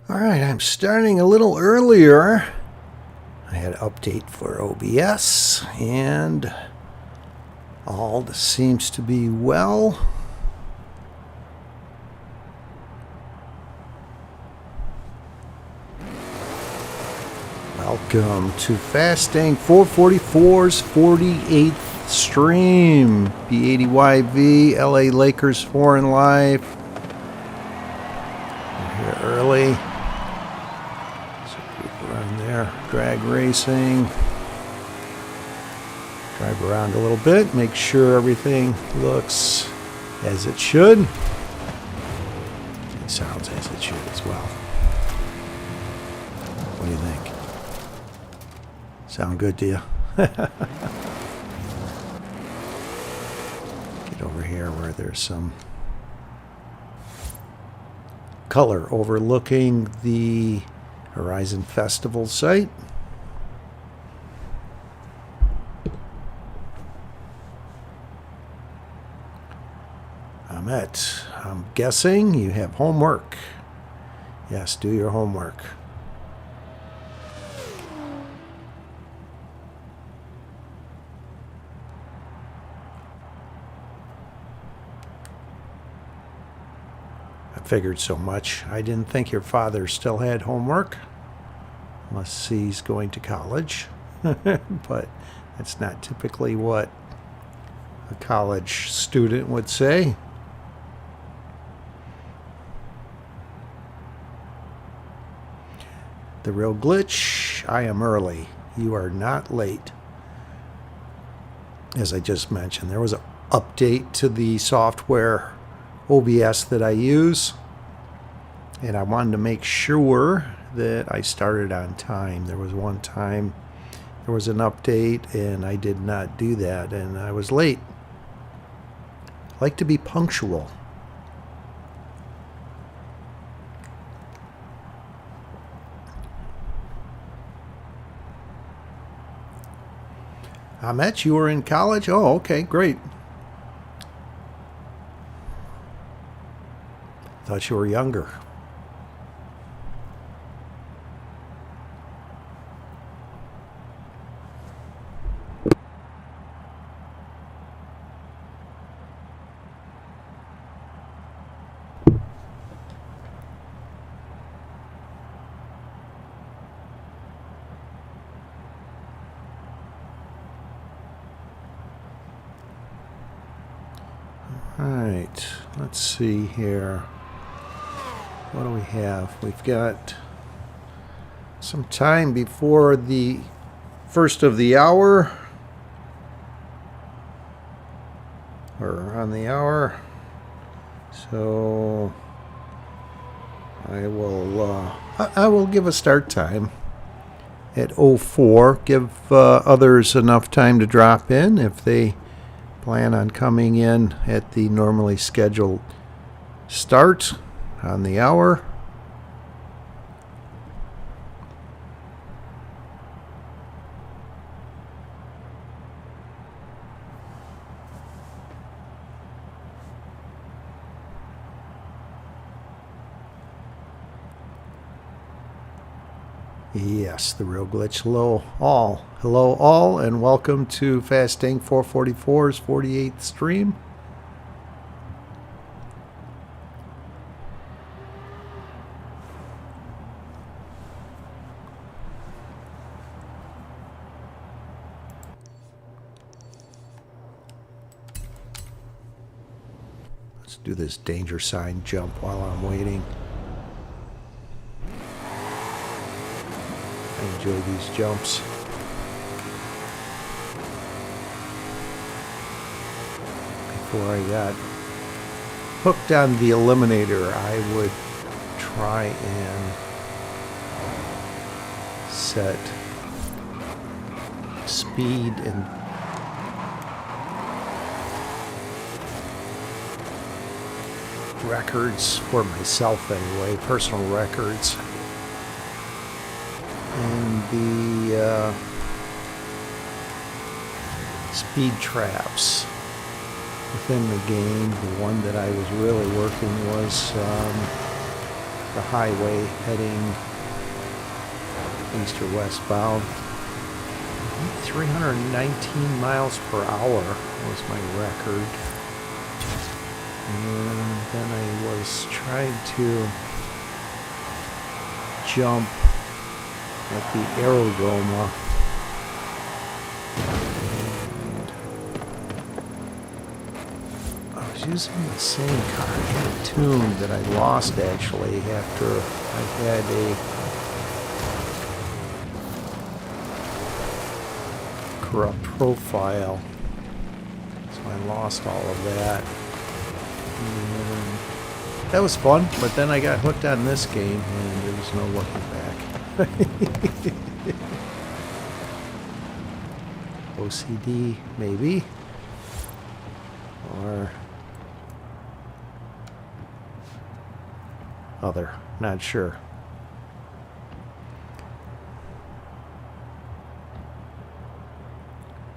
Alright, I'm starting a little earlier. I had an update for OBS and all seems to be well. Welcome to Fastang444's 48th stream. B80YV, LA Lakers 4 in life. We're here early. Run there, drag racing, drive around a little bit, make sure everything looks as it should. It sounds as it should as well. What do you think? Sound good to you? Get over here where there's some color overlooking the Horizon Festival site. I'm guessing you have homework. Yes, do your homework. I figured so much. I didn't think your father still had homework. Unless he's going to college. But that's not typically what a college student would say. The real glitch, I am early. You are not late. As I just mentioned, there was an update to the software OBS that I use. And I wanted to make sure that I started on time. There was one time there was an update and I did not do that and I was late. I like to be punctual. Ahmet, you were in college? Oh, okay, great. Thought you were younger. Alright, let's see here. What do we have? We've got some time before the first of the hour. Or on the hour. So I will give a start time at 04. Give others enough time to drop in if they plan on coming in at the normally scheduled start on the hour. Yes, the real glitch. Hello all, and welcome to Fastang444's 48th stream. Let's do this danger sign jump while I'm waiting. I enjoy these jumps. Before I got hooked on the Eliminator, I would try and set speed and records for myself anyway, personal records. And the speed traps within the game. The one that I was really working was the highway heading east or westbound. 319 miles per hour was my record. And then I was trying to jump at the aerodrome. I was using the same car. I had a tune that I lost actually after I had a corrupt profile. So I lost all of that. And that was fun, but then I got hooked on this game and there was no looking back. OCD, maybe. Or other, not sure.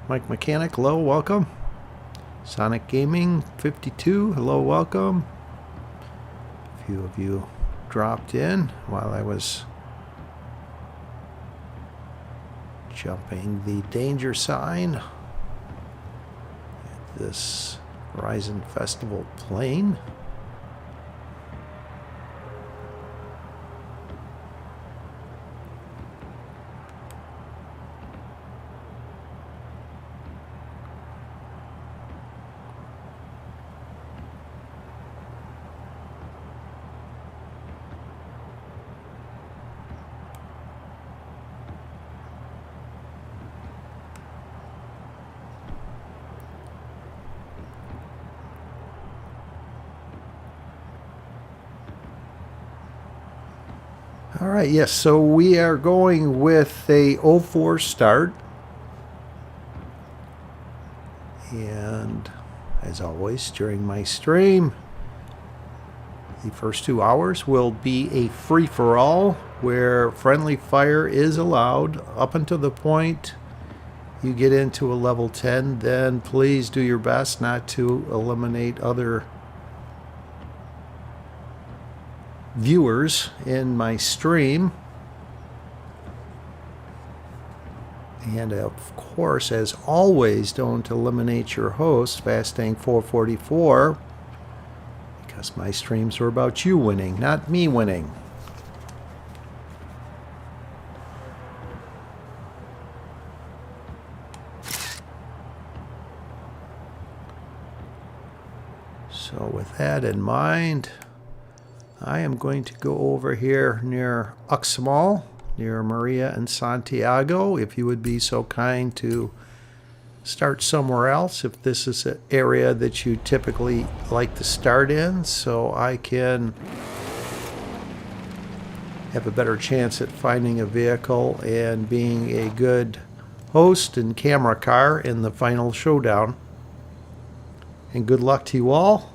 Mike Mechanic, hello, welcome. Sonic Gaming 52, hello, welcome. A few of you dropped in while I was jumping the danger sign at this Horizon Festival plane. All right, yes, so we are going with a 04 start. And as always, during my stream, the first 2 hours will be a free-for-all where friendly fire is allowed up until the point you get into a level 10. Then please do your best not to eliminate other viewers in my stream. And of course, as always, don't eliminate your host, Fastang444, because my streams are about you winning, not me winning. So with that in mind, I am going to go over here near Uxmal, near Maria and Santiago. If you would be so kind to start somewhere else, if this is an area that you typically like to start in, so I can have a better chance at finding a vehicle and being a good host and camera car in the final showdown. And good luck to you all.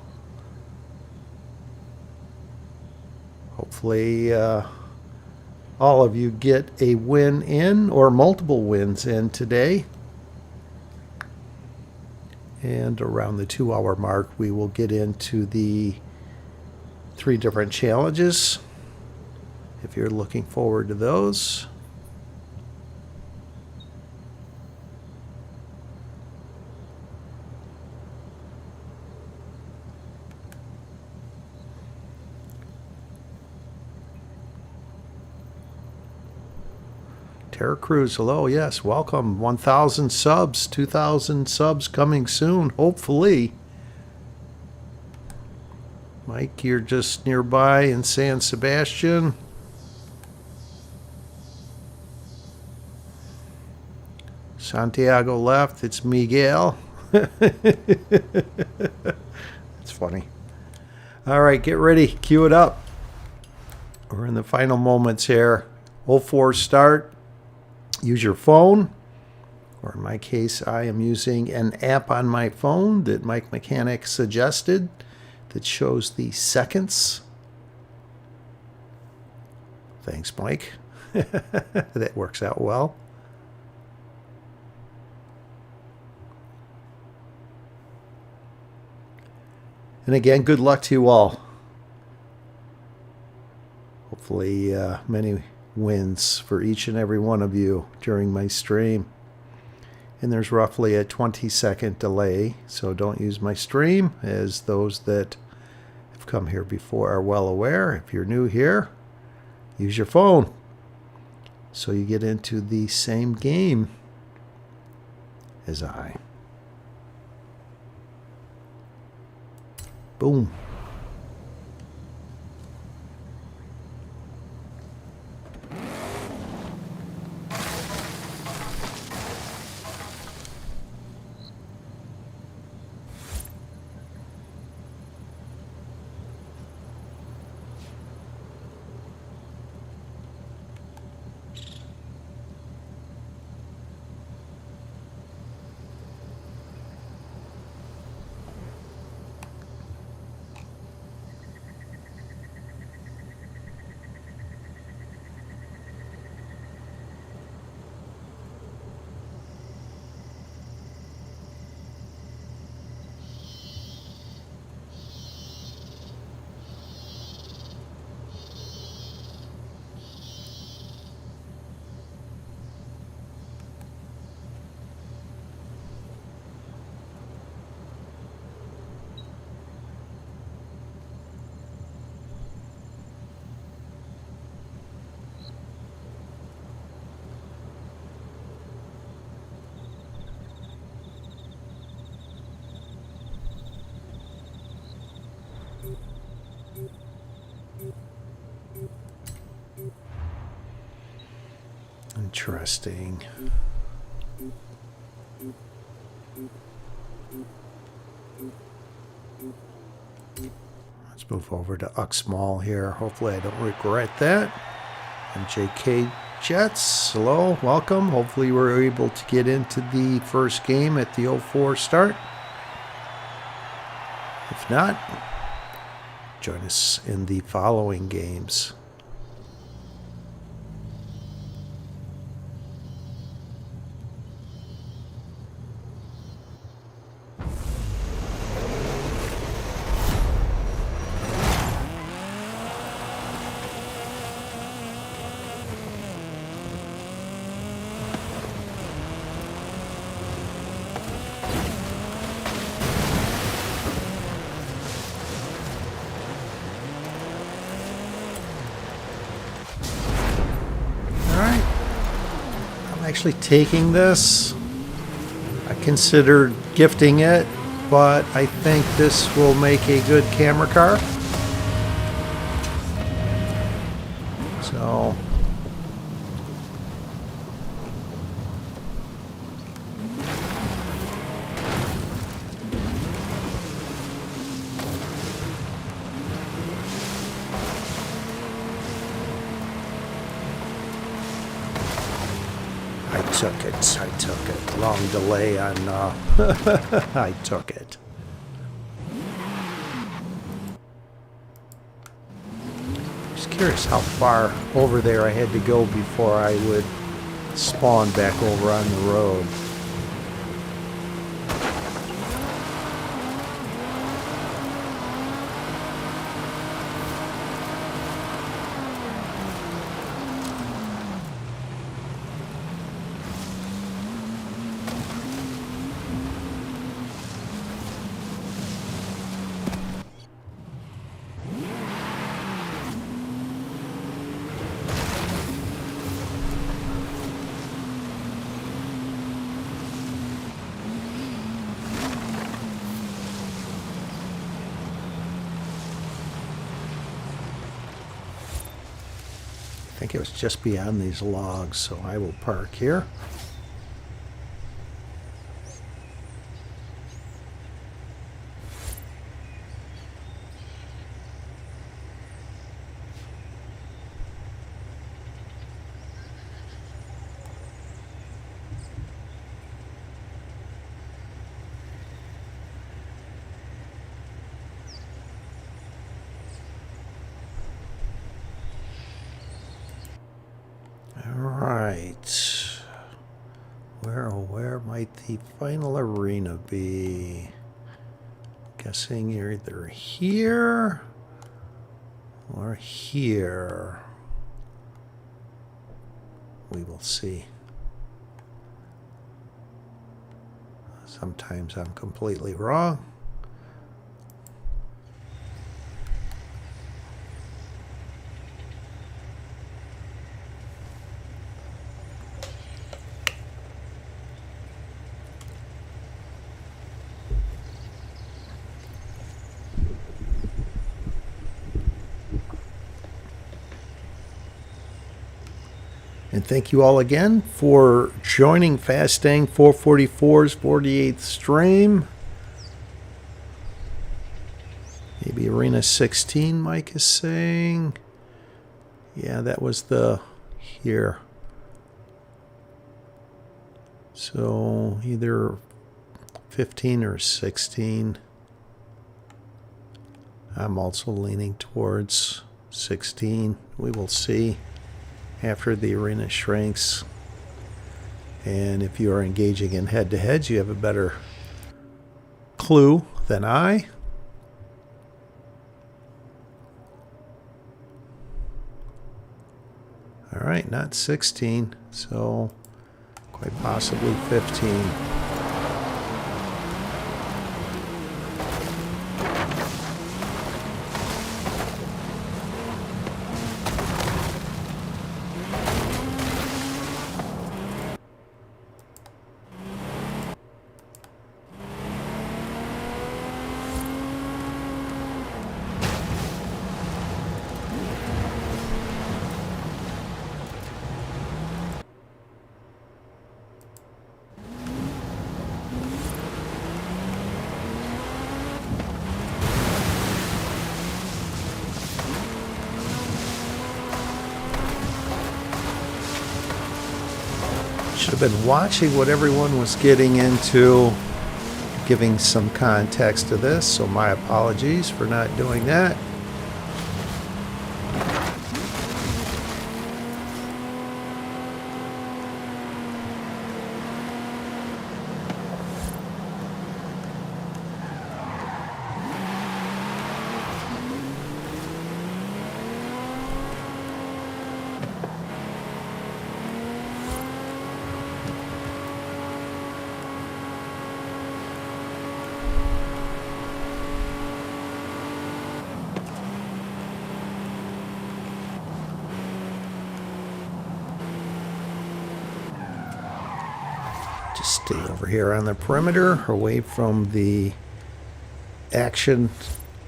Hopefully all of you get a win in or multiple wins in today. And around the 2 hour mark, we will get into the 3 different challenges, if you're looking forward to those. Terra Cruz, hello, yes, welcome. 1,000 subs, 2,000 subs coming soon, hopefully. Mike, you're just nearby in San Sebastian. Santiago left, it's Miguel. It's funny. All right, get ready, cue it up. We're in the final moments here. 04 start. Use your phone, or in my case, I am using an app on my phone that Mike Mechanic suggested that shows the seconds. Thanks, Mike. That works out well. And again, good luck to you all. Hopefully many wins for each and every one of you during my stream. And there's roughly a 20-second delay, so don't use my stream, as those that have come here before are well aware. If you're new here, use your phone so you get into the same game as I. Boom. Interesting. Let's move over to Uxmal here. Hopefully I don't regret that. MJK Jets, hello, welcome. Hopefully we were able to get into the first game at the 04 start. If not, join us in the following games. Actually taking this. I considered gifting it, but I think this will make a good camera car. So I took it. Long delay on, I took it. Just curious how far over there I had to go before I would spawn back over on the road. I think it was just beyond these logs, so I will park here. Where might the final arena be? Guessing you're either here or here. We will see. Sometimes I'm completely wrong. And thank you all again for joining Fastang444's 48th stream. Maybe Arena 16, Mike is saying. Yeah, that was the here. So either 15 or 16. I'm also leaning towards 16. We will see after the arena shrinks. And if you are engaging in head-to-heads, you have a better clue than I. All right, not 16, so quite possibly 15. Should have been watching what everyone was getting into, giving some context to this, so my apologies for not doing that. Stay over here on the perimeter, away from the action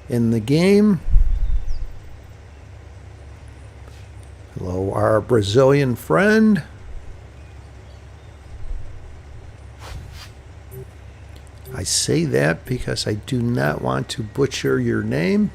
in the game. Hello, our Brazilian friend. I say that because I do not want to butcher your name.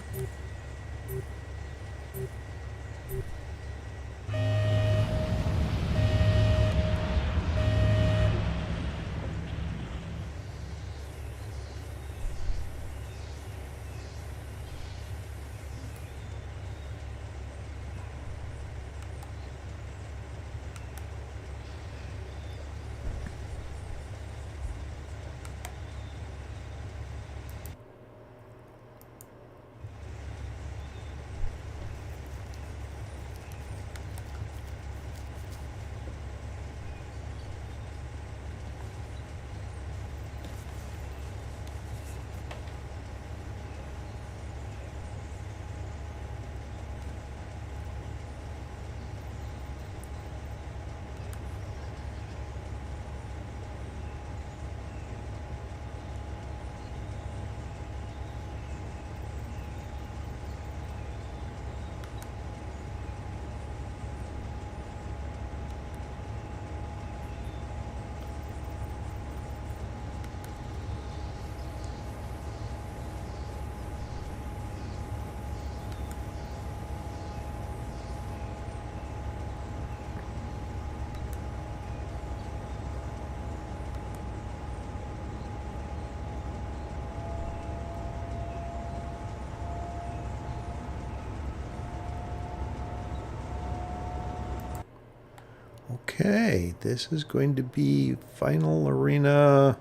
Okay, this is going to be final arena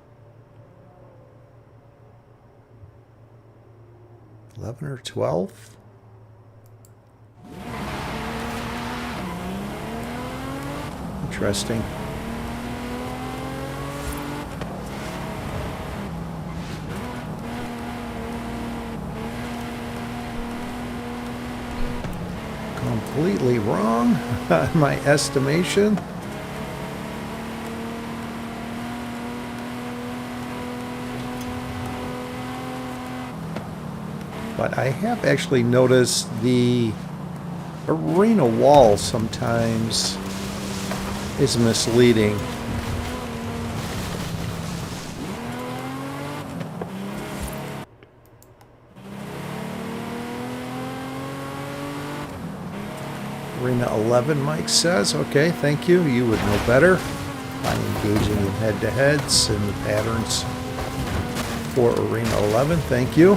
11 or 12. Interesting. Completely wrong on my estimation. But I have actually noticed the arena wall sometimes is misleading. Arena 11, Mike says. Okay, thank you. You would know better. I'm engaging in head-to-heads and the patterns for Arena 11. Thank you.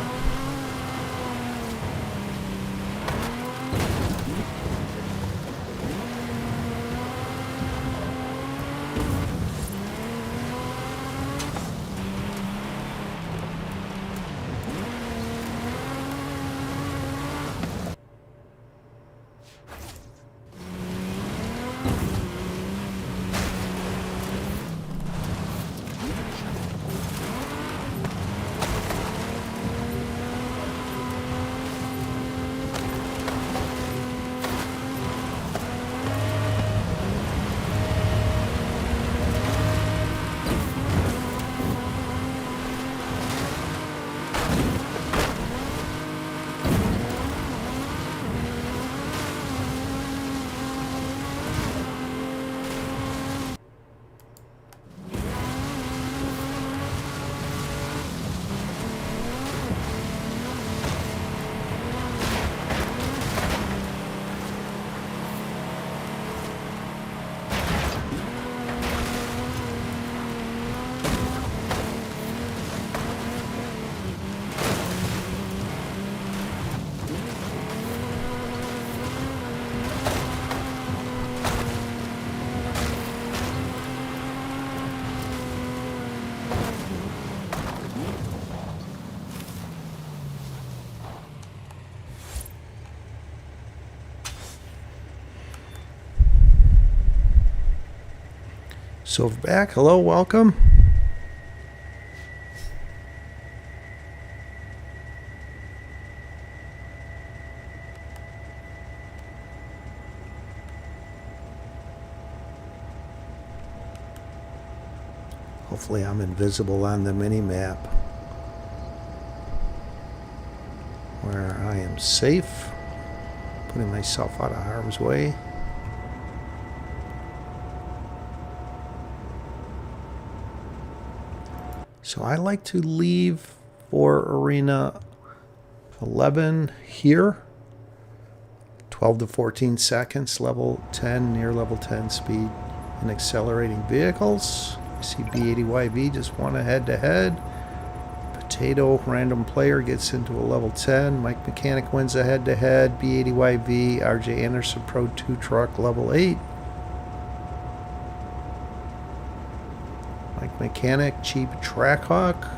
Silverback, hello, welcome. Hopefully I'm invisible on the mini-map where I am safe, putting myself out of harm's way. So I like to leave for Arena 11 here. 12 to 14 seconds, level 10, near level 10 speed in accelerating vehicles. I see B80YV just won a head-to-head. Potato random player gets into a level 10. Mike Mechanic wins a head-to-head. B80YV, RJ Anderson Pro 2 truck level 8. Mike Mechanic, cheap Trackhawk.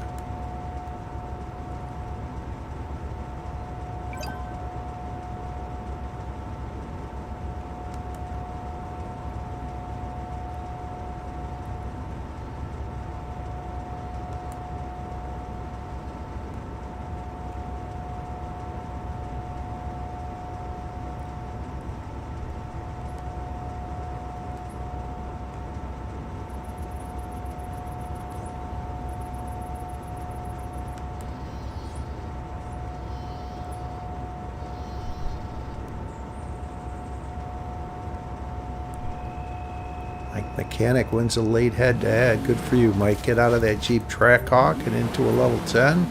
Mike Mechanic wins a late head-to-head. Good for you, Mike. Get out of that Jeep Trackhawk and into a level 10.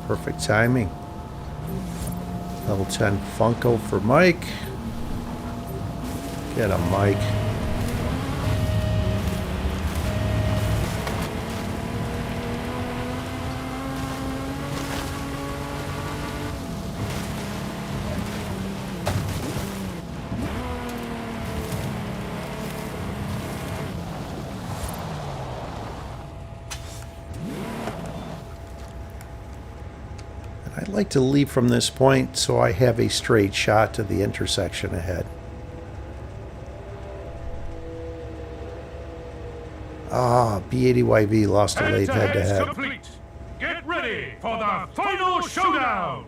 Perfect timing. Level 10 Funko for Mike. Get him, Mike. I'd like to leave from this point so I have a straight shot to the intersection ahead. Ah, B80YV lost a late head-to-head. Complete. Get ready for the final showdown!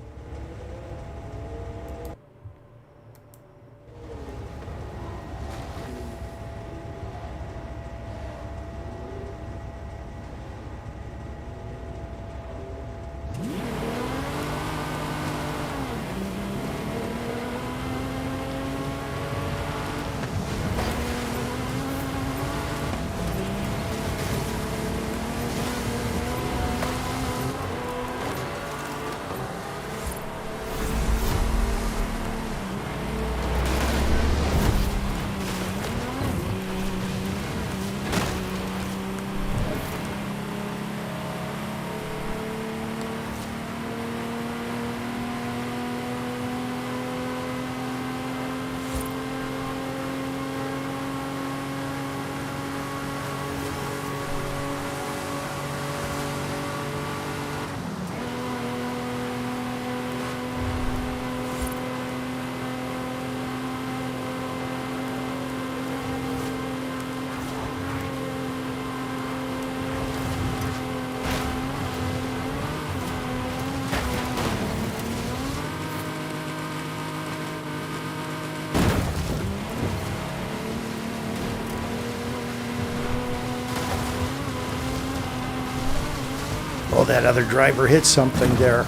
Oh, that other driver hit something there.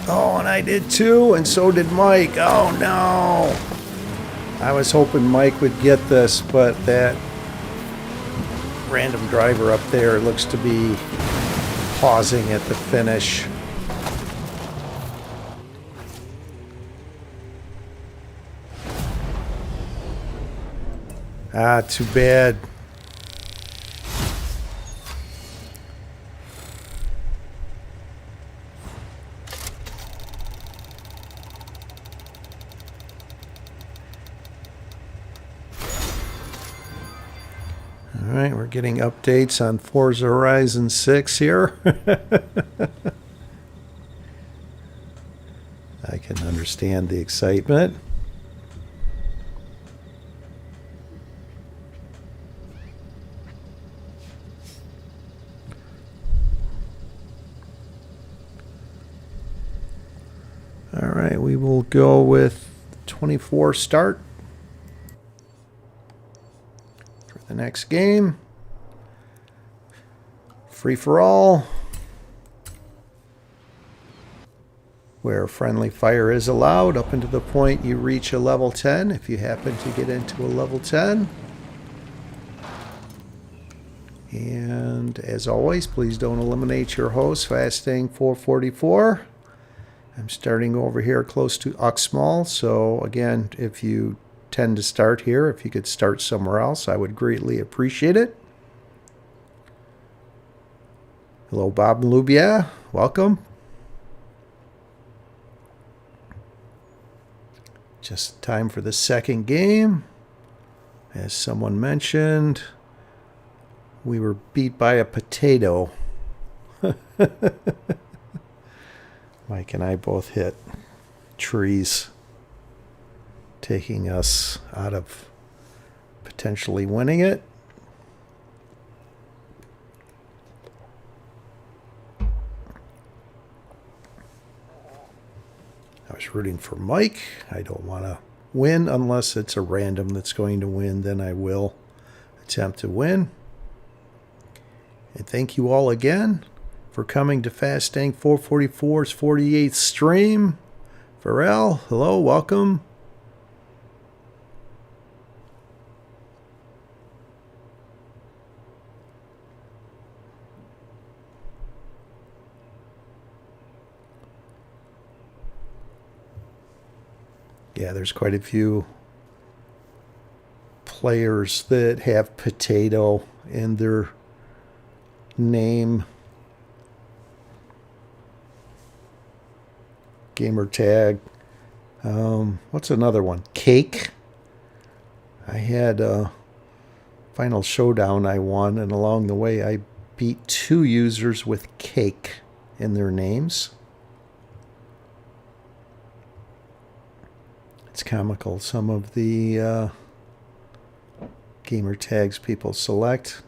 Oh, and I did too, and so did Mike. Oh, no. I was hoping Mike would get this, but that random driver up there looks to be pausing at the finish. Ah, too bad. Alright, we're getting updates on Forza Horizon 6 here. I can understand the excitement. Alright, we will go with 24 start. The next game, free for all, where friendly fire is allowed up until the point you reach a level 10 if you happen to get into a level 10. And as always, please don't eliminate your host, Fastang444. I'm starting over here close to Uxmal, so again, if you tend to start here, if you could start somewhere else, I would greatly appreciate it. Hello, Bob and Lubia. Welcome. Just time for the second game. As someone mentioned, we were beat by a potato. Mike and I both hit trees, taking us out of potentially winning it. I was rooting for Mike. I don't want to win unless it's a random that's going to win. Then I will attempt to win. And thank you all again for coming to Fastang444's 48th stream. Pharrell, hello, welcome. Yeah, there's quite a few players that have potato in their name. Gamer tag. What's another one? Cake. I had a final showdown I won, and along the way I beat 2 users with cake in their names. It's comical, some of the gamer tags people select.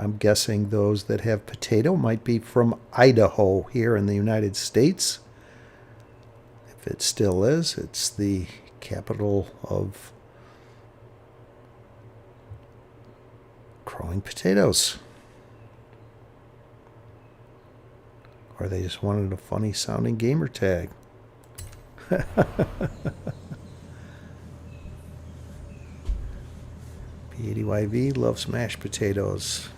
I'm guessing those that have potato might be from Idaho here in the United States. If it still is, it's the capital of growing potatoes. Or they just wanted a funny sounding gamer tag. P80YV loves mashed potatoes.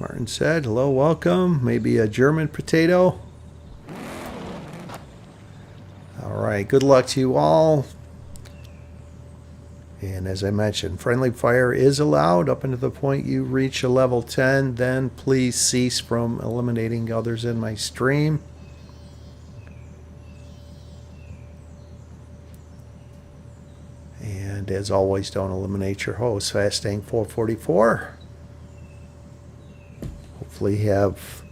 Martin said, hello, welcome. Maybe a German potato. All right, good luck to you all. And as I mentioned, friendly fire is allowed up until the point you reach a level 10. Then please cease from eliminating others in my stream. And as always, don't eliminate your host, Fastang444. Hopefully have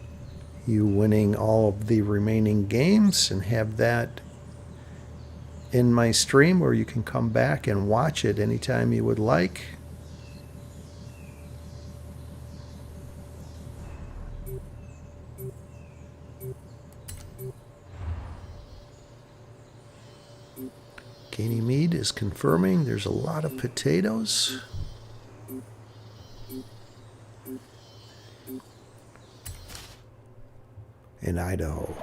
you winning all of the remaining games and have that in my stream where you can come back and watch it anytime you would like. Ganymede is confirming there's a lot of potatoes. In Idaho.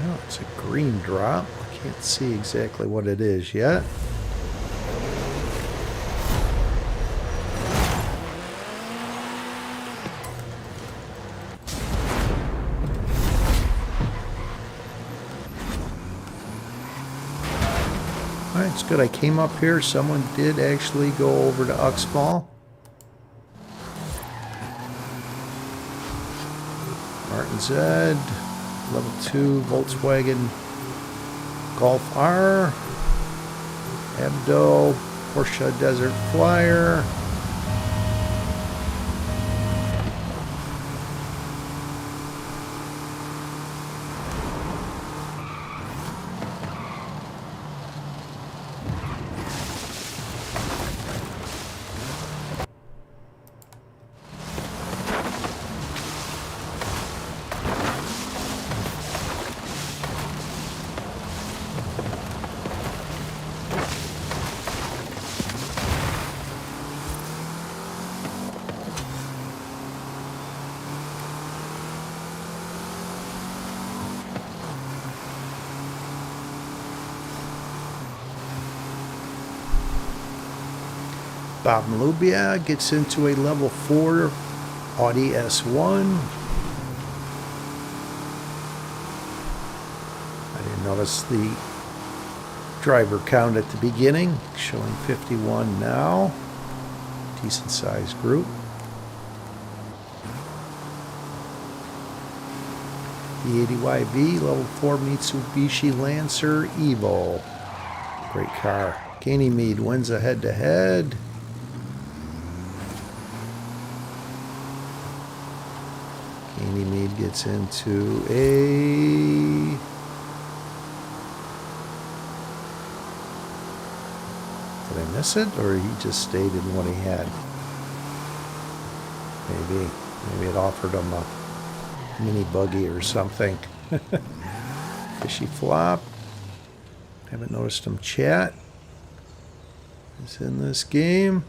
Oh, it's a green drop. I can't see exactly what it is yet. Alright, it's good I came up here. Someone did actually go over to Uxball. Martin Zed, level 2 Volkswagen Golf R, Abdo, Porsche Desert Flyer. Bob Malubia gets into a level 4 Audi S1. I didn't notice the driver count at the beginning, showing 51 now. Decent sized group. E80YV level 4 Mitsubishi Lancer Evo. Great car. Ganymede wins a head-to-head. Ganymede gets into a... Did I miss it? Or he just stayed in what he had? Maybe it offered him a mini buggy or something. Fishy flop. Haven't noticed him chat. He's in this game.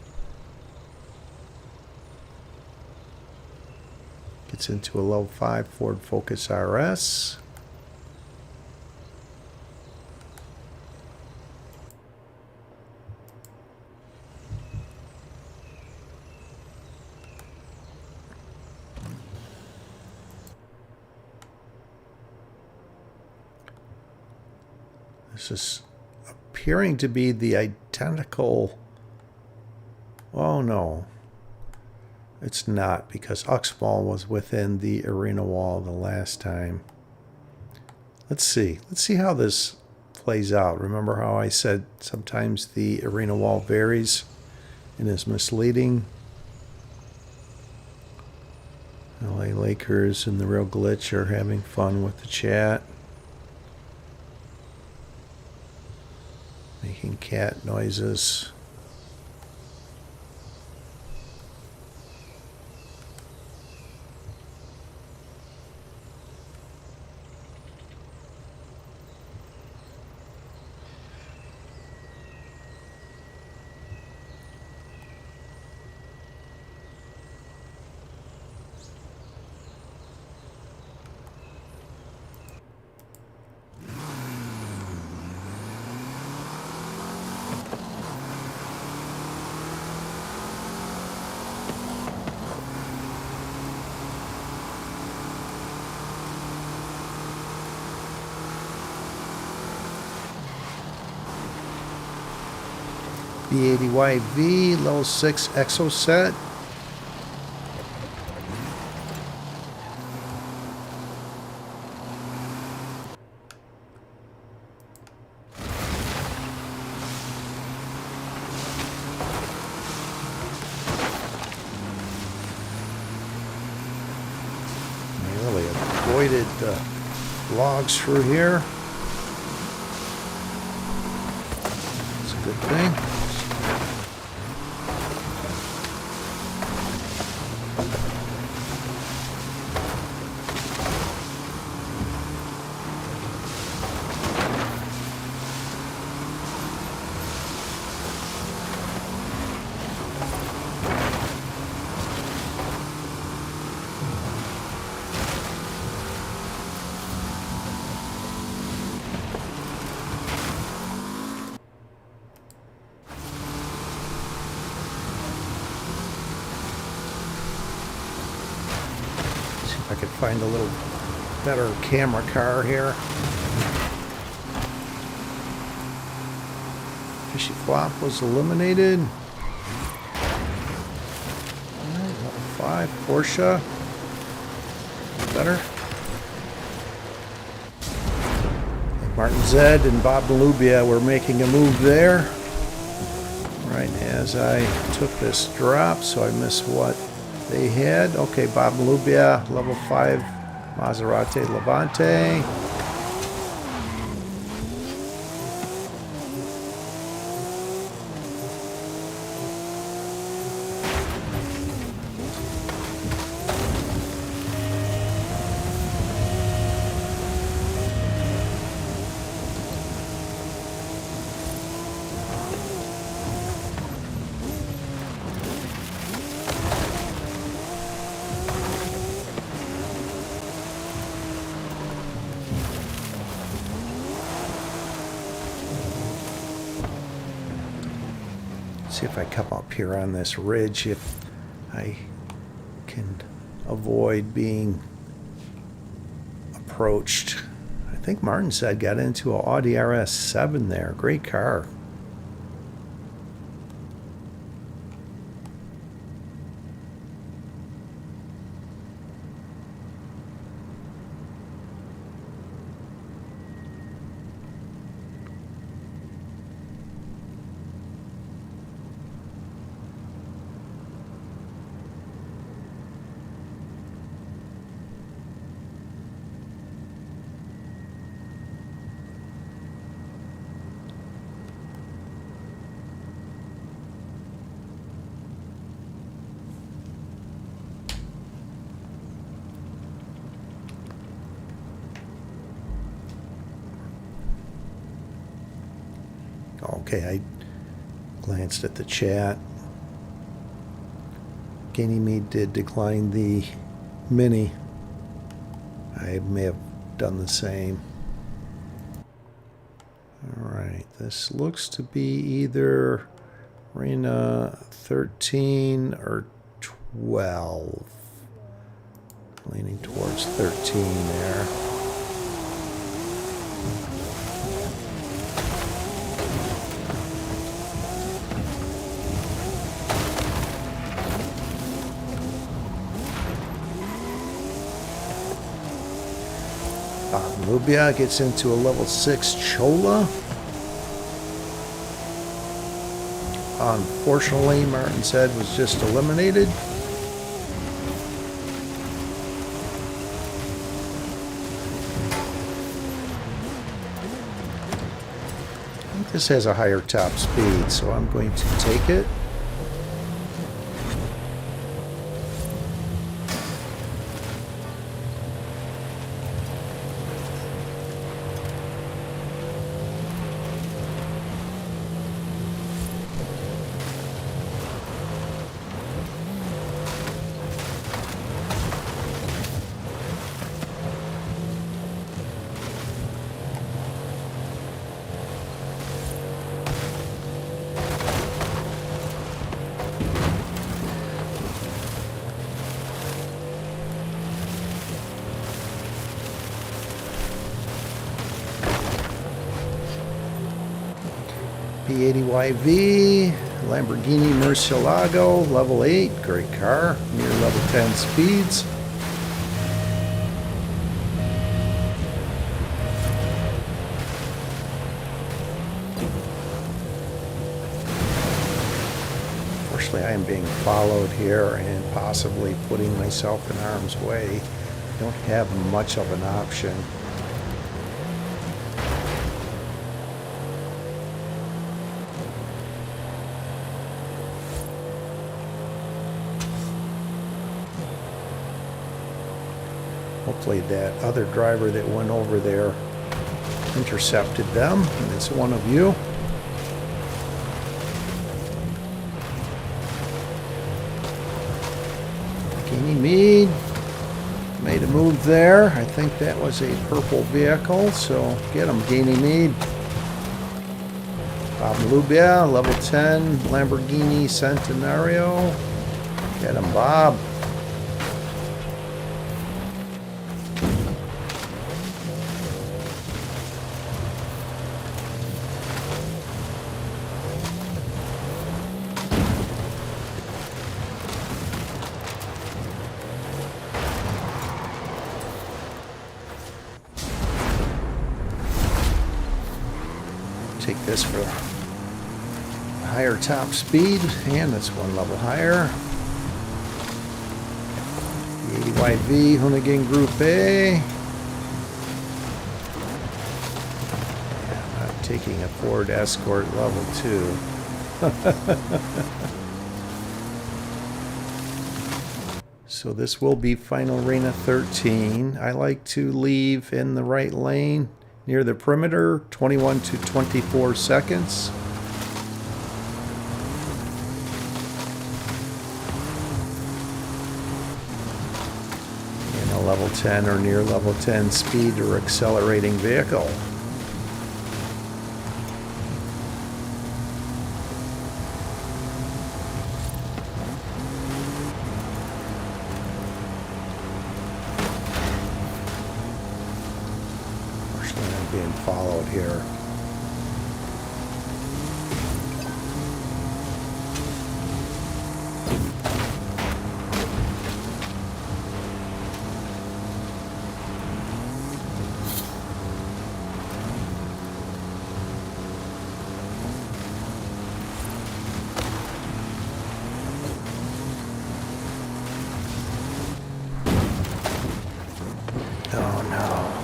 Gets into a level 5 Ford Focus RS. This is appearing to be the identical... Oh no. It's not, because Uxball was within the arena wall the last time. Let's see. Let's see how this plays out. Remember how I said sometimes the arena wall varies and is misleading? LA Lakers and the Real Glitch are having fun with the chat. Making cat noises. B80YV, level 6 exo set. I really avoided the logs through here. It's a good thing. I could find a little better camera car here. Fishy Flop was eliminated. Alright, level 5, Porsche. Better. Martin Zed and Bob Malubia were making a move there. Right as I took this drop, so I missed what they had. Okay, Bob Malubia, level 5 Maserati Levante. See if I come up here on this ridge, if I can avoid being approached. I think Martin said got into an Audi RS7 there. Great car. Okay, I glanced at the chat. Ganymede did decline the Mini. I may have done the same. Alright, this looks to be either Arena 13 or 12. Leaning towards 13 there. Lubia gets into a level 6 Chola. Unfortunately, Martin's head was just eliminated. I think this has a higher top speed, so I'm going to take it. P80YV, Lamborghini Murcielago, level 8, great car, near level 10 speeds. Unfortunately, I am being followed here and possibly putting myself in harm's way. Don't have much of an option. Hopefully that other driver that went over there intercepted them, and it's one of you. Gainy Mead made a move there. I think that was a purple vehicle, so get him, Gainy Mead. Bob Lubia, level 10 Lamborghini Centenario. Get him, Bob. Take this for higher top speed, and it's one level higher. The 80YV Hoonigan Group A. I'm not taking a Ford Escort level 2. So this will be final Arena 13. I like to leave in the right lane near the perimeter, 21 to 24 seconds. And a level 10 or near level 10 speed or accelerating vehicle. Being followed here. Oh no.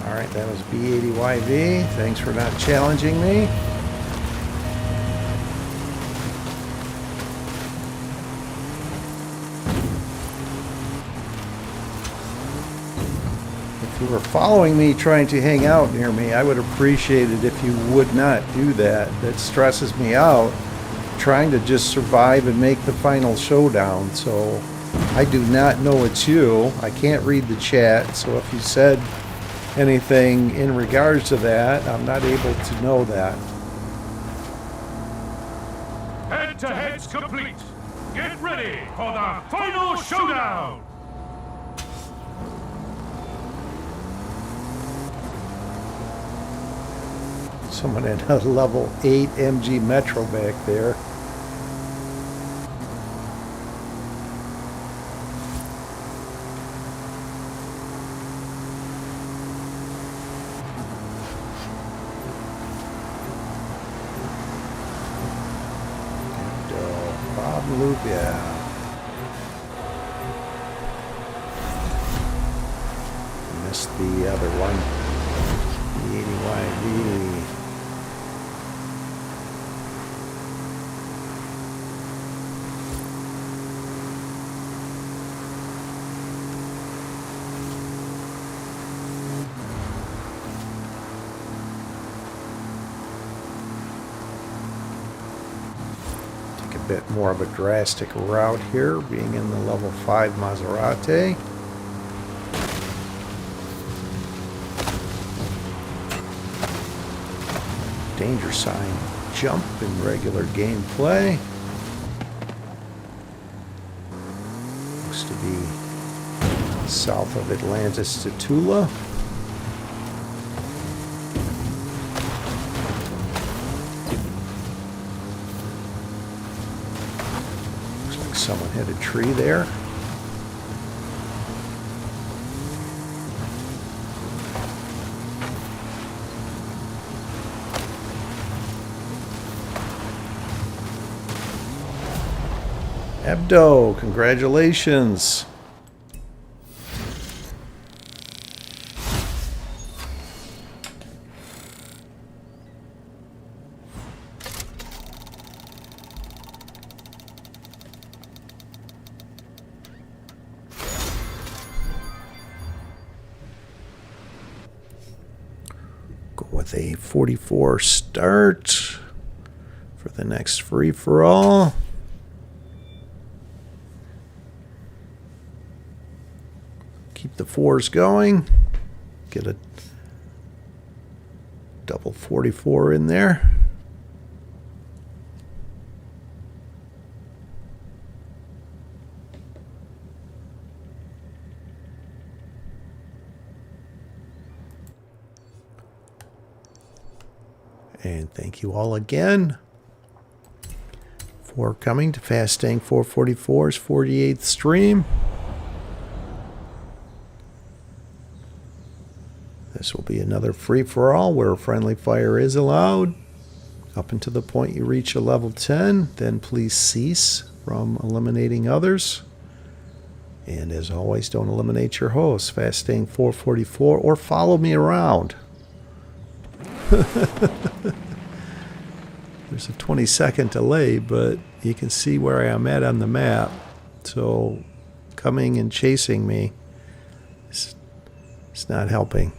Alright, that was B80YV. Thanks for not challenging me. If you were following me, trying to hang out near me, I would appreciate it if you would not do that. That stresses me out, trying to just survive and make the final showdown. So I do not know it's you. I can't read the chat, so if you said anything in regards to that, I'm not able to know that. Head-to-head's complete. Get ready for the final showdown. Someone had a level 8 MG Metro back there. Loop, yeah. Missed the other one. The 80YV. Bit more of a drastic route here, being in the level 5 Maserati. Danger sign jump in regular gameplay. Looks to be south of Atlantis to Tula. Someone hit a tree there. Hebdo, congratulations. With a 44 start for the next free-for-all. Keep the 4s going. Get a double 44 in there. And thank you all again for coming to Fastang444's 48th stream. This will be another free-for-all where friendly fire is allowed up until the point you reach a level 10. Then please cease from eliminating others. And as always, don't eliminate your host, Fastang444, or follow me around. There's a 20-second delay, but you can see where I am at on the map. So coming and chasing me is not helping.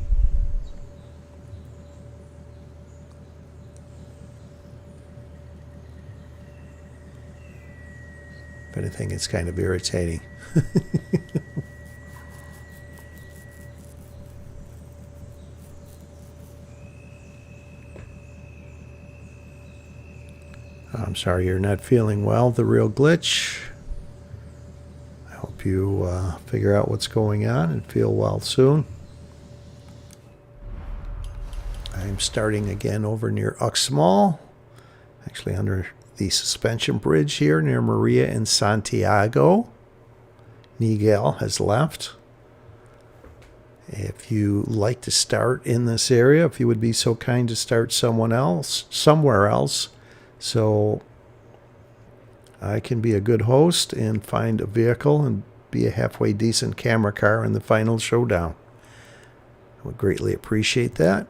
If anything, it's kind of irritating. I'm sorry you're not feeling well, the real glitch. I hope you figure out what's going on and feel well soon. I'm starting again over near Uxmal, actually under the suspension bridge here near Maria and Santiago. Miguel has left. If you like to start in this area, if you would be so kind to start somewhere else, so I can be a good host and find a vehicle and be a halfway decent camera car in the final showdown. I would greatly appreciate that.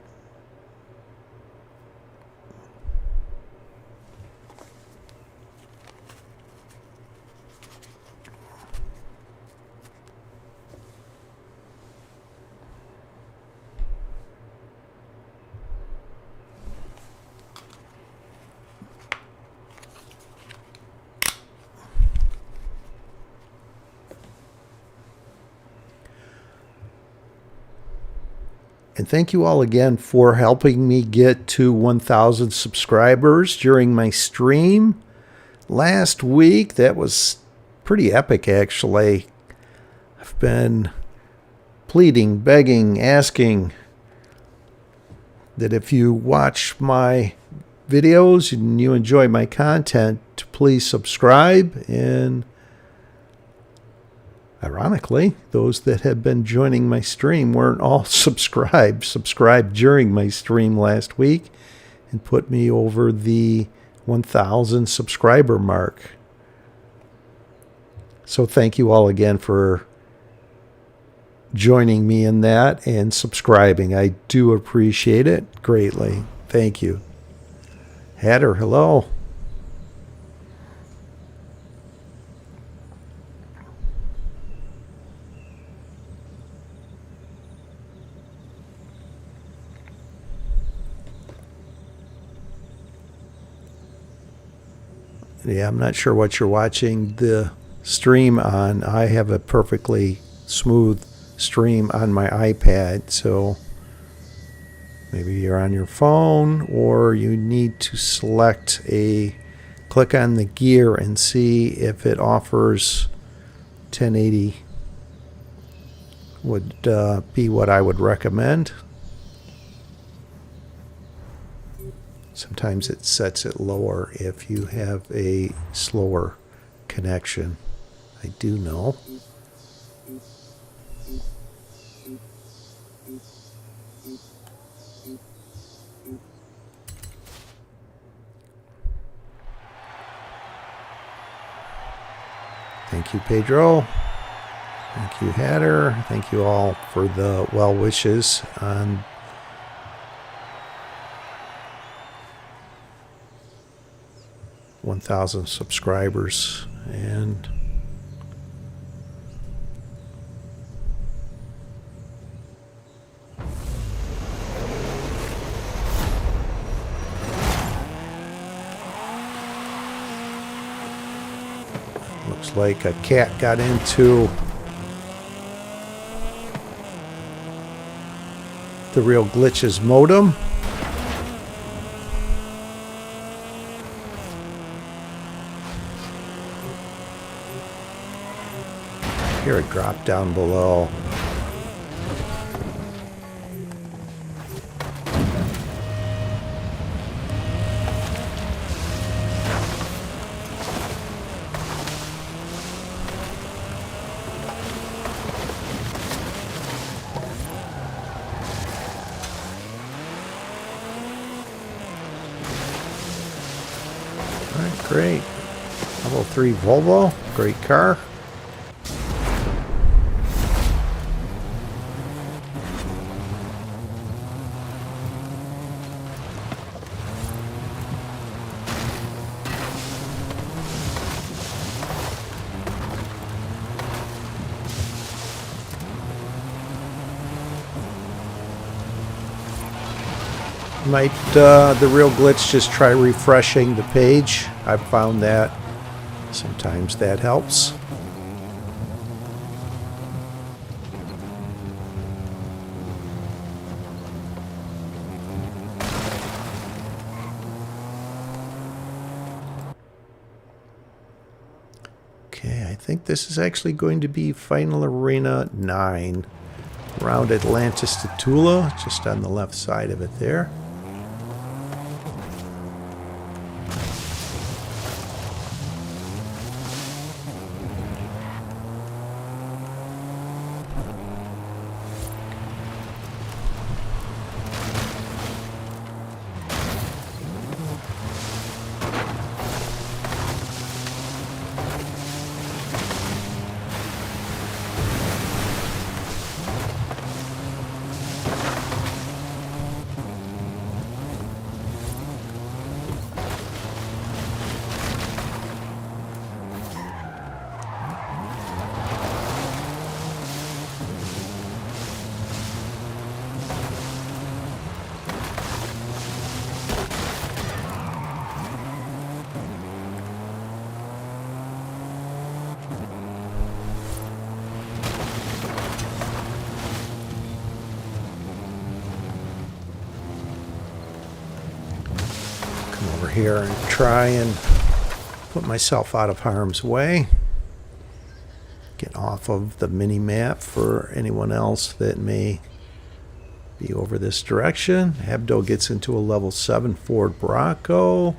And thank you all again for helping me get to 1,000 subscribers during my stream last week. That was pretty epic, actually. I've been pleading, begging, asking, that if you watch my videos and you enjoy my content, to please subscribe. And ironically, those that have been joining my stream weren't all subscribed during my stream last week and put me over the 1,000 subscriber mark. So thank you all again for joining me in that and subscribing. I do appreciate it greatly. Thank you. Hatter, hello. Yeah, I'm not sure what you're watching the stream on. I have a perfectly smooth stream on my iPad, so maybe you're on your phone, or you need to click on the gear and see if it offers 1080 would be what I would recommend. Sometimes it sets it lower if you have a slower connection. I do know. Thank you, Pedro. Thank you, Hatter. Thank you all for the well wishes on $1,000 subscribers. And looks like a cat got into the Real Glitches modem. Hear it drop down below. All right, great. Level 3 Volvo, great car. Might the Real Glitch just try refreshing the page? I've found that sometimes that helps. Okay, I think this is actually going to be Final Arena 9 around Atlantis to Tula, just on the left side of it there. Over here and try and put myself out of harm's way. Get off of the mini map for anyone else that may be over this direction. Hebdo gets into a level 7 Ford Bronco.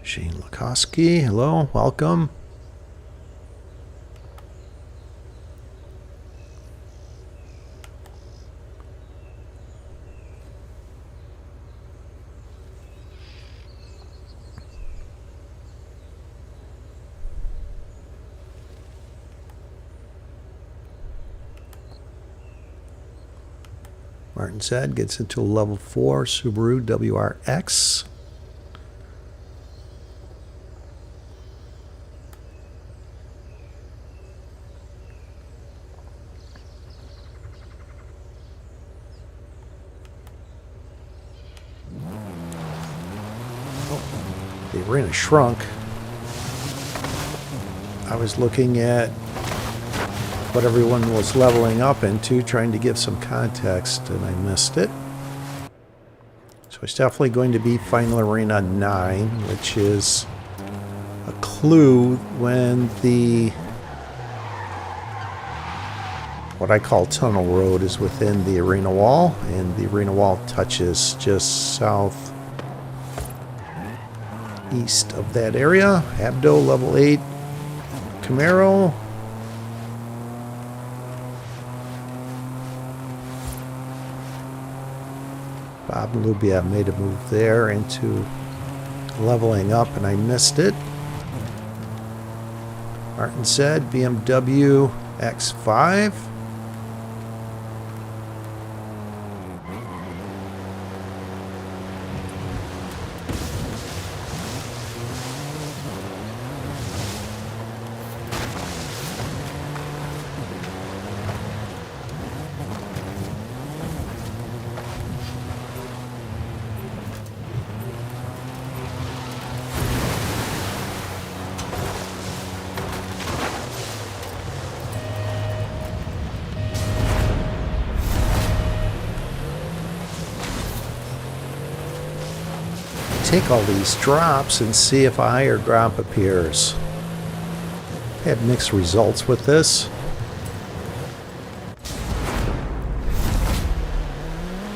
Shane Lukoski, hello, welcome. Martin Zed gets into a level 4 Subaru WRX. The arena shrunk. I was looking at what everyone was leveling up into, trying to give some context, and I missed it. So it's definitely going to be Final Arena 9, which is a clue when the what I call tunnel road is within the arena wall, and the arena wall touches just south east of that area. Abdo level 8 Camaro. Bob Lubia made a move there into leveling up, and I missed it. Martin said BMW X5. Take all these drops and see if a higher drop appears. I had mixed results with this.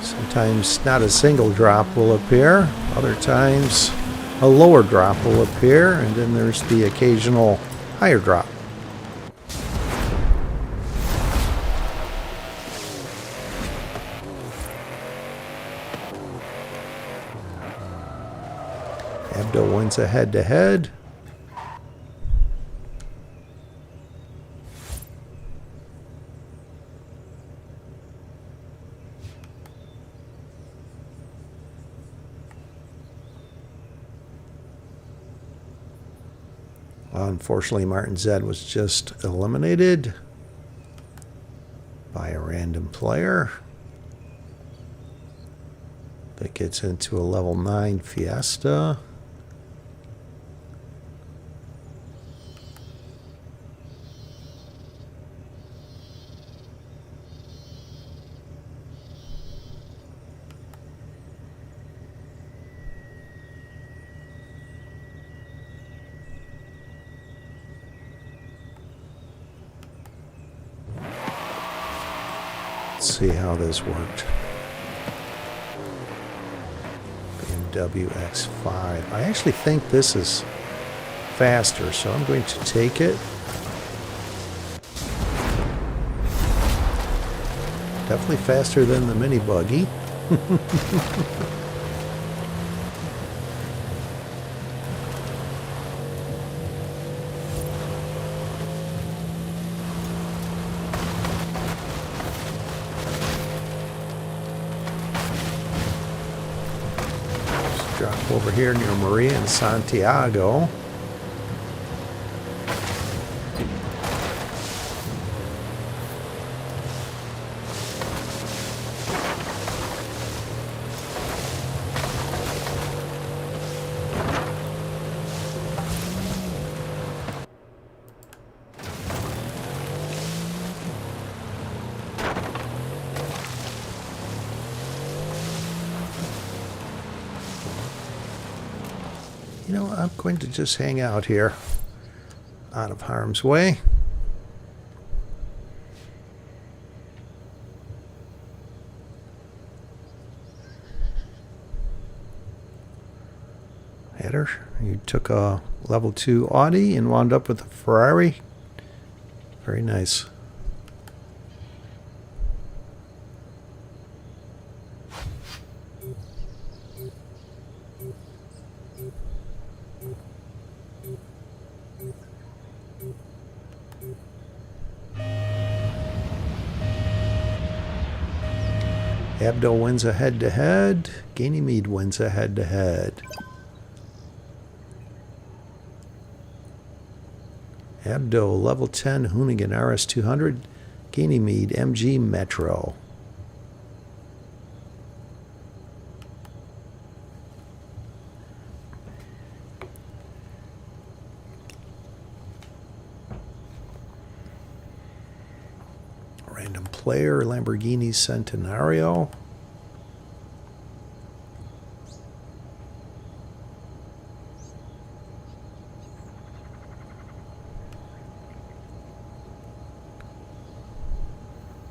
Sometimes not a single drop will appear, other times a lower drop will appear, and then there's the occasional higher drop. Abdo wins a head-to-head. Unfortunately, Martin Zed was just eliminated by a random player that gets into a level 9 Fiesta. Let's see how this worked. BMW X5. I actually think this is faster, so I'm going to take it. Definitely faster than the mini buggy. over here near Maria and Santiago. You know, I'm going to just hang out here, out of harm's way. Header, you took a level 2 Audi and wound up with a Ferrari. Very nice. Abdo wins a head-to-head. Ganymede wins a head-to-head. Abdo level 10 Hoonigan RS200. Ganymede MG Metro. Random player, Lamborghini Centenario.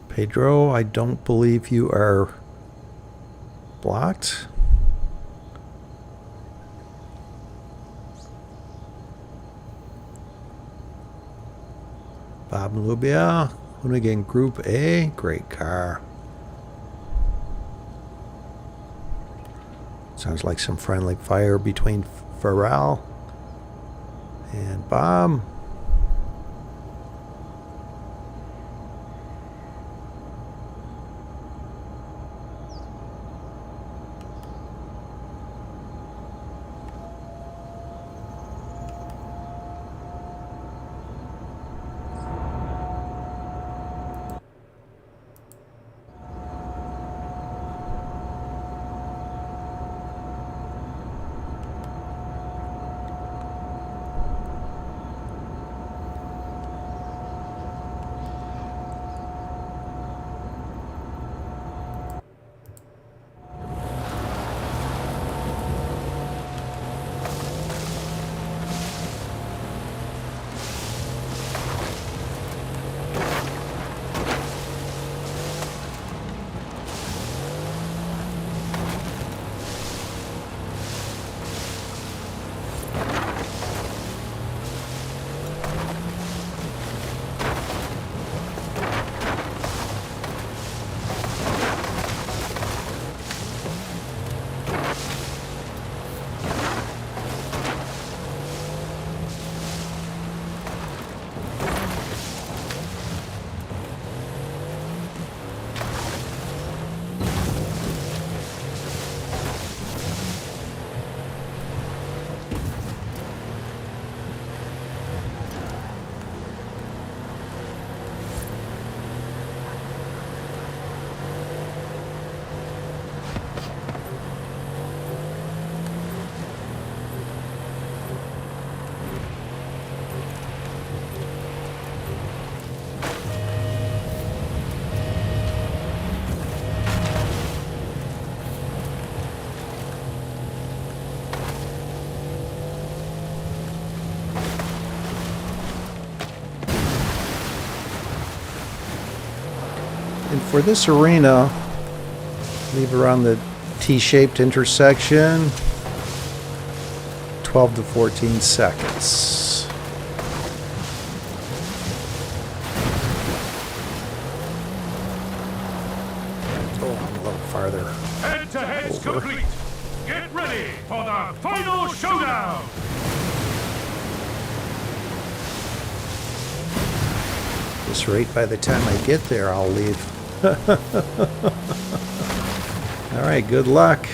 Pedro, I don't believe you are blocked. Bob Lubia. Hoonigan Group A, great car. Sounds like some friendly fire between Pharrell and Bob. And for this arena, leave around the T-shaped intersection, 12 to 14 seconds. Oh, I'm a little farther. Head-to-head's complete. Get ready for the final showdown. This rate, by the time I get there, I'll leave. All right, good luck.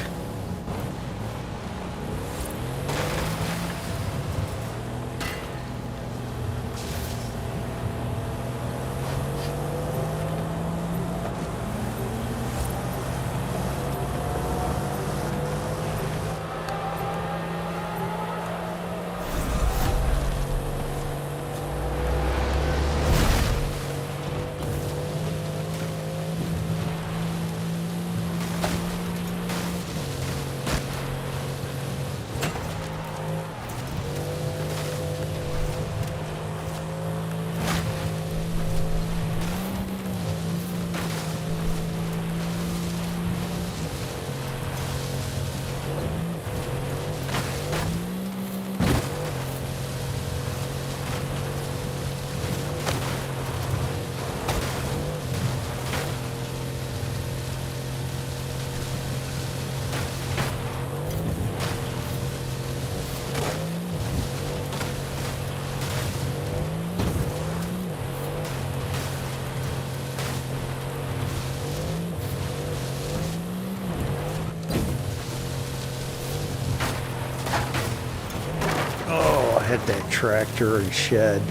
hit that tractor and shed.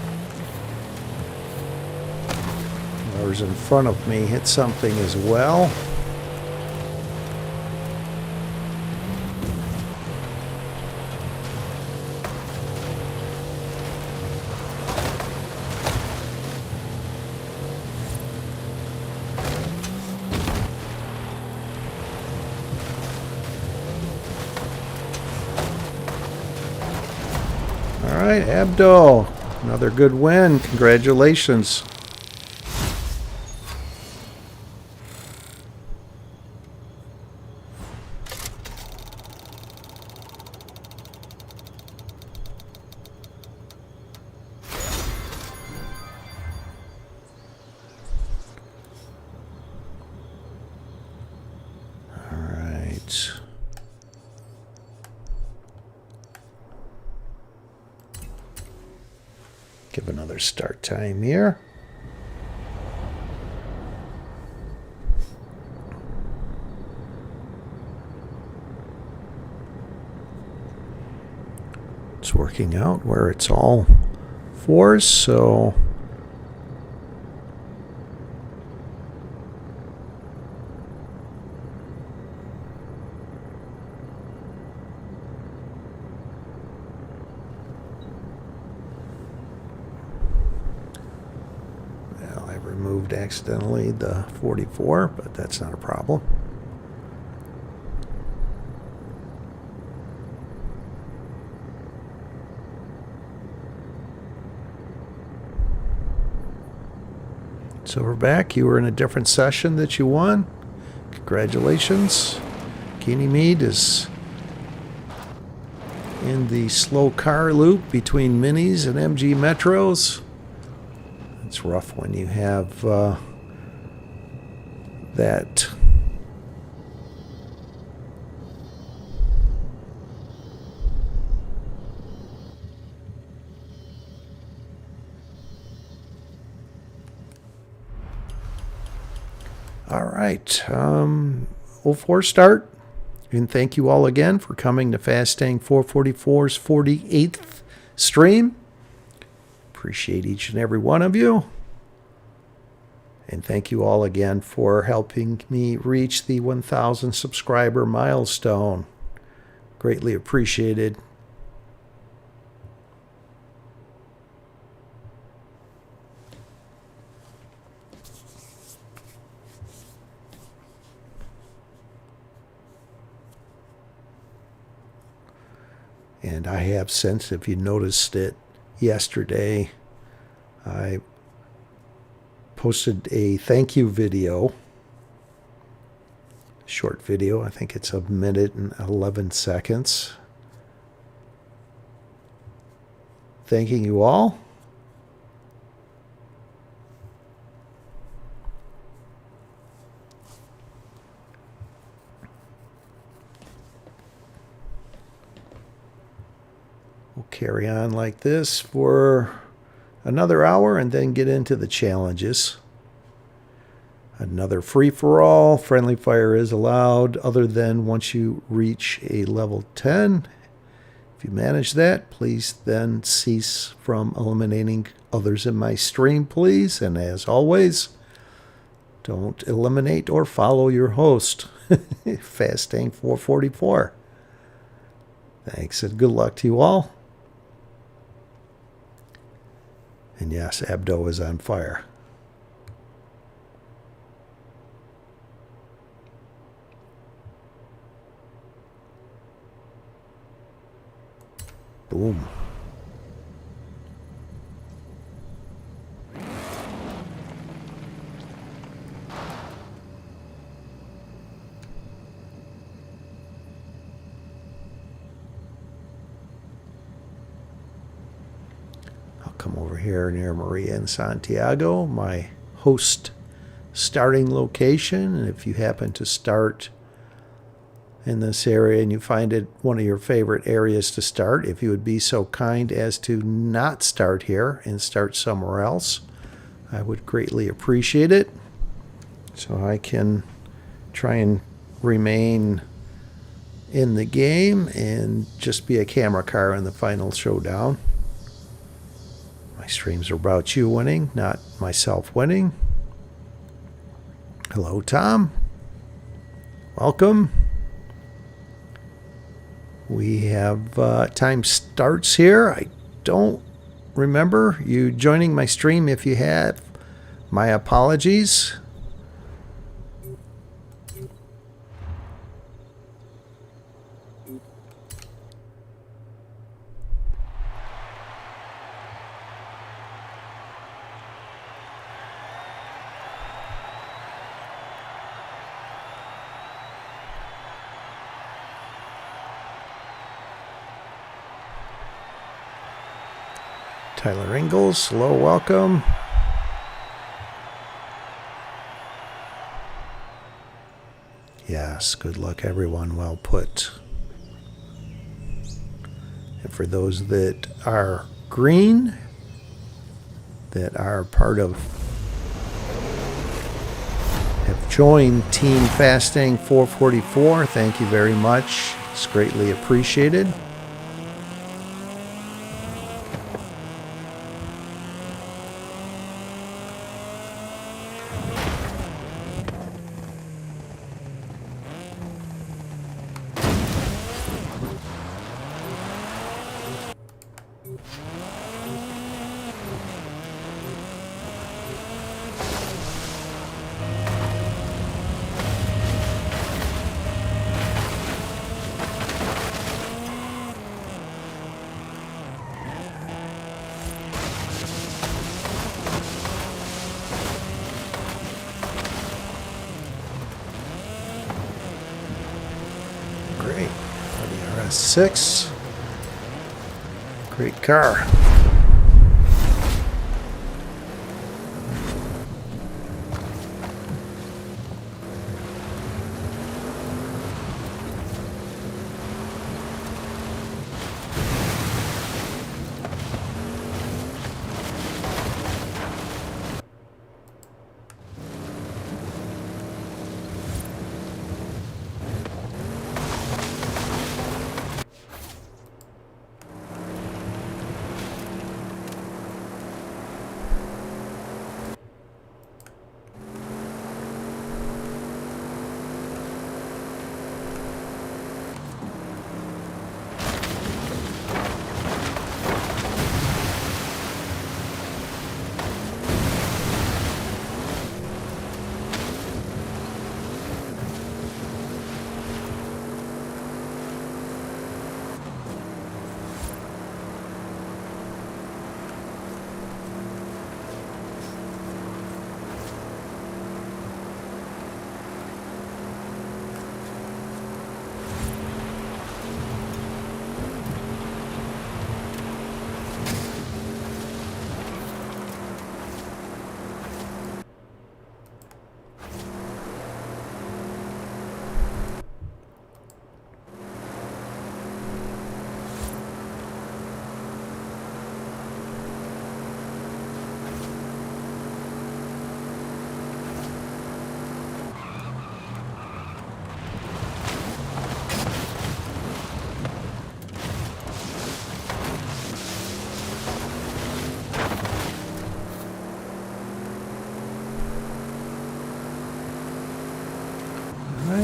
Whoever's in front of me hit something as well. All right, Abdo, another good win. Congratulations. All right. Give another start time here. It's working out where it's all fours, so I removed accidentally the 44, but that's not a problem. Silverback, you were in a different session that you won. Congratulations. Ganymede is in the slow car loop between minis and MG Metros. It's rough when you have that all right. 04 start. And thank you all again for coming to Fastang444's 48th stream. Appreciate each and every one of you. And thank you all again for helping me reach the 1,000 subscriber milestone. Greatly appreciated. And I have since, if you noticed it yesterday, I posted a thank you video, short video. I think it's 1 minute and 11 seconds. Thanking you all. We'll carry on like this for another hour and then get into the challenges. Another free-for-all. Friendly fire is allowed other than once you reach a level 10. If you manage that, please then cease from eliminating others in my stream, please. And as always, don't eliminate or follow your host, Fastang444. Thanks and good luck to you all. And yes, Abdo is on fire. Boom. Come over here near Maria and Santiago, my host starting location. And if you happen to start in this area and you find it one of your favorite areas to start, if you would be so kind as to not start here and start somewhere else, I would greatly appreciate it, so I can try and remain in the game and just be a camera car in the final showdown. My streams are about you winning, not myself winning. Hello, Tom. Welcome. We have time starts here. I don't remember you joining my stream. If you have, my apologies. Tyler Ingalls, hello, welcome. Yes, good luck, everyone. Well put. And for those that are green, that are part of, have joined Team Fastang444, thank you very much. It's greatly appreciated. Great. RS6. Great car.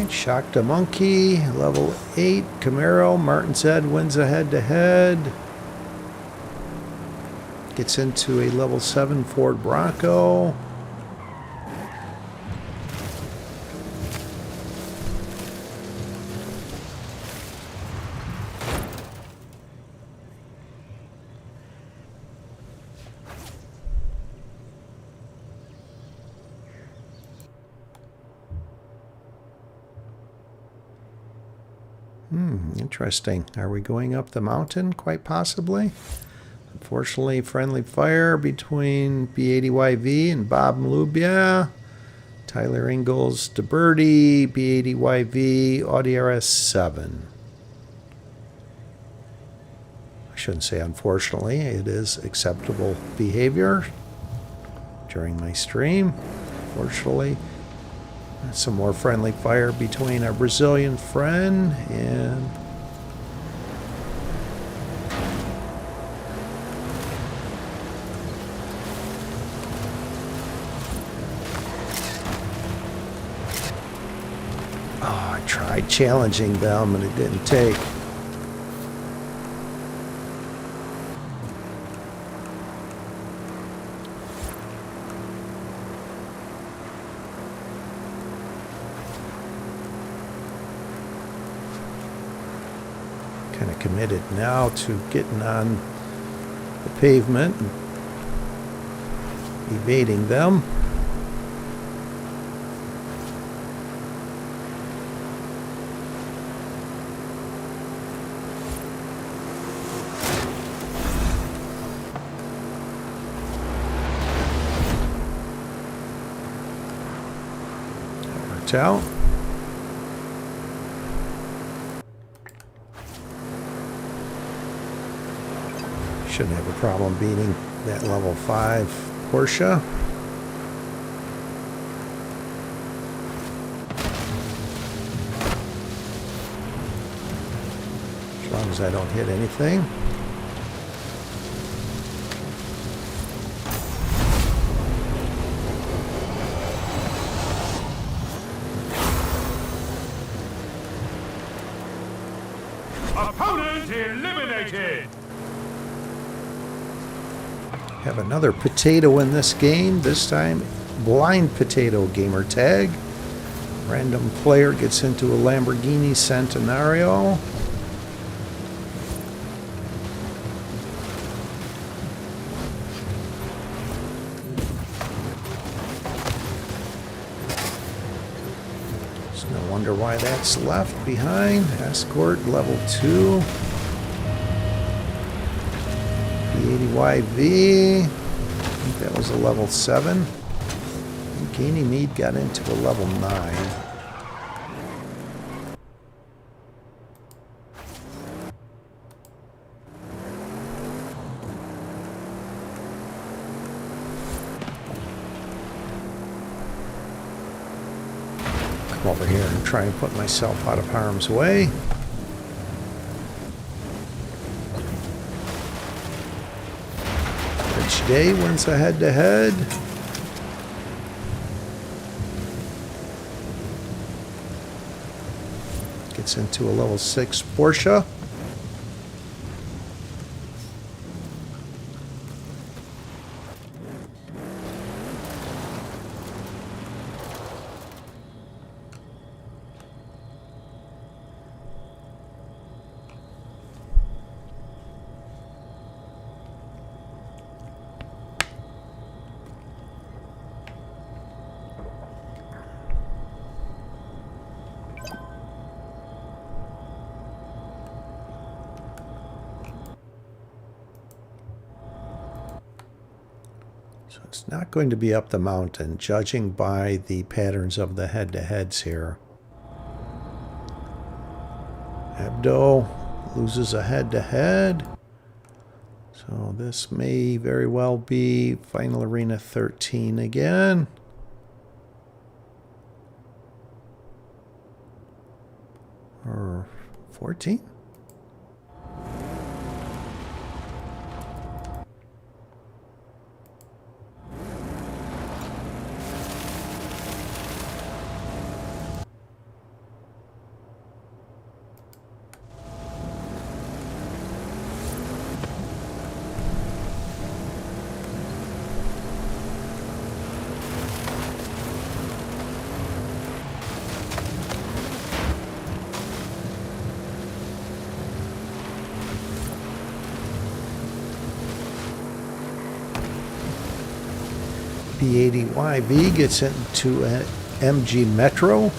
Shocked a Monkey, level 8, Camaro, Martin's Head wins a head-to-head. Gets into a level 7 Ford Bronco. Interesting. Are we going up the mountain? Quite possibly. Unfortunately, friendly fire between B80YV and Bob Malubia. Tyler Ingalls to Birdie, B80YV, Audi RS7. I shouldn't say unfortunately. It is acceptable behavior during my stream. Fortunately, some more friendly fire between our Brazilian friend and tried challenging them and it didn't take. Kind of committed now to getting on the pavement and evading them. Out. Shouldn't have a problem beating that level 5 Porsche. As long as I don't hit anything. Opponent eliminated. Have another potato in this game, this time blind potato gamer tag. Random player gets into a Lamborghini Centenario. It's no wonder why that's left behind. Escort level 2. P80YV, I think that was a level 7. And Gaining Mead got into a level 9. Come over here and try and put myself out of harm's way. Each day wins a head-to-head. Gets into a level 6 Porsche. So it's not going to be up the mountain, judging by the patterns of the head-to-heads here. Hebdo loses a head-to-head. So this may very well be Final Arena 13 again. Or 14? P80YV gets into an MG Metro.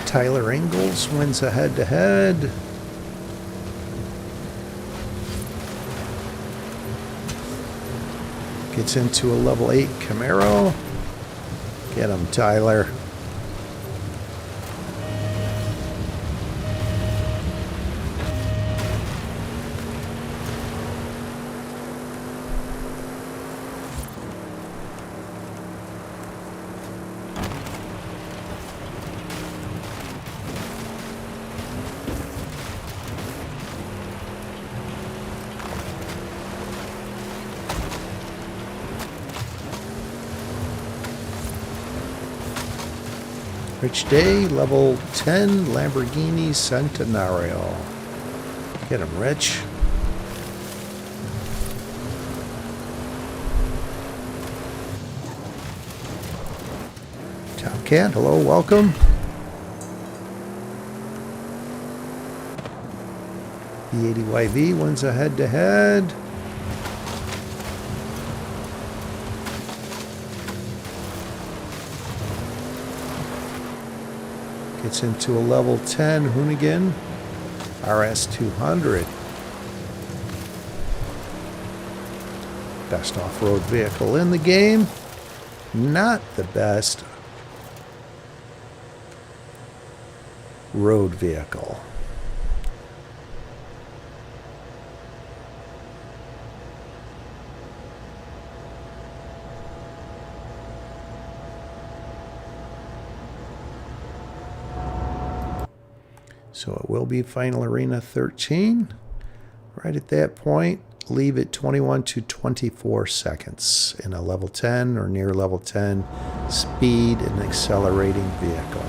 Tyler Ingalls wins a head-to-head. Gets into a level 8 Camaro. Get him, Tyler. Rich Day, level 10, Lamborghini Centenario. Get him, Rich. Tomcat, hello, welcome. B80YV wins a head-to-head. Gets into a level 10 Hoonigan RS200. Best off-road vehicle in the game. Not the best road vehicle. So it will be Final Arena 13. Right at that point, leave it 21 to 24 seconds in a level 10 or near level 10 speed and accelerating vehicle.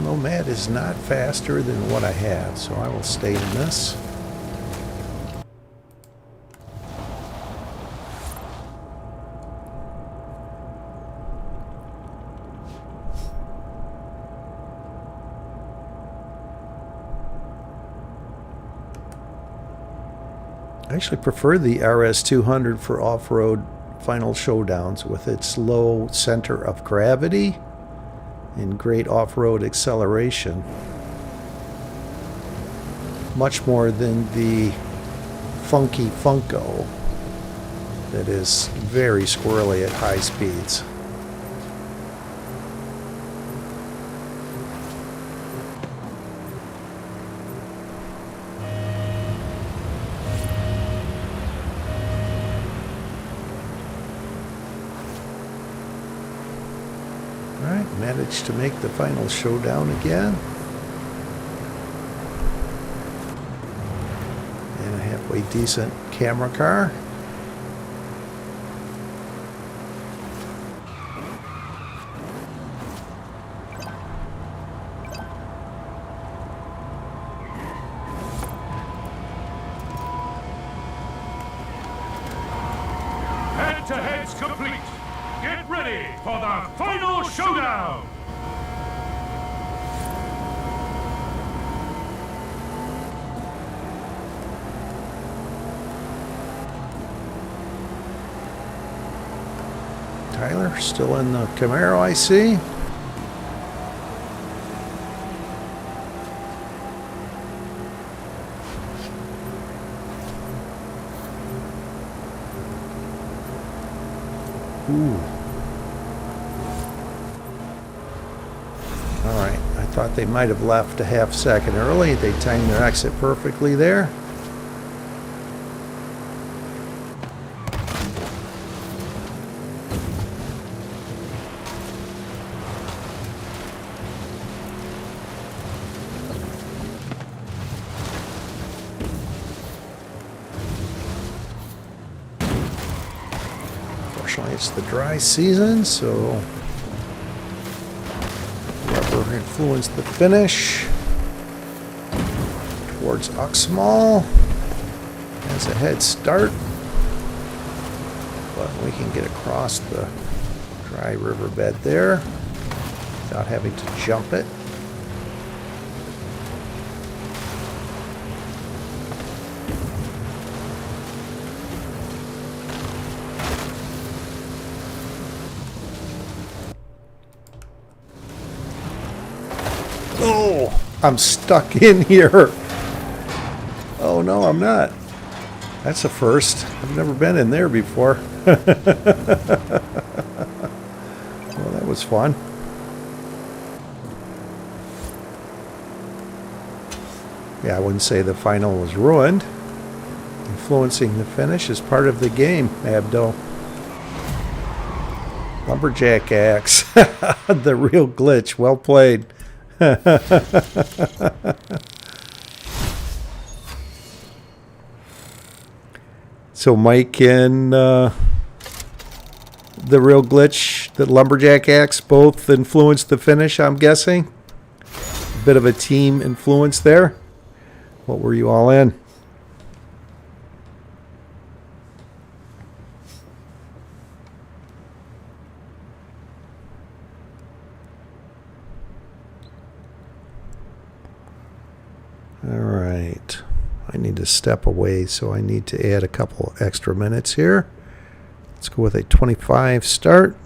Nomad is not faster than what I have, so I will stay in this. I actually prefer the RS200 for off-road final showdowns with its low center of gravity and great off-road acceleration, much more than the funky Funko that is very squirrely at high speeds. Managed to make the final showdown again. And a halfway decent camera car. Head-to-head's complete. Get ready for the final showdown! Tyler still in the Camaro, I see. Ooh. Alright, I thought they might have left a half second early. They timed their exit perfectly there. Unfortunately, it's the dry season, so whoever influenced the finish towards Uxmal has a head start, but we can get across the dry riverbed there without having to jump it. I'm stuck in here. Oh no, I'm not. That's a first. I've never been in there before. Well, that was fun. Yeah, I wouldn't say the final was ruined. Influencing the finish is part of the game, Abdo. Lumberjack axe. The real glitch. Well played. So Mike and the real glitch, the lumberjack axe, both influenced the finish, I'm guessing. A bit of a team influence there. What were you all in? All right. I need to step away, so I need to add a couple extra minutes here. Let's go with a 25 start.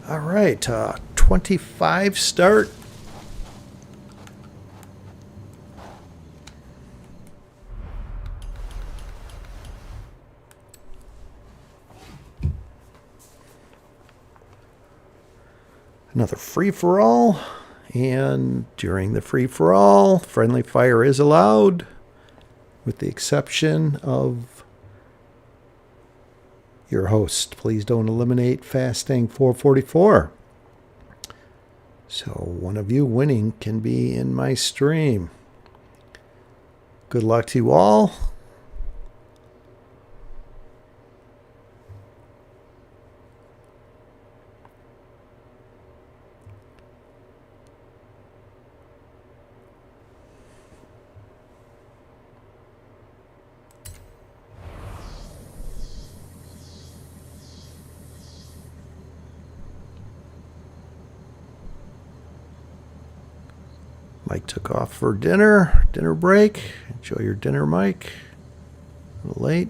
All right, 25 start. Another free-for-all, and during the free-for-all, friendly fire is allowed, with the exception of your host. Please don't eliminate Fastang444. So one of you winning can be in my stream. Good luck to you all. Mike took off for dinner break. Enjoy your dinner, Mike. A little late.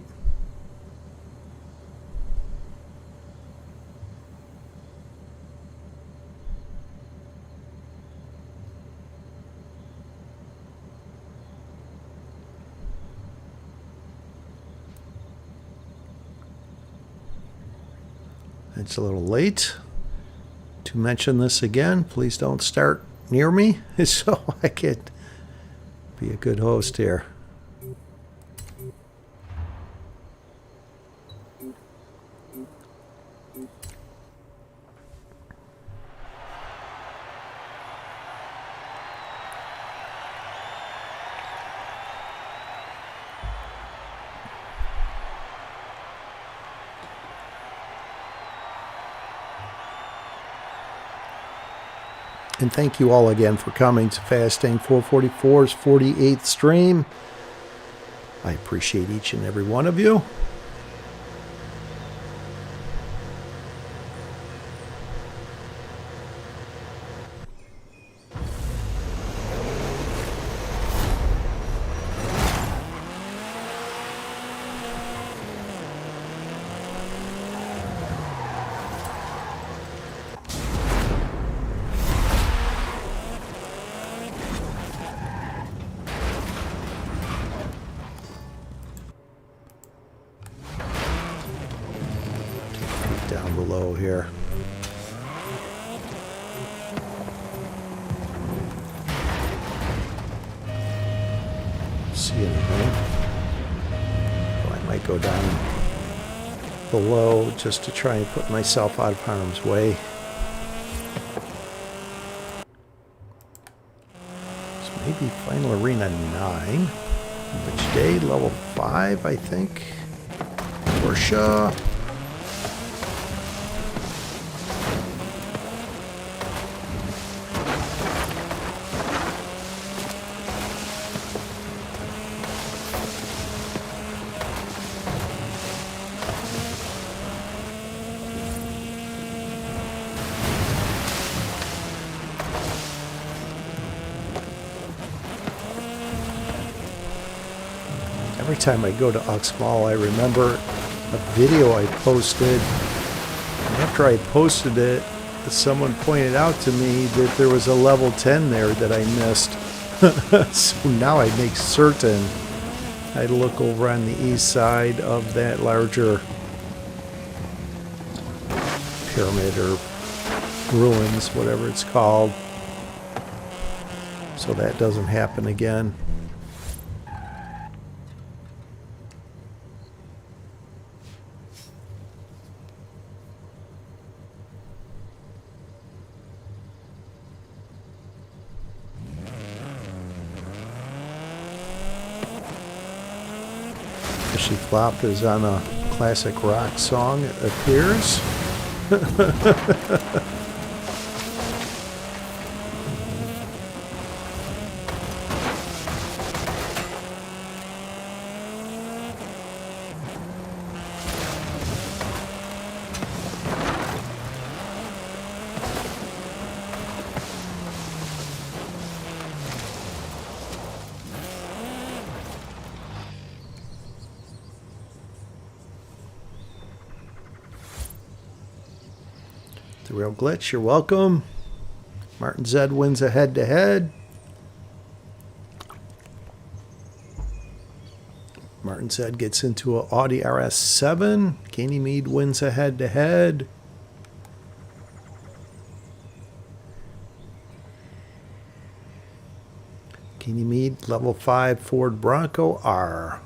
It's a little late to mention this again. Please don't start near me so I can be a good host here. And thank you all again for coming to Fastang444's 48th stream. I appreciate each and every one of you. Down below here. See anything? Oh, I might go down below just to try and put myself out of harm's way. So maybe Final Arena 9. Which day? Level 5, I think. Porsche. Every time I go to Uxmal, I remember a video I posted, and after I posted it, someone pointed out to me that there was a level 10 there that I missed. So now I make certain I look over on the east side of that larger pyramid or ruins, whatever it's called, so that doesn't happen again. Fishy Flop is on a classic rock song, it appears. The Real Glitch, you're welcome. Martin Zed wins a head-to-head. Martin Zed gets into an Audi RS7. Ganymede wins a head-to-head. Ganymede, level 5 Ford Bronco R.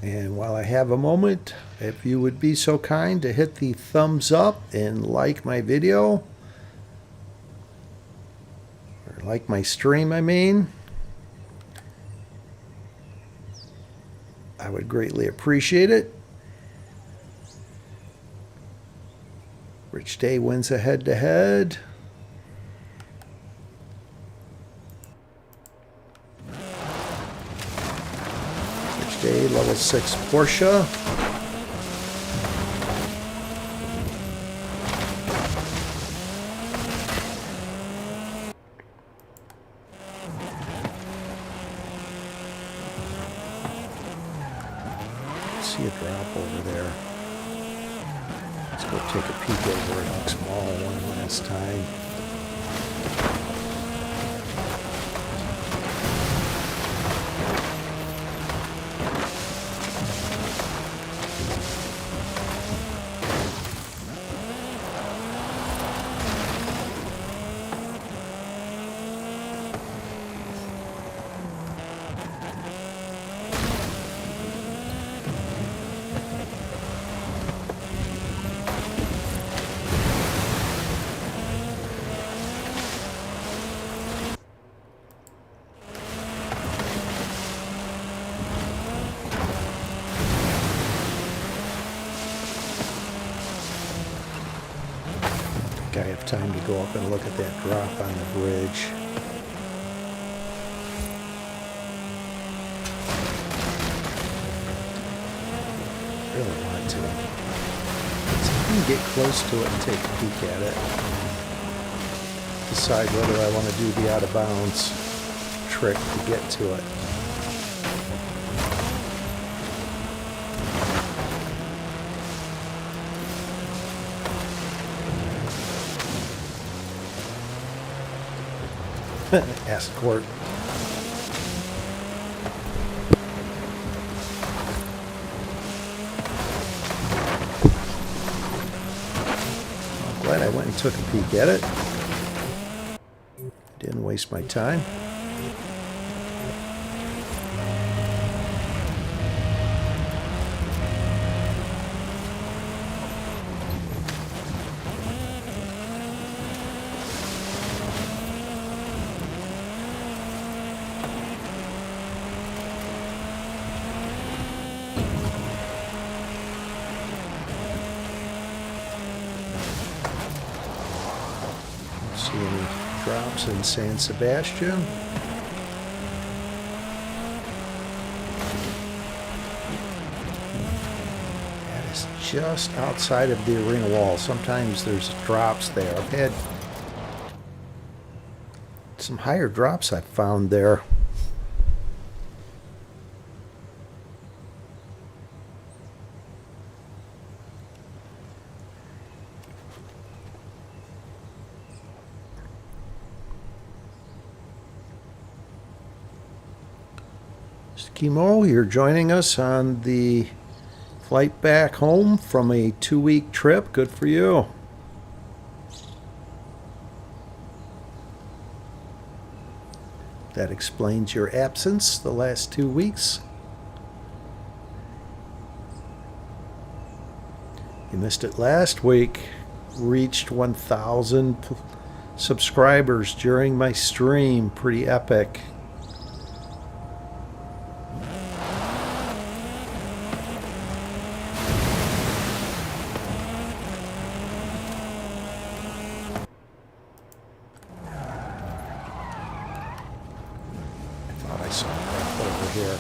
And while I have a moment, if you would be so kind to hit the thumbs up and like my video, or like my stream, I mean, I would greatly appreciate it. Rich Day wins a head-to-head. Rich Day, level 6 Porsche. See a drop over there. Let's go take a peek over at Huck's Mall one last time. I have time to go up and look at that drop on the bridge. Really want to. So I can get close to it and take a peek at it. Decide whether I want to do the out of bounds trick to get to it. Escort. I'm glad I went and took a peek at it. Didn't waste my time. See any drops in San Sebastian? That is just outside of the arena wall. Sometimes there's drops there. I've had some higher drops I've found there. Kimo, you're joining us on the flight back home from a 2-week trip. Good for you. That explains your absence the last 2 weeks. You missed it last week. Reached 1,000 subscribers during my stream. Pretty epic. I saw that over here.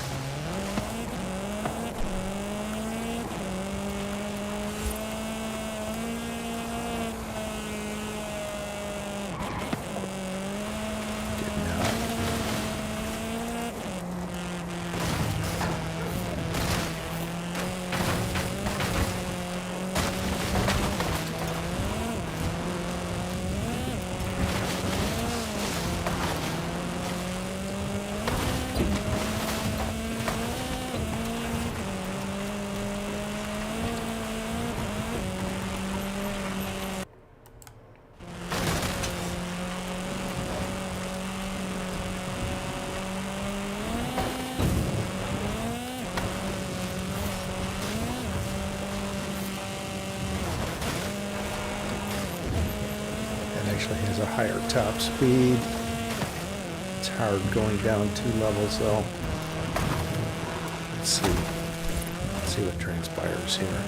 Did not. Actually has a higher top speed. It's hard going down 2 levels though. Let's see what transpires here.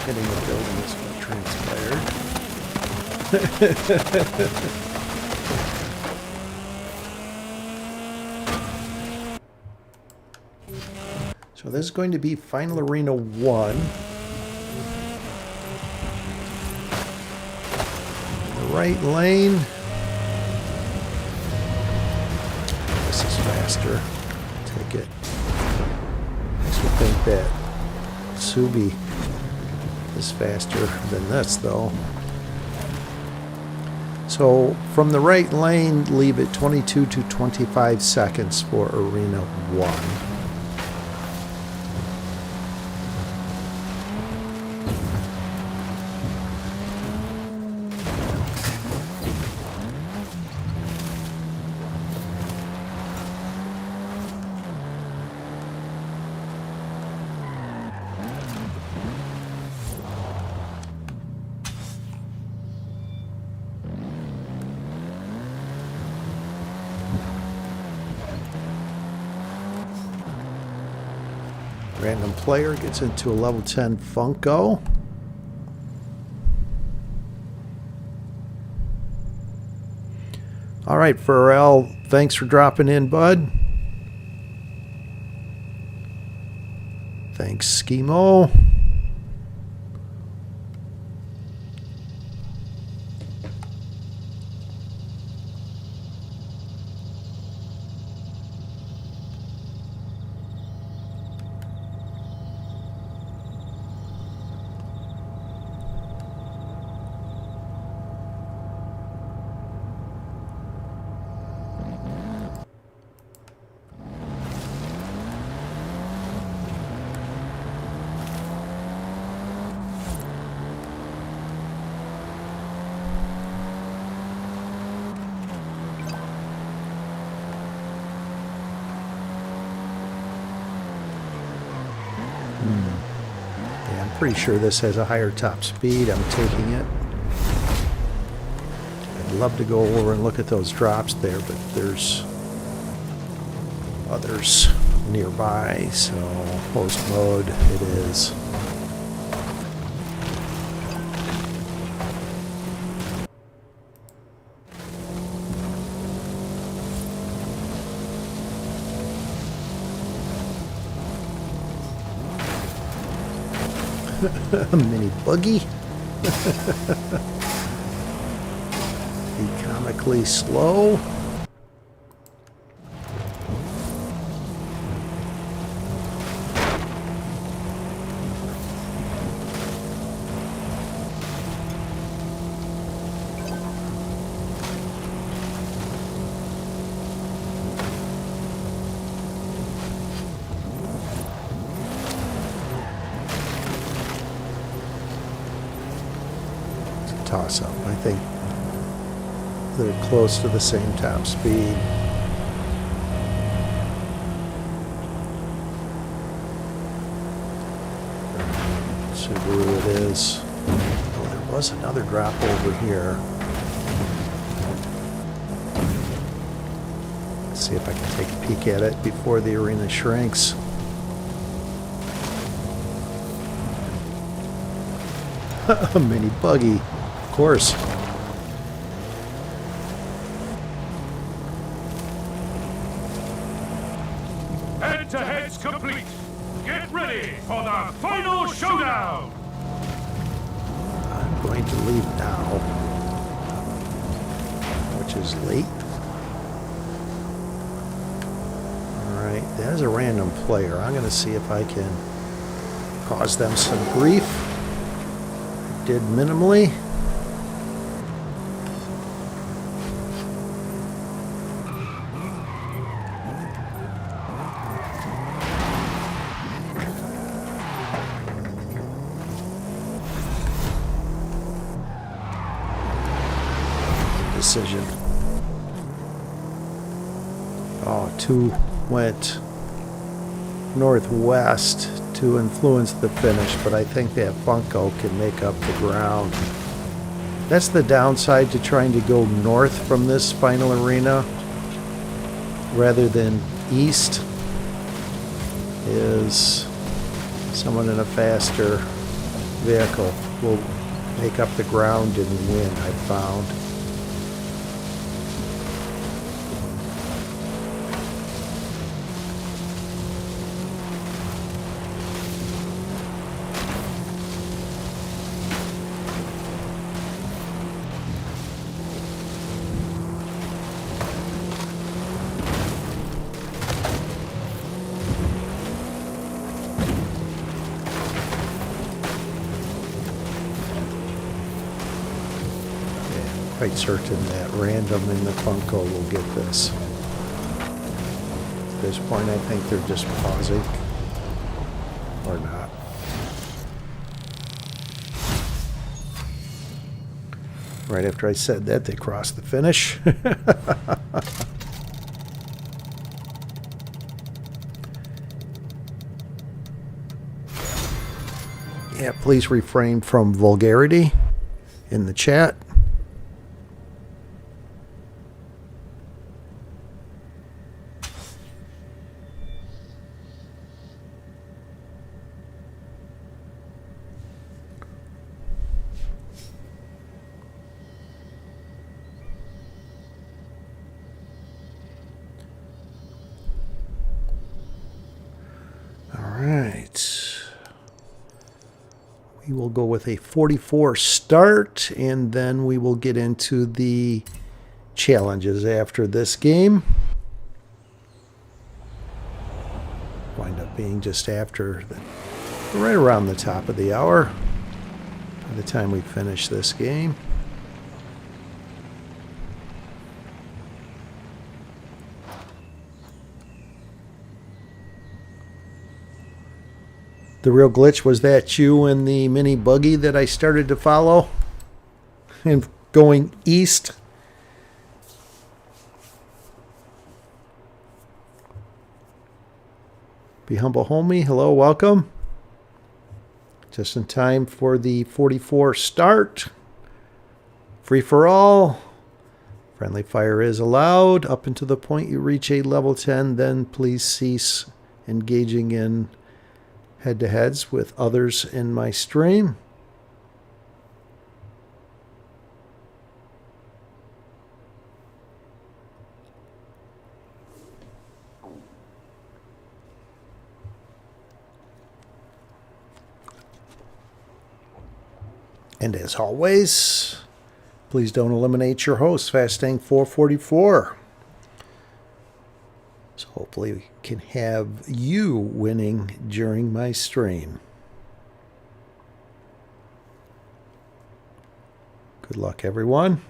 hitting the building is what transpired. So this is going to be Final Arena 1. The right lane. This is faster. Take it. Makes me think that Subi is faster than this, though. So from the right lane, leave it 22 to 25 seconds for Arena 1. Random player gets into a level 10 Funko. All right, Pharrell, thanks for dropping in, bud. Thanks, Schemo. Yeah, I'm pretty sure this has a higher top speed. I'm taking it. I'd love to go over and look at those drops there, but there's others nearby, so host mode it is. A mini buggy. Be comically slow. Toss up. I think they're close to the same top speed. Subaru it is. Oh, there was another drop over here. Let's see if I can take a peek at it before the arena shrinks. A mini buggy. Of course. Head-to-head's complete. Get ready for the final showdown. I'm going to leave now, which is late. Alright, that is a random player. I'm going to see if I can cause them some grief. Did minimally. Decision. Oh, two went northwest to influence the finish, but I think that Funko can make up the ground. That's the downside to trying to go north from this final arena rather than east, is someone in a faster vehicle will make up the ground and win, I've found. Quite certain that random in the Funko will get this. At this point, I think they're just pausing. Or not. Right after I said that, they crossed the finish. Yeah, please refrain from vulgarity in the chat. We will go with a 44 start, and then we will get into the challenges after this game. Wind up being just after, right around the top of the hour by the time we finish this game. The real glitch was that you and the mini buggy that I started to follow and going east. Be humble homie, hello, welcome. Just in time for the 44 start. Free for all. Friendly fire is allowed up until the point you reach a level 10. Then please cease engaging in head-to-heads with others in my stream. And as always, please don't eliminate your host, Fastang444. So hopefully we can have you winning during my stream. Good luck, everyone.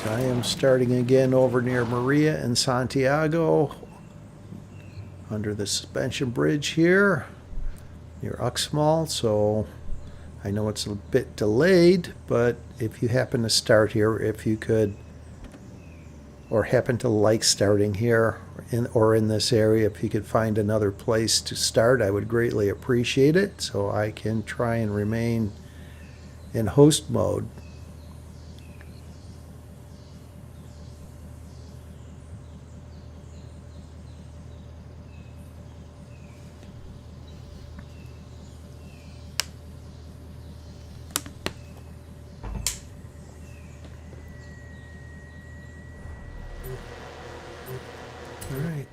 I am starting again over near Maria and Santiago under the suspension bridge here near Uxmal, so I know it's a bit delayed, but if you happen to start here, if you could, or happen to like starting here in this area, if you could find another place to start, I would greatly appreciate it, so I can try and remain in host mode.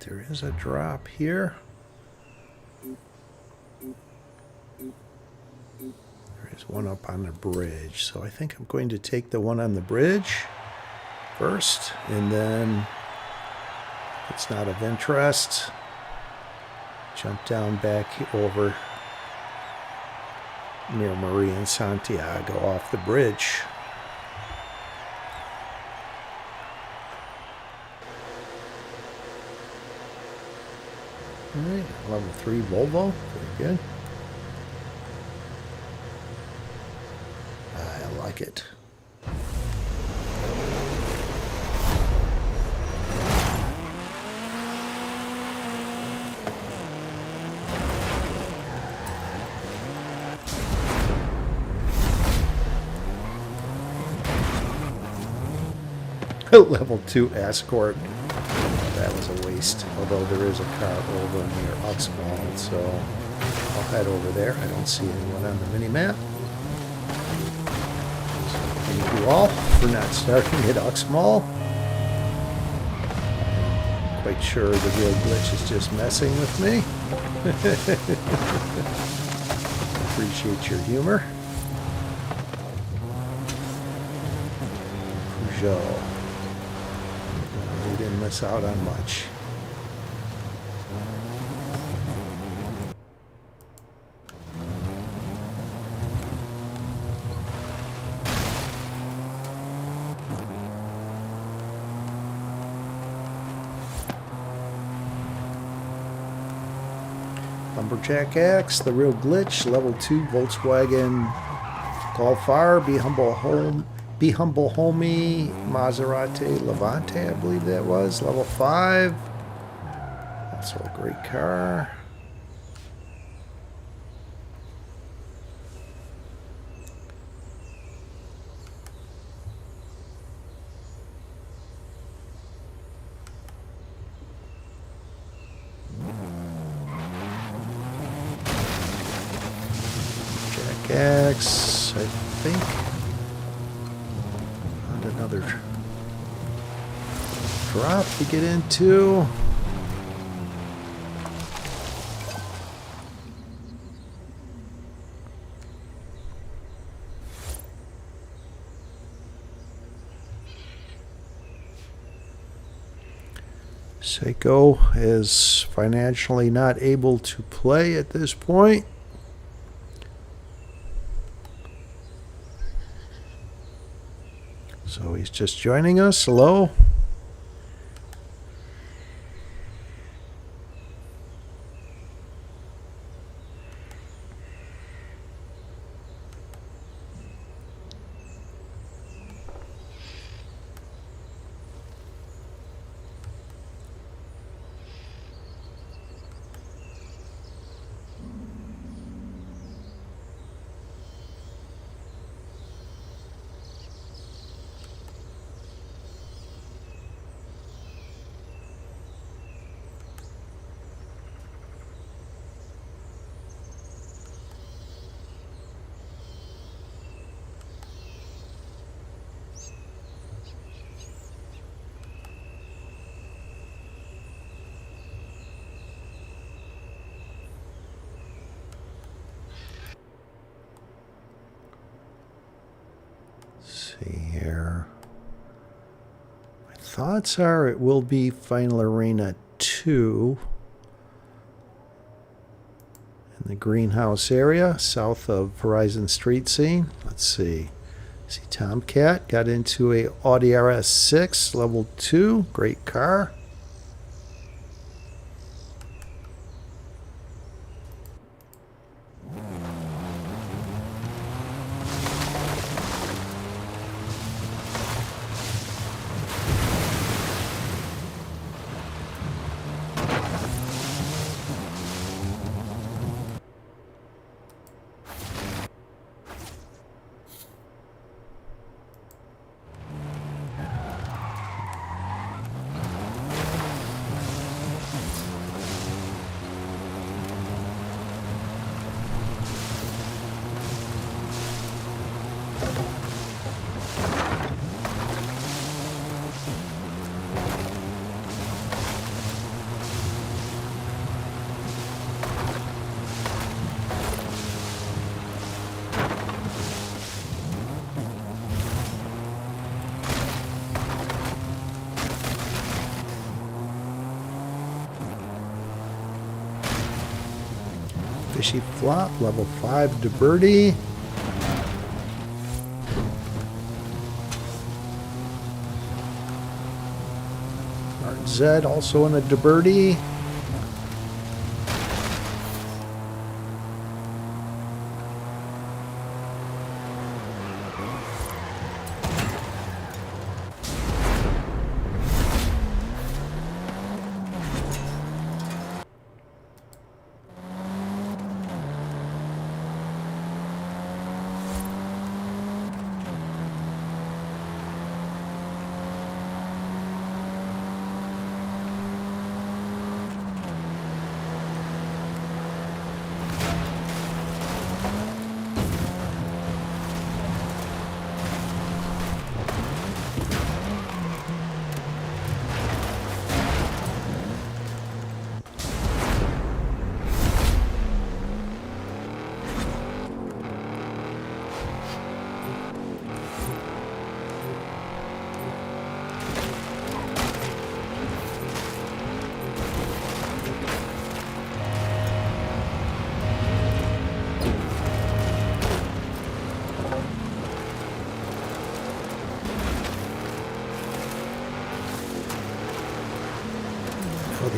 there is a drop here. There is one up on the bridge. So I think I'm going to take the one on the bridge first, and then if it's not of interest, jump down back over near Maria and Santiago off the bridge. Alright, level 3 Volvo, very good. I like it. Level 2 Escort. That was a waste, although there is a car over near Uxmal, so I'll head over there. I don't see anyone on the mini-map. So thank you all for not starting at Uxmal. Quite sure the real glitch is just messing with me. Appreciate your humor. Peugeot. We didn't miss out on much. Lumberjack X, the real glitch, level 2 Volkswagen Golf R, Be Humble Homie, Maserati Levante, I believe that was. Level 5. Also a great car. Jack X, I think. Another drop to get into. Seiko is financially not able to play at this point. So he's just joining us. Hello. See here. My thoughts are it will be Final Arena 2 in the greenhouse area south of Horizon Street Scene. Let's see. See, Tomcat got into a Audi RS6 level 2. Great car. Fishy Flop, level 5 Diverty. Martin Zed also in a Diverty.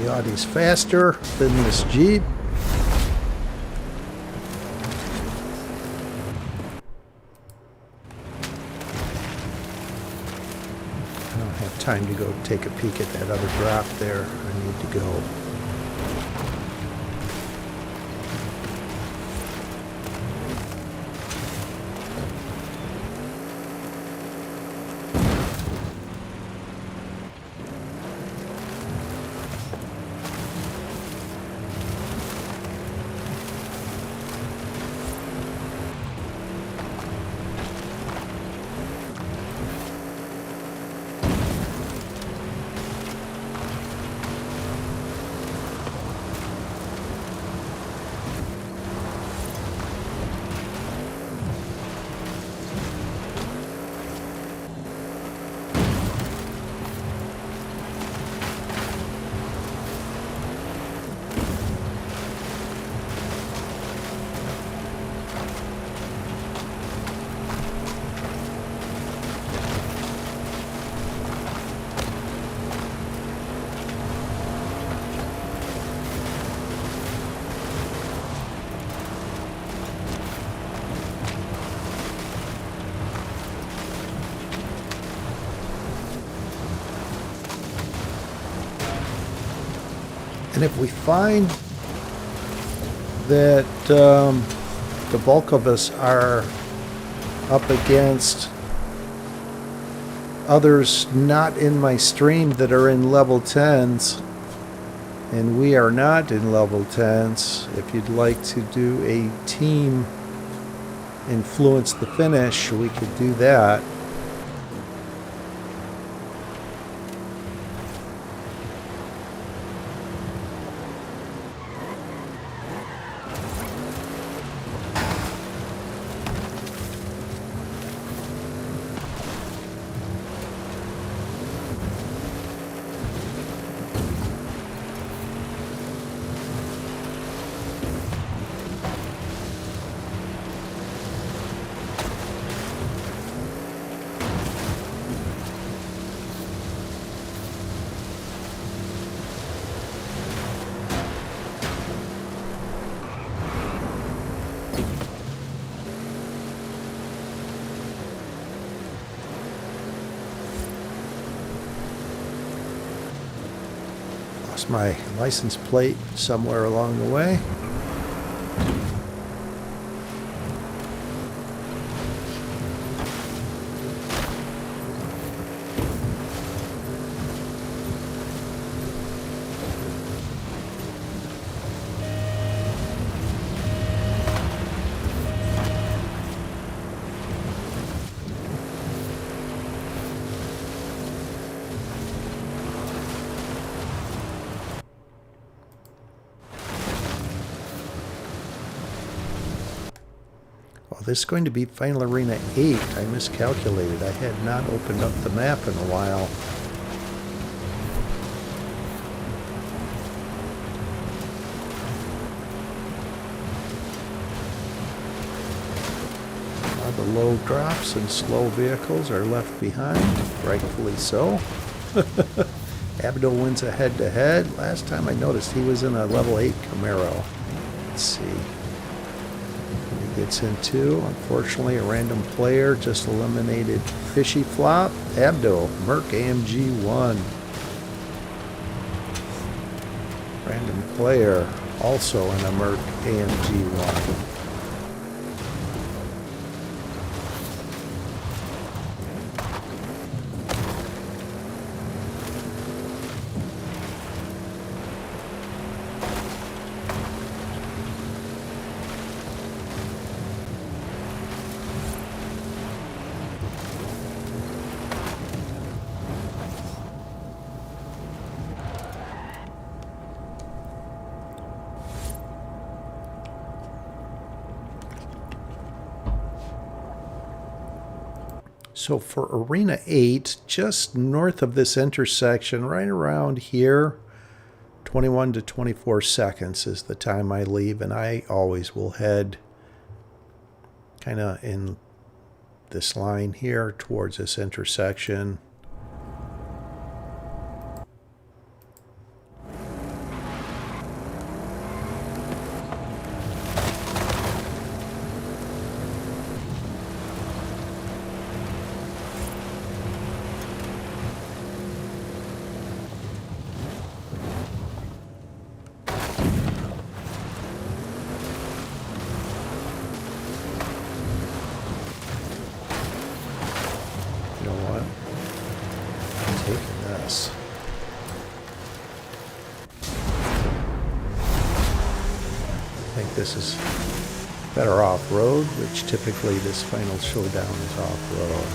The Audi's faster than this Jeep. I don't have time to go take a peek at that other drop there. I need to go. And if we find that the bulk of us are up against others not in my stream that are in level 10s, and we are not in level 10s, if you'd like to do a team influence the finish, we could do that. Lost my license plate somewhere along the way. Oh, this is going to be Final Arena 8. I miscalculated. I had not opened up the map in a while. the low drops and slow vehicles are left behind, rightfully so. Abdo wins a head-to-head. Last time I noticed he was in a level 8 Camaro. Let's see. He gets into, unfortunately, a random player just eliminated Fishy Flop. Abdo, Merc AMG 1. Random player, also in a Merc AMG 1. So for Arena 8, just north of this intersection, right around here, 21 to 24 seconds is the time I leave, and I always will head kind of in this line here towards this intersection. I think this is better off-road, which typically this final showdown is off-road.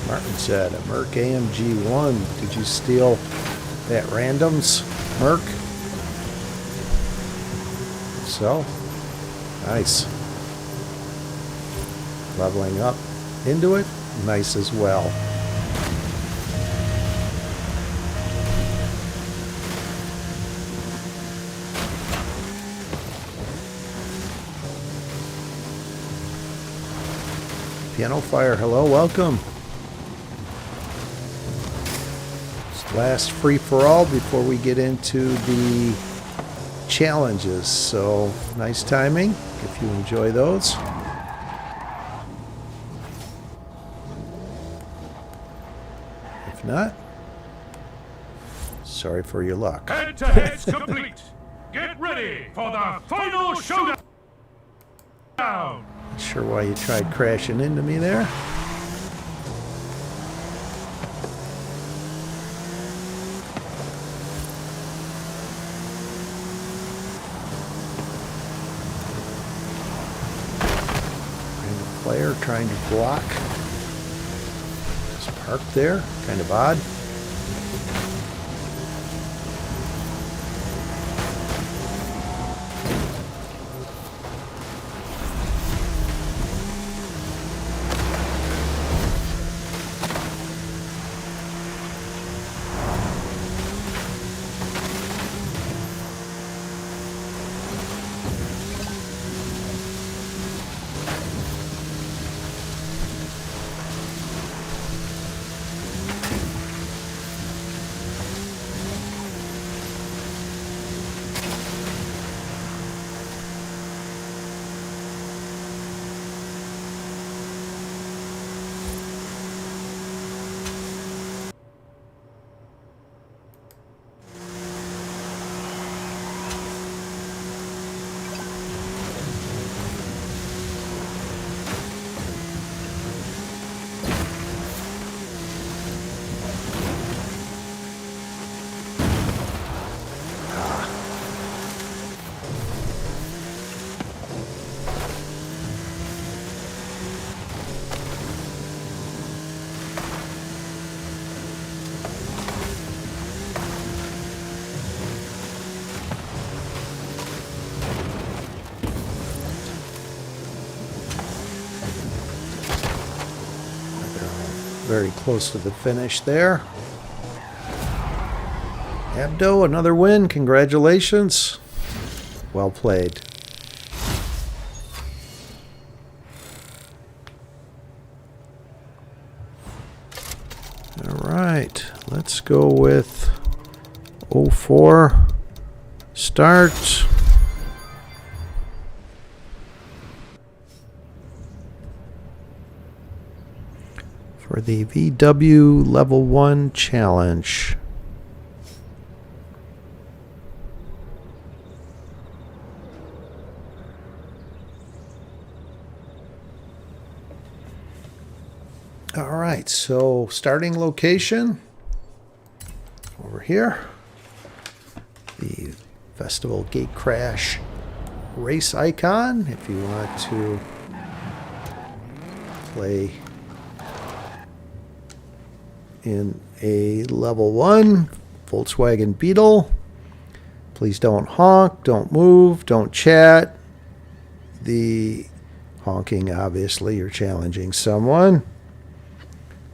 Martin said, a Merc AMG 1. Did you steal that randoms, Merc? So, nice. Leveling up into it, nice as well. Piano Fire, hello, welcome. It's last free-for-all before we get into the challenges, so nice timing if you enjoy those. If not, sorry for your luck. Head-to-head's complete. Get ready for the final showdown. Not sure why you tried crashing into me there. Random player trying to block. Just parked there, kind of odd. Very close to the finish there. Abdo, another win. Congratulations. Well played. All right, let's go with 04 start. For the VW Level 1 Challenge. All right, so starting location over here. The Festival Gate Crash race icon if you want to play in a level 1 Volkswagen Beetle. Please don't honk, don't move, don't chat. The honking, obviously, you're challenging someone.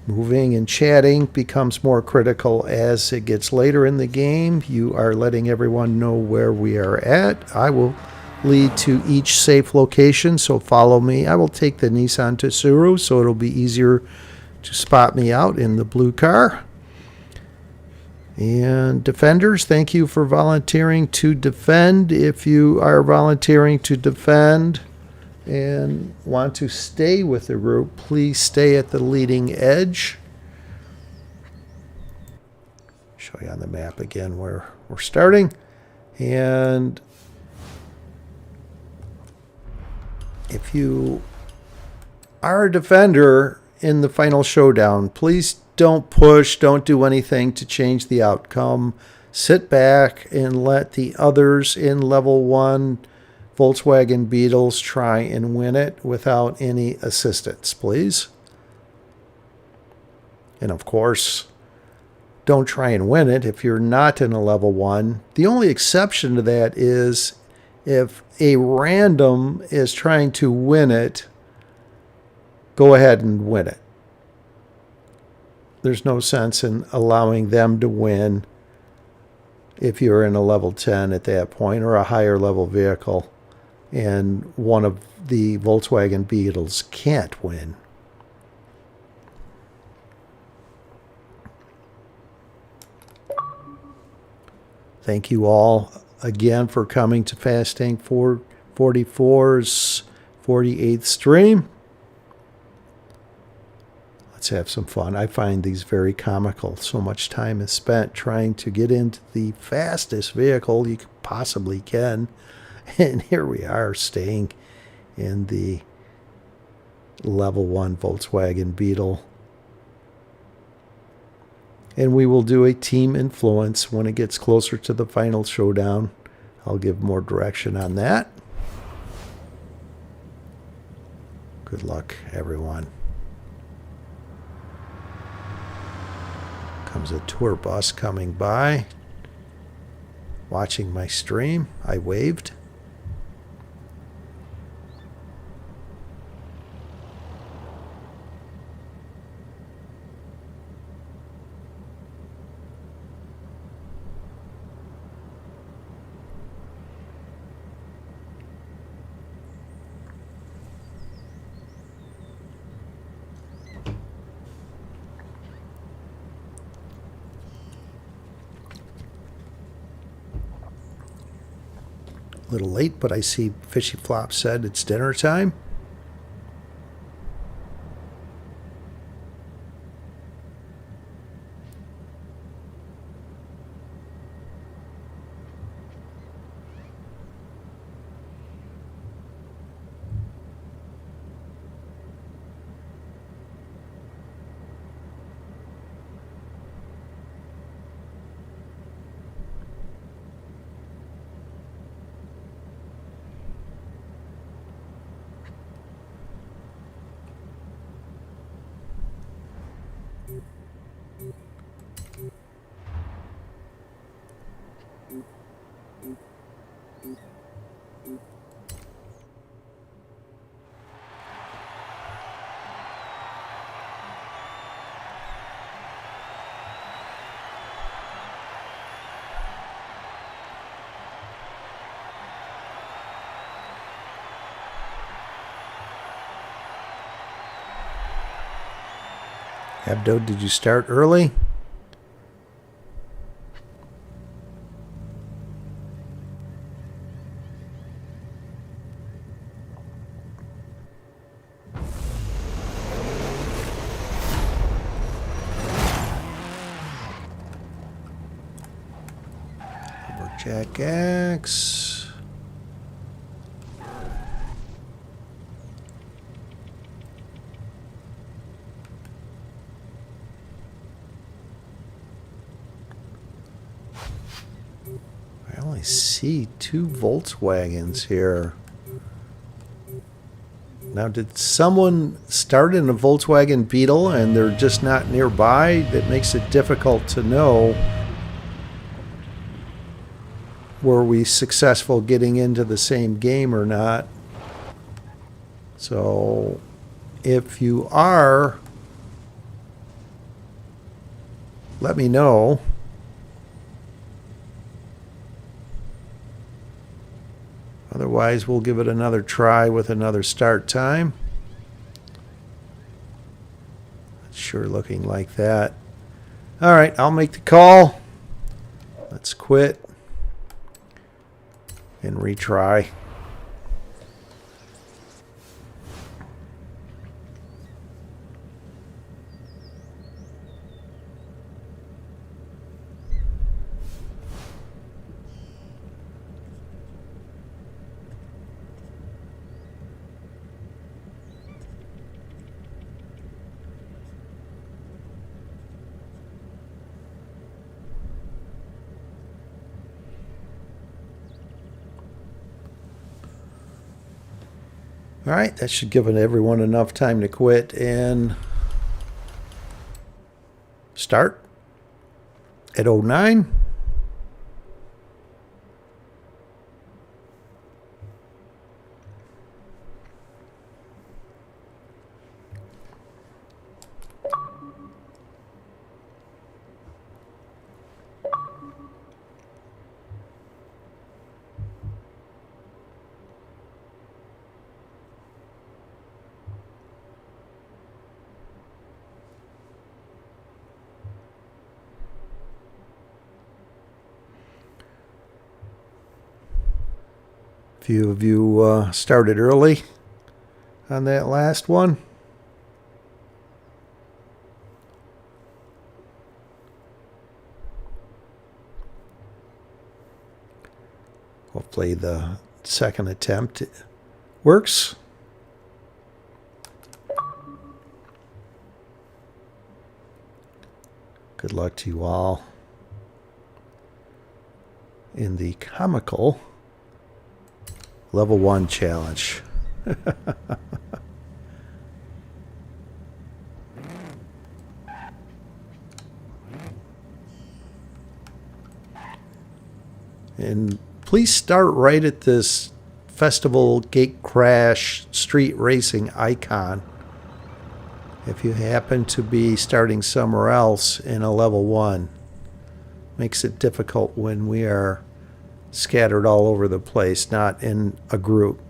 Moving and chatting becomes more critical as it gets later in the game. You are letting everyone know where we are at. I will lead to each safe location, so follow me. I will take the Nissan Tsuru, so it'll be easier to spot me out in the blue car. And defenders, thank you for volunteering to defend. If you are volunteering to defend and want to stay with the group, please stay at the leading edge. Show you on the map again where we're starting. And if you are a defender in the final showdown, please don't push, don't do anything to change the outcome. Sit back and let the others in level 1 Volkswagen Beetles try and win it without any assistance, please. And of course, don't try and win it if you're not in a level 1. The only exception to that is if a random is trying to win it, go ahead and win it. There's no sense in allowing them to win if you're in a level 10 at that point or a higher level vehicle and one of the Volkswagen Beetles can't win. Thank you all again for coming to Fastang444's 48th stream. Let's have some fun. I find these very comical. So much time is spent trying to get into the fastest vehicle you possibly can. And here we are staying in the level 1 Volkswagen Beetle. And we will do a team influence when it gets closer to the final showdown. I'll give more direction on that. Good luck, everyone. Comes a tour bus coming by, watching my stream. I waved. A little late, but I see Fishy Flop said it's dinner time. Abdo, did you start early? Jack X. I only see 2 Volkswagens here. Now, did someone start in a Volkswagen Beetle and they're just not nearby? That makes it difficult to know. Were we successful getting into the same game or not? So, if you are, let me know. Otherwise, we'll give it another try with another start time. It's sure looking like that. All right, I'll make the call. Let's quit and retry. All right, that should give everyone enough time to quit and start at 09. A few of you started early on that last one. Hopefully the second attempt works. Good luck to you all in the comical Level 1 challenge. And please start right at this Festival Gate Crash Street Racing icon. If you happen to be starting somewhere else in a Level 1. Makes it difficult when we are scattered all over the place, not in a group.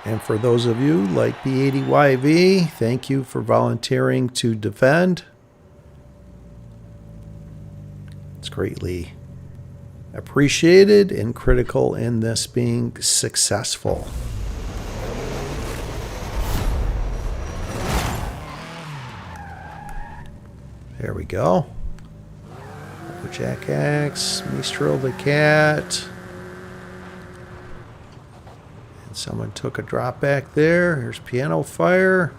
And for those of you like B80YV, thank you for volunteering to defend. It's greatly appreciated and critical in this being successful. There we go. Jack X, Mistral the Cat. And someone took a drop back there. Here's Piano Fire.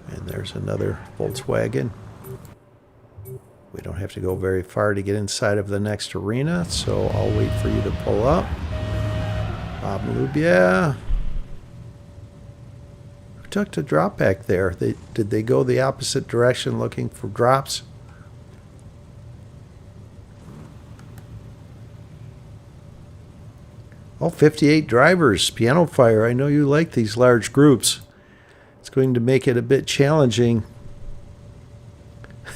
And there's another Volkswagen. We don't have to go very far to get inside of the next arena, so I'll wait for you to pull up. Bob Malubia. Who took the drop back there? Did they go the opposite direction looking for drops? Oh, 58 drivers. Piano Fire, I know you like these large groups. It's going to make it a bit challenging.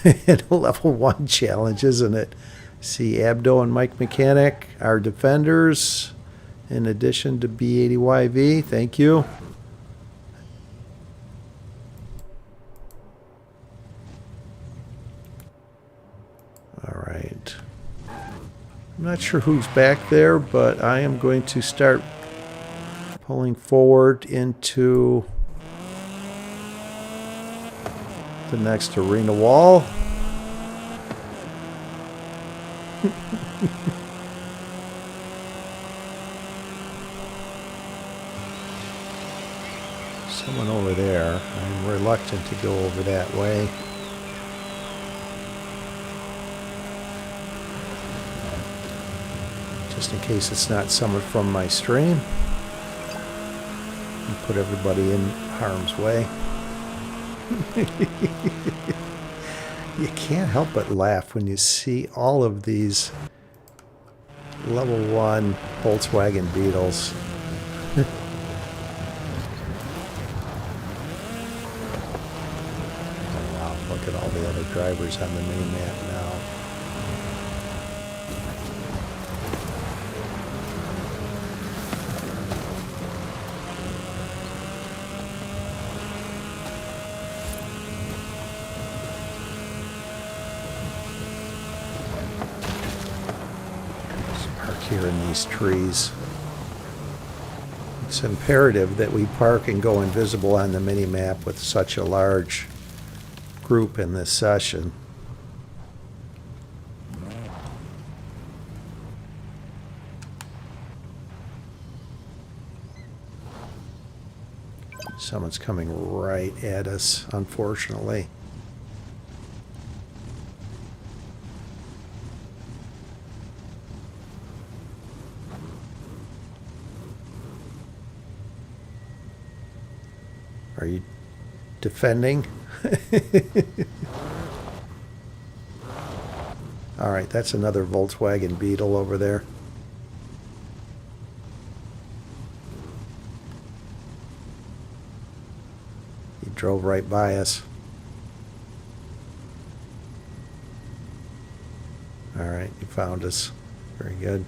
A level 1 challenge, isn't it? See, Abdo and Mike Mechanic are defenders, in addition to B80YV. Thank you. All right. I'm not sure who's back there, but I am going to start pulling forward into the next arena wall. Someone over there. I'm reluctant to go over that way. Just in case it's not someone from my stream. And put everybody in harm's way. You can't help but laugh when you see all of these level 1 Volkswagen Beetles. Oh wow, look at all the other drivers on the mini-map now. Here in these trees. It's imperative that we park and go invisible on the mini-map with such a large group in this session. Someone's coming right at us, unfortunately. Are you defending? All right, that's another Volkswagen Beetle over there. He drove right by us. All right, you found us. Very good.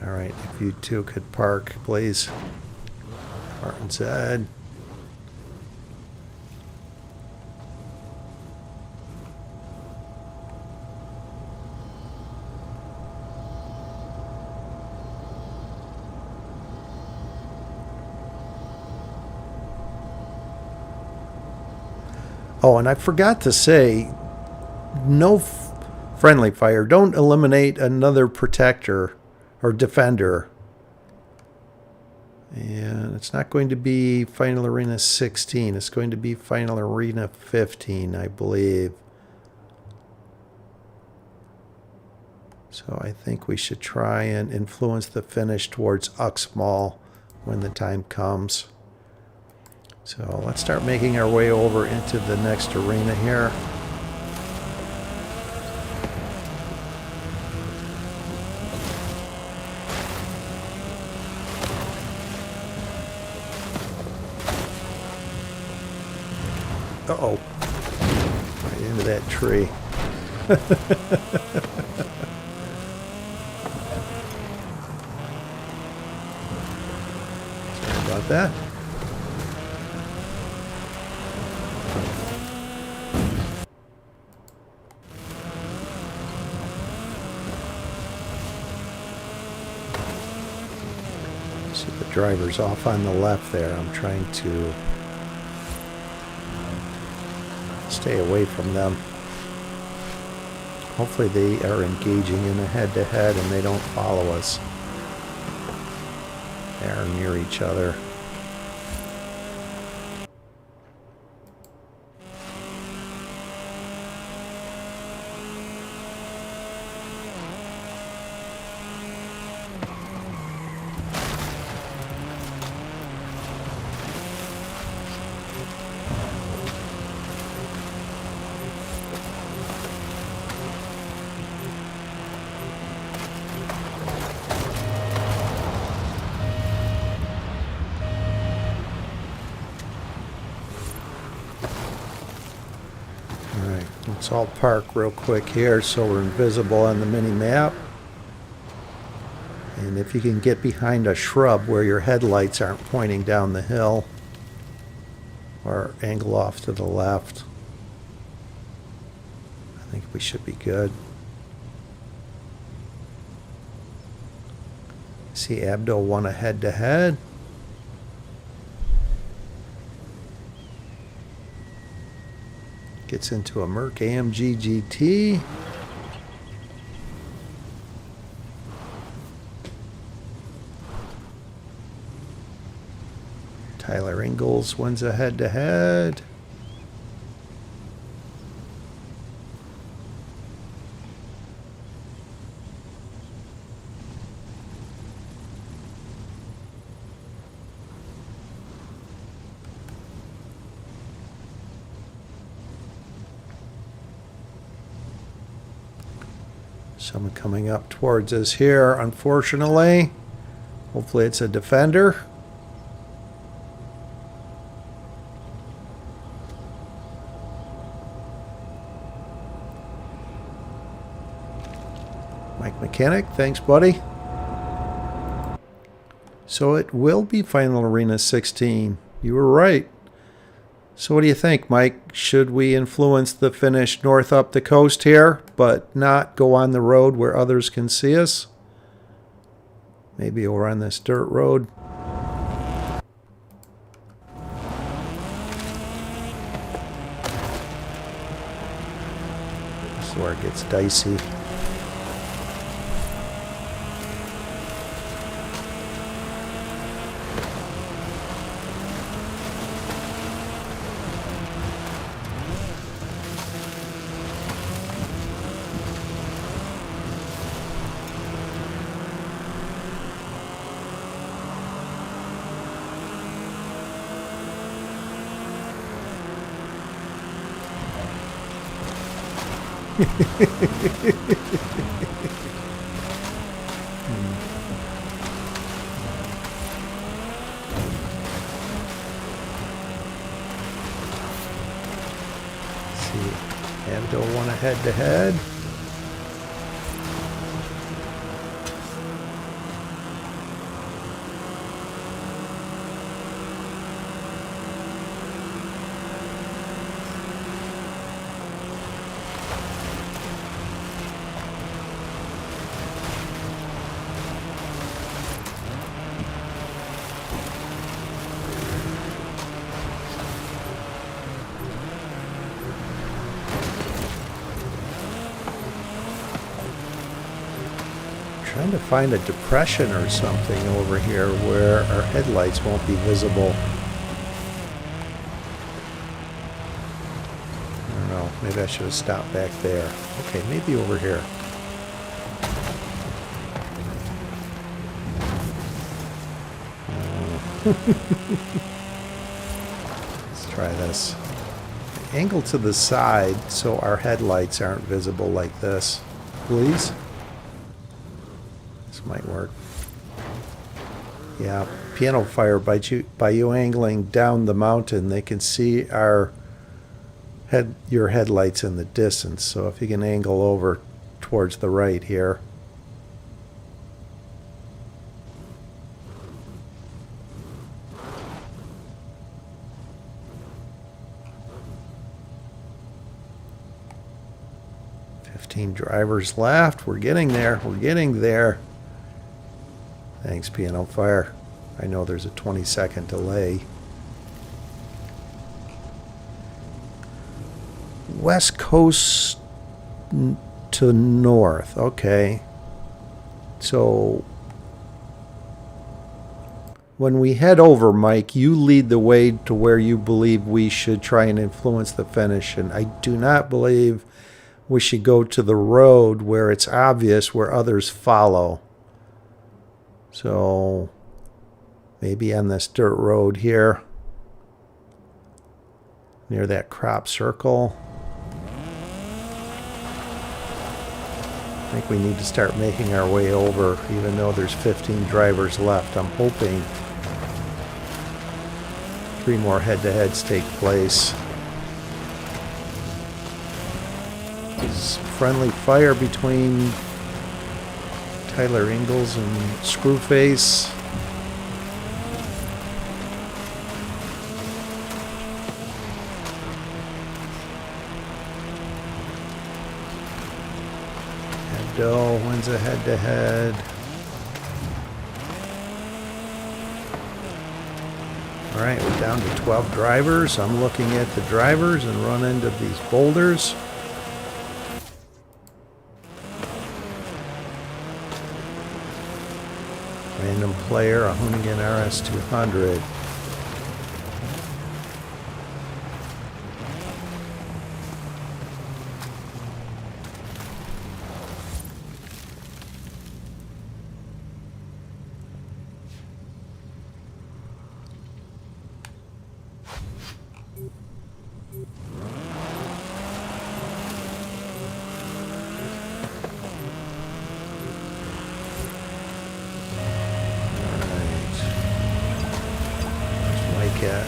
All right, if you two could park, please. Park inside. Oh, and I forgot to say, no friendly fire. Don't eliminate another protector or defender. And it's not going to be Final Arena 16. It's going to be Final Arena 15, I believe. So I think we should try and influence the finish towards Uxmal when the time comes. So let's start making our way over into the next arena here. Uh-oh. Right into that tree. Sorry about that. See the driver's off on the left there. I'm trying to stay away from them. Hopefully they are engaging in a head-to-head and they don't follow us. They are near each other. So I'll park real quick here so we're invisible on the mini map. And if you can get behind a shrub where your headlights aren't pointing down the hill, or angle off to the left, I think we should be good. See Abdo won a head-to-head. Gets into a Merc AMG GT. Tyler Ingalls wins a head-to-head. Someone coming up towards us here, unfortunately. Hopefully it's a defender. Mike Mechanic, thanks buddy. So it will be Final Arena 16. You were right. So what do you think, Mike? Should we influence the finish north up the coast here, but not go on the road where others can see us? Maybe over on this dirt road. This is where it gets dicey. See, Abdo won a head-to-head. Trying to find a depression or something over here where our headlights won't be visible. I don't know, maybe I should have stopped back there. Okay, maybe over here. Let's try this. Angle to the side so our headlights aren't visible like this, please. Might work. Yeah, piano fire by you angling down the mountain, they can see your headlights in the distance. So if you can angle over towards the right here. Drivers left. We're getting there. We're getting there. Thanks, Piano Fire. I know there's a 20-second delay. West coast to north. Okay. So when we head over, Mike, you lead the way to where you believe we should try and influence the finish. And I do not believe we should go to the road where it's obvious where others follow. So maybe on this dirt road here near that crop circle. I think we need to start making our way over, even though there's 15 drivers left. I'm hoping 3 more head-to-heads take place. friendly fire between Tyler Ingalls and Screwface. Abdo wins a head-to-head. All right, we're down to 12 drivers. I'm looking at the drivers and run into these boulders. Random player, a Hoonigan RS200. Cat.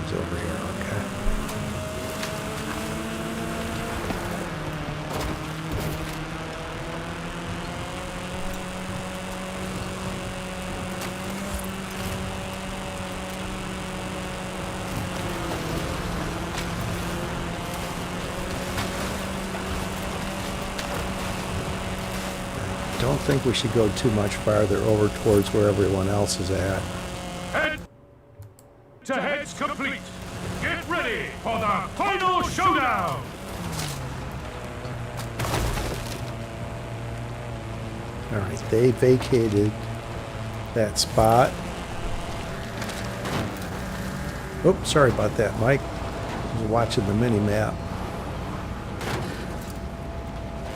He's over here, okay. I don't think we should go too much farther over towards where everyone else is at. Head-to-heads complete. Get ready for the final showdown. All right, they vacated that spot. Oops, sorry about that, Mike. I was watching the mini-map.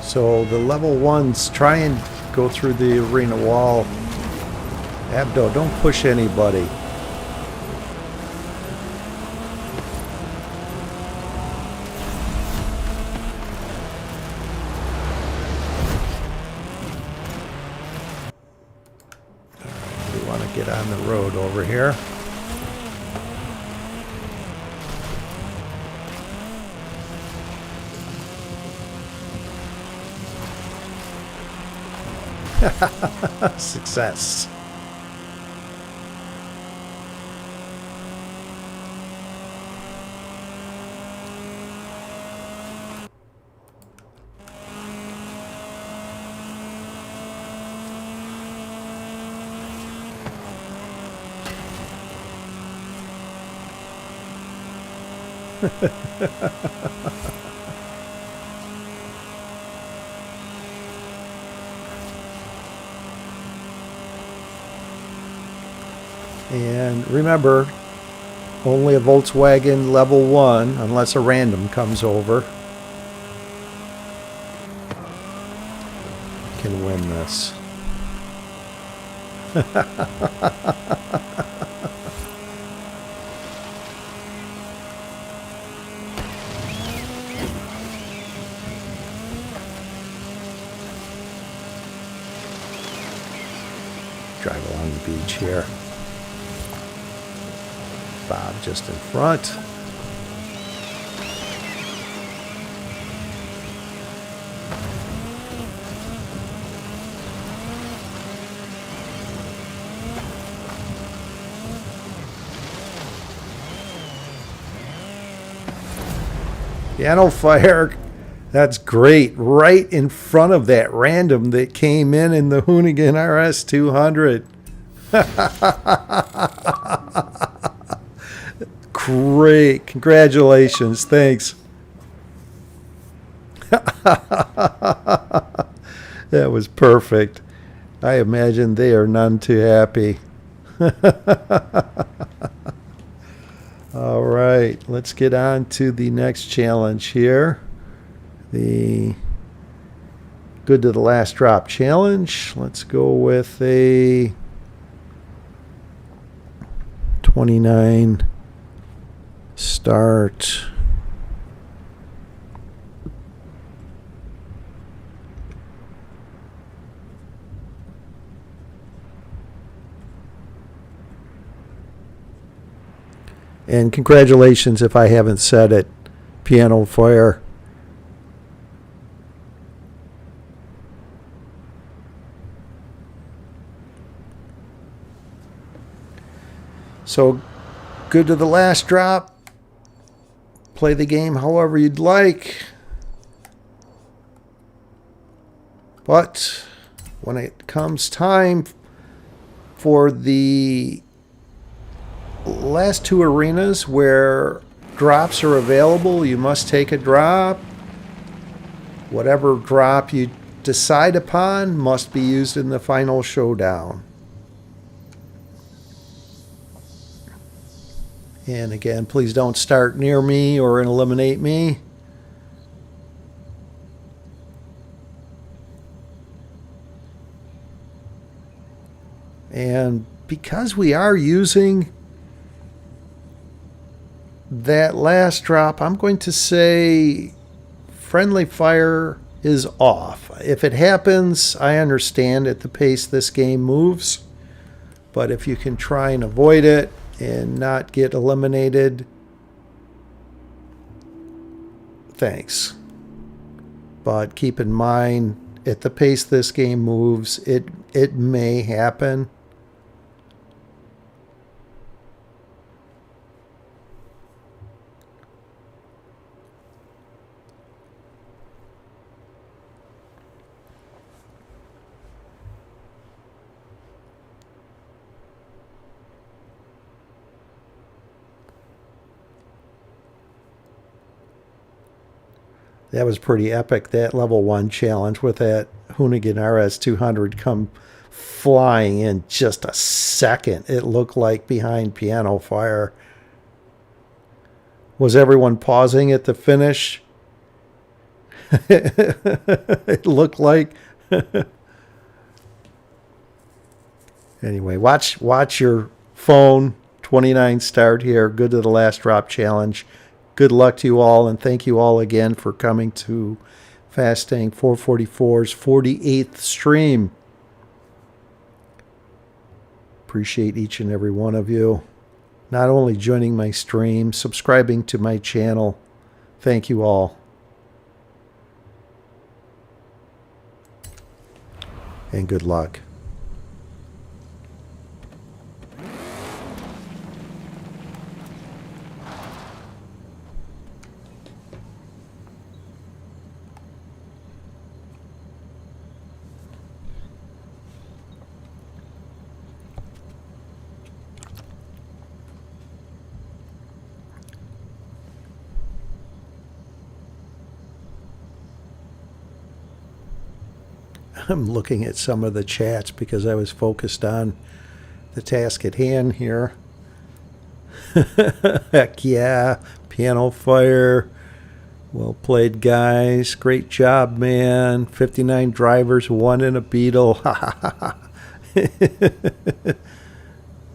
So the level ones try and go through the arena wall. Abdo, don't push anybody. We want to get on the road over here. Success. And remember, only a Volkswagen level 1, unless a random comes over, can win this. Drive along the beach here. Bob just in front. Piano fire. That's great. Right in front of that random that came in the Hoonigan RS200. Great. Congratulations. Thanks. That was perfect. I imagine they are none too happy. All right. Let's get on to the next challenge here. The good to the last drop challenge. Let's go with a 29 start. And congratulations, if I haven't said it, piano fire. So good to the last drop. Play the game however you'd like. But when it comes time for the last two arenas where drops are available, you must take a drop. Whatever drop you decide upon must be used in the final showdown. And again, please don't start near me or eliminate me. And because we are using that last drop, I'm going to say friendly fire is off. If it happens, I understand at the pace this game moves. But if you can try and avoid it and not get eliminated, thanks. But keep in mind, at the pace this game moves, it may happen. That was pretty epic, that level 1 challenge with that Hoonigan RS200 come flying in just a second. It looked like behind piano fire. Was everyone pausing at the finish? It looked like. Anyway, watch your phone. 29 start here. Good to the last drop challenge. Good luck to you all, and thank you all again for coming to Fastang444's 48th stream. Appreciate each and every one of you. Not only joining my stream, subscribing to my channel. Thank you all. And good luck. I'm looking at some of the chats because I was focused on the task at hand here. Heck yeah, piano fire. Well played, guys. Great job, man. 59 drivers, 1 in a Beetle.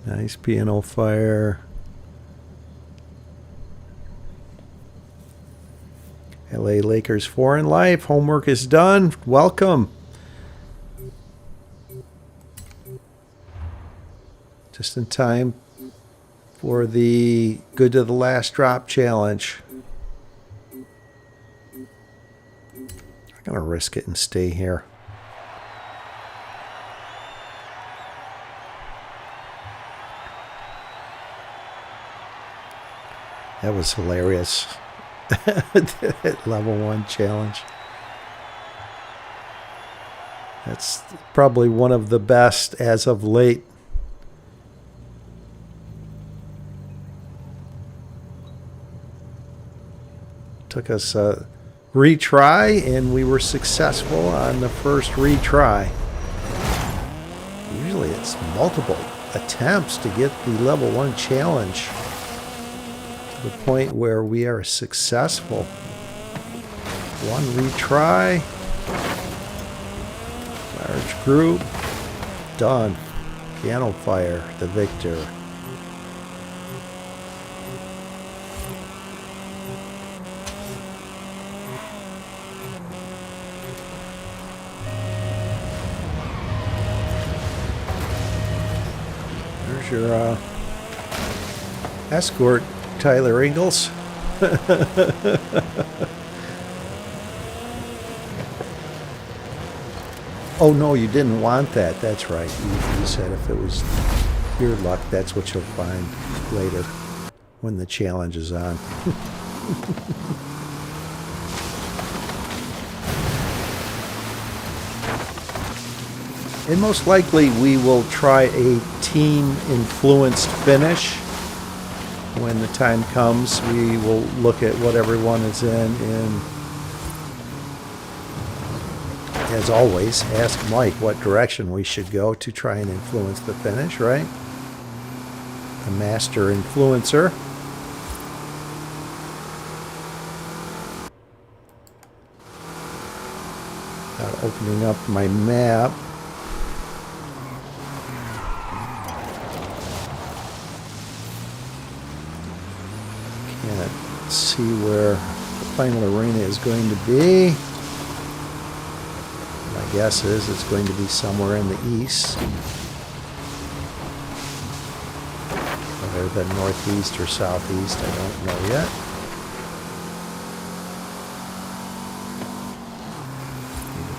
Nice piano fire. LA Lakers 4 in life. Homework is done. Welcome. Just in time for the good to the last drop challenge. I'm going to risk it and stay here. That was hilarious. Level 1 challenge. That's probably one of the best as of late. Took us a retry, and we were successful on the first retry. Usually it's multiple attempts to get the level 1 challenge to the point where we are successful. 1 retry. Large group. Done. Piano fire, the victor. Your escort, Tyler Ingalls. Oh no, you didn't want that. That's right. You said if it was your luck, that's what you'll find later when the challenge is on. And most likely we will try a team-influenced finish. When the time comes, we will look at what everyone is in and, as always, ask Mike what direction we should go to try and influence the finish, right? The master influencer. Opening up my map. Can't see where the final arena is going to be. My guess is it's going to be somewhere in the east. Whether the northeast or southeast, I don't know yet.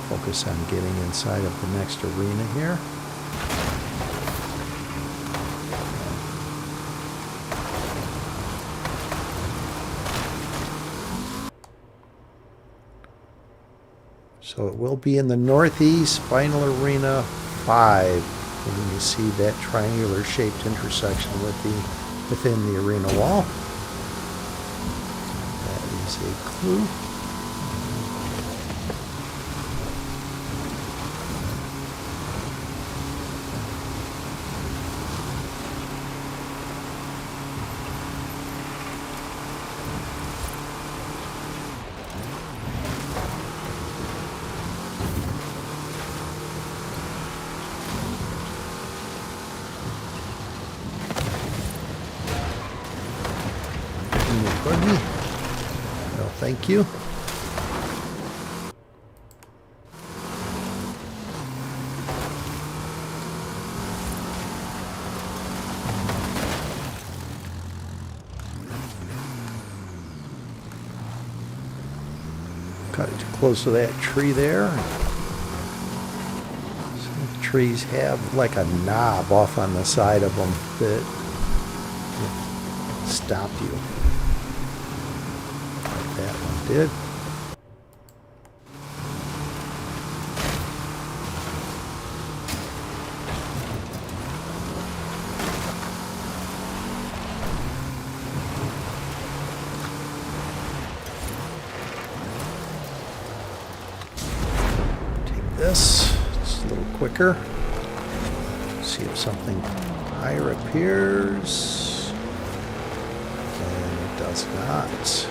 Focus on getting inside of the next arena here. So it will be in the northeast, final arena 5. And you see that triangular shaped intersection within the arena wall. That is a clue. Well, thank you. Cut it too close to that tree there. Some trees have like a knob off on the side of them that stop you. Like that one did. This. It's a little quicker. See if something higher appears. And it does not.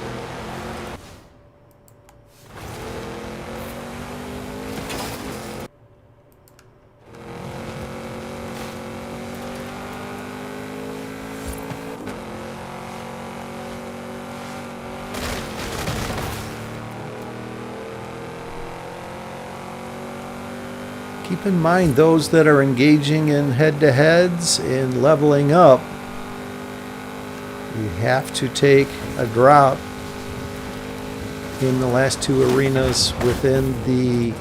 Keep in mind, those that are engaging in head-to-heads and leveling up, you have to take a drop in the last 2 arenas within the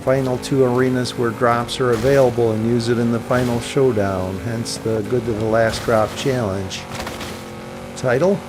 final 2 arenas where drops are available and use it in the final showdown. Hence the good to the last drop challenge. Title?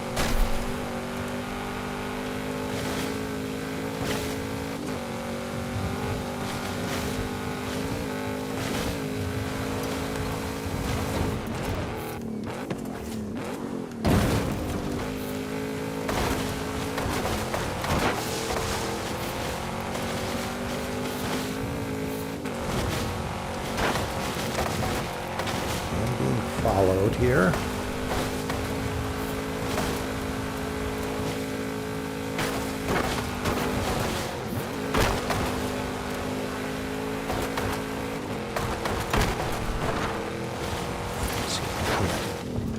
Followed here. So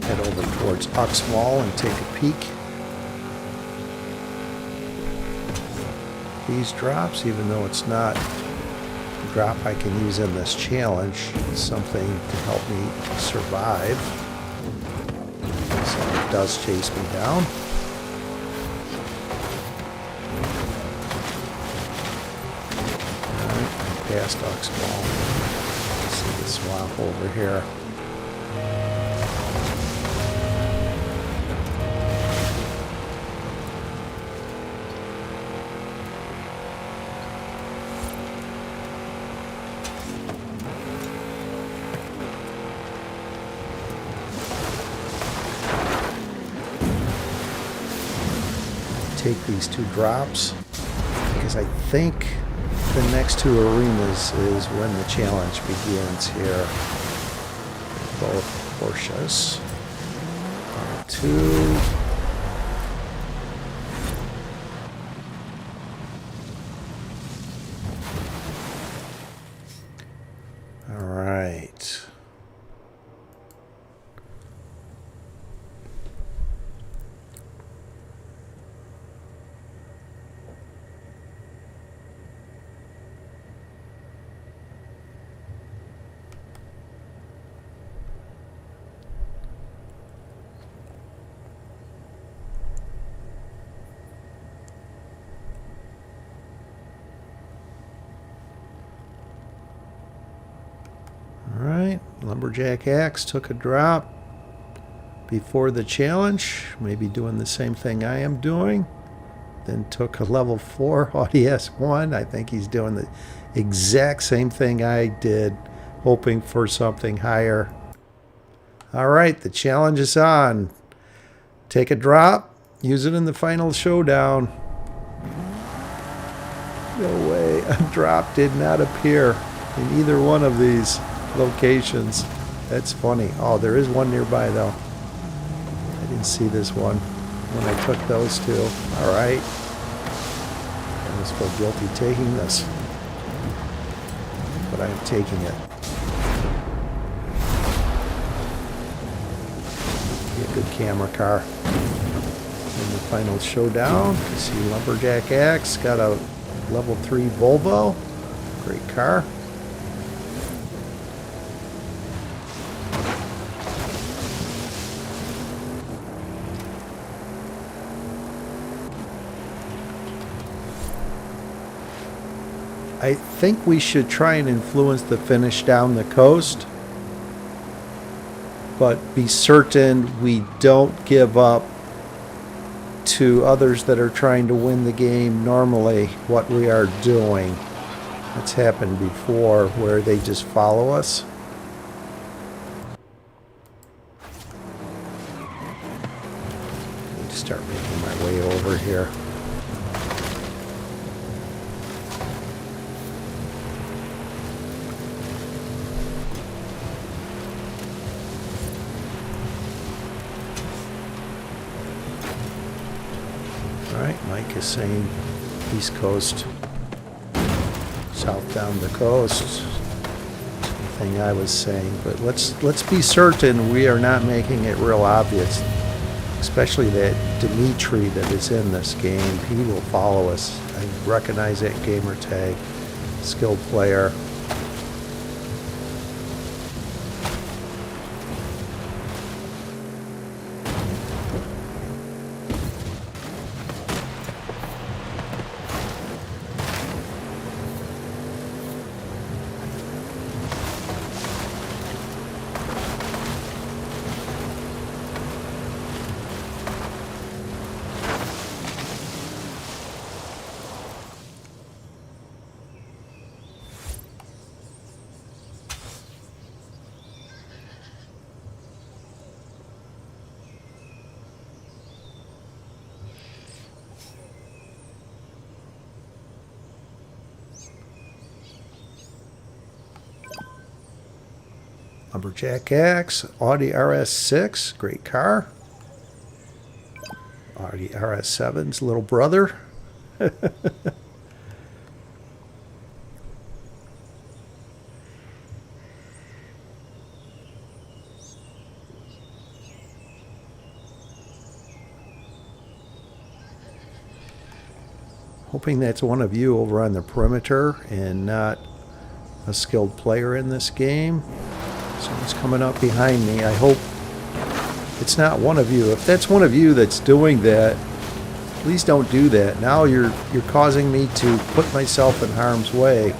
head over towards Uxmal and take a peek. These drops, even though it's not a drop I can use in this challenge, it's something to help me survive. So it does chase me down. Fastang's ball. See the swamp over here. Take these 2 drops because I think the next 2 arenas is when the challenge begins here. Both Porsches. 2. All right. Alright, Lumberjack Axe took a drop before the challenge, maybe doing the same thing I am doing. Then took a level 4 Audi S1. I think he's doing the exact same thing I did, hoping for something higher. Alright, the challenge is on. Take a drop, use it in the final showdown. No way, a drop did not appear in either one of these locations. That's funny. Oh, there is one nearby though. I didn't see this one when I took those 2. Alright. I almost feel guilty taking this, but I am taking it. Be a good camera car. In the final showdown, you see Lumberjack Axe got a level 3 Volvo. Great car. I think we should try and influence the finish down the coast, but be certain we don't give up to others that are trying to win the game normally what we are doing. That's happened before where they just follow us. I need to start making my way over here. Alright, Mike is saying East Coast, south down the coast. Thing I was saying, but let's be certain we are not making it real obvious. Especially that Dimitri that is in this game, he will follow us. I recognize that gamer tag, skilled player. Lumberjack Axe, Audi RS6, great car. Audi RS7's little brother. Hoping that's one of you over on the perimeter and not a skilled player in this game. Someone's coming up behind me. I hope it's not one of you. If that's one of you that's doing that, please don't do that. Now you're causing me to put myself in harm's way.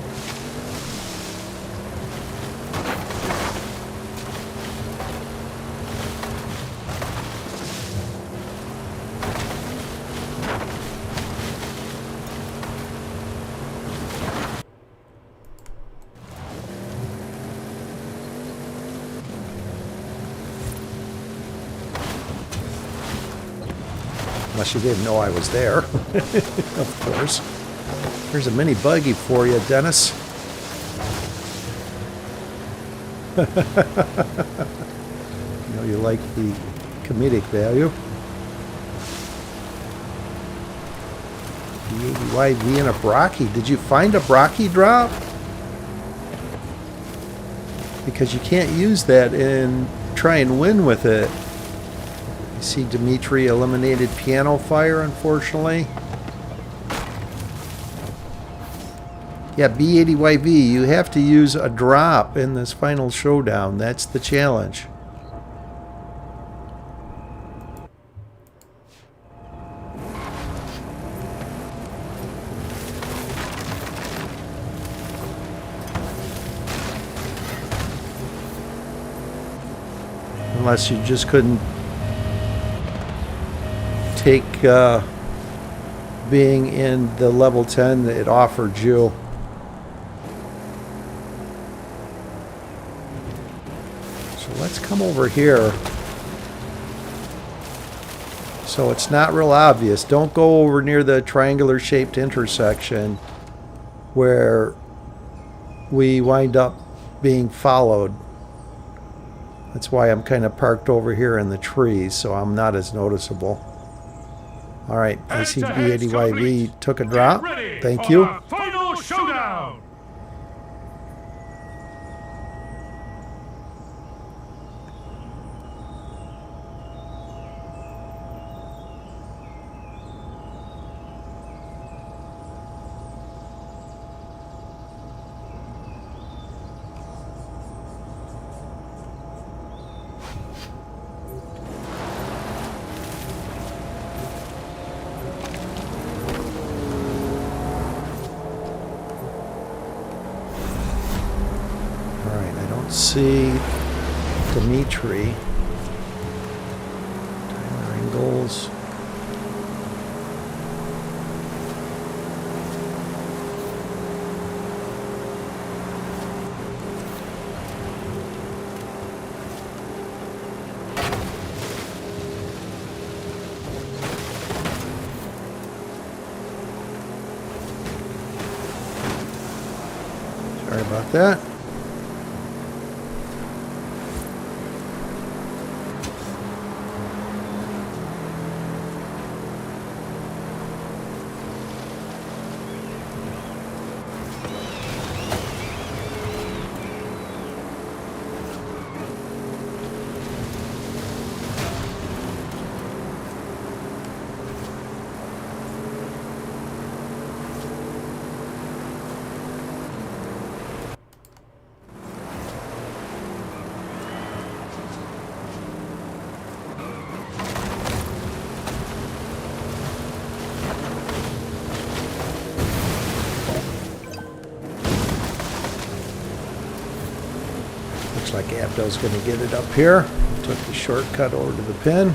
Unless you didn't know I was there, of course. Here's a mini buggy for you, Dennis. You know you like the comedic value. B80YV and a Brocky. Did you find a Brocky drop? Because you can't use that and try and win with it. You see Dimitri eliminated Piano Fire, unfortunately. Yeah, B80YV, you have to use a drop in this final showdown. That's the challenge. Unless you just couldn't take being in the level 10 that it offered you. So let's come over here. So it's not real obvious. Don't go over near the triangular shaped intersection where we wind up being followed. That's why I'm kind of parked over here in the trees, so I'm not as noticeable. All right, I see B80YV took a drop. Thank you. Final showdown. See Dimitri. Timer angles. Sorry about that. Looks like Abdo's going to get it up here. Took the shortcut over to the pin.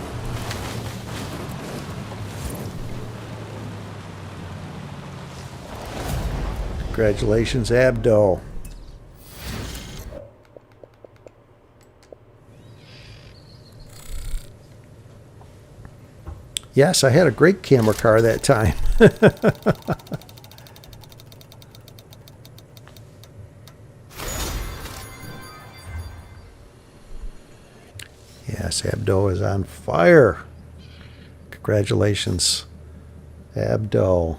Congratulations, Abdo. Yes, I had a great camera car that time. Yes, Abdo is on fire. Congratulations, Abdo.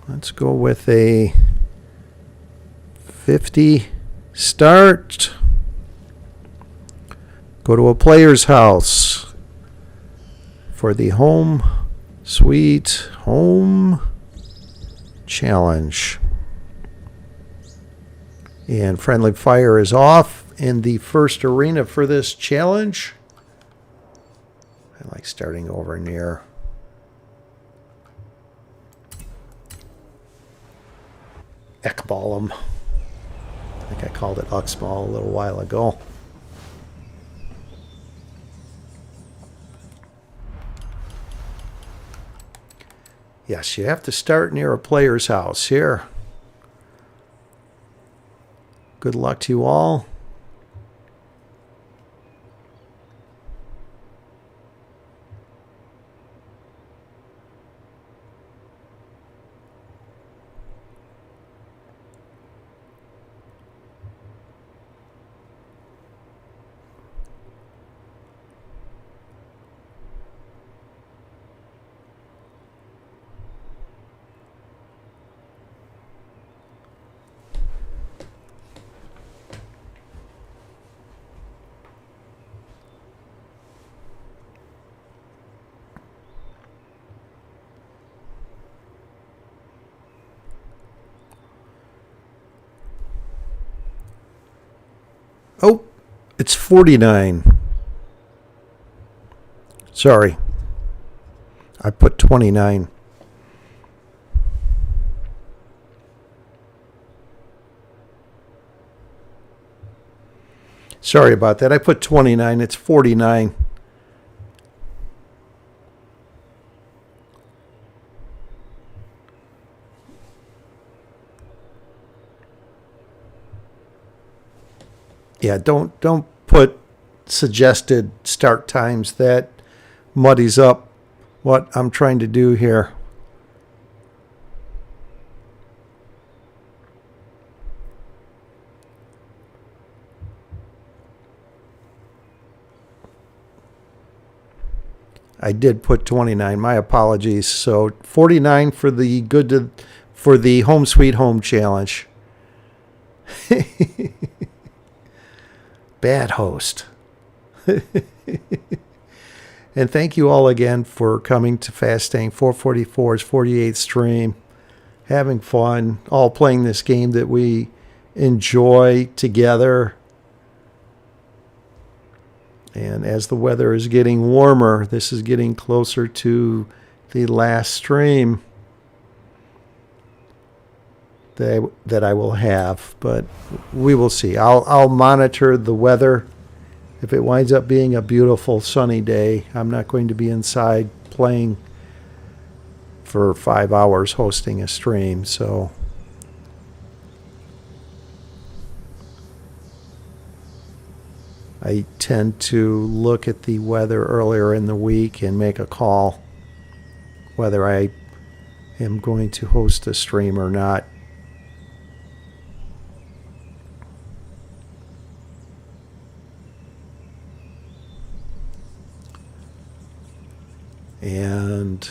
Let's go with a 50 start. Go to a player's house for the home sweet home challenge. And friendly fire is off in the first arena for this challenge. I like starting over near Ekbalum. I think I called it Uxmal a little while ago. Yes, you have to start near a player's house here. Good luck to you all. Oh, it's 49. Sorry. I put 29. Sorry about that. I put 29. It's 49. Yeah, don't put suggested start times. That muddies up what I'm trying to do here. I did put 29. My apologies. So 49 for the Home Sweet Home Challenge. Bad host. And thank you all again for coming to Fastang444's 48th stream. Having fun, all playing this game that we enjoy together. And as the weather is getting warmer, this is getting closer to the last stream that I will have, but we will see. I'll monitor the weather. If it winds up being a beautiful sunny day, I'm not going to be inside playing for 5 hours hosting a stream. So I tend to look at the weather earlier in the week and make a call whether I am going to host a stream or not. And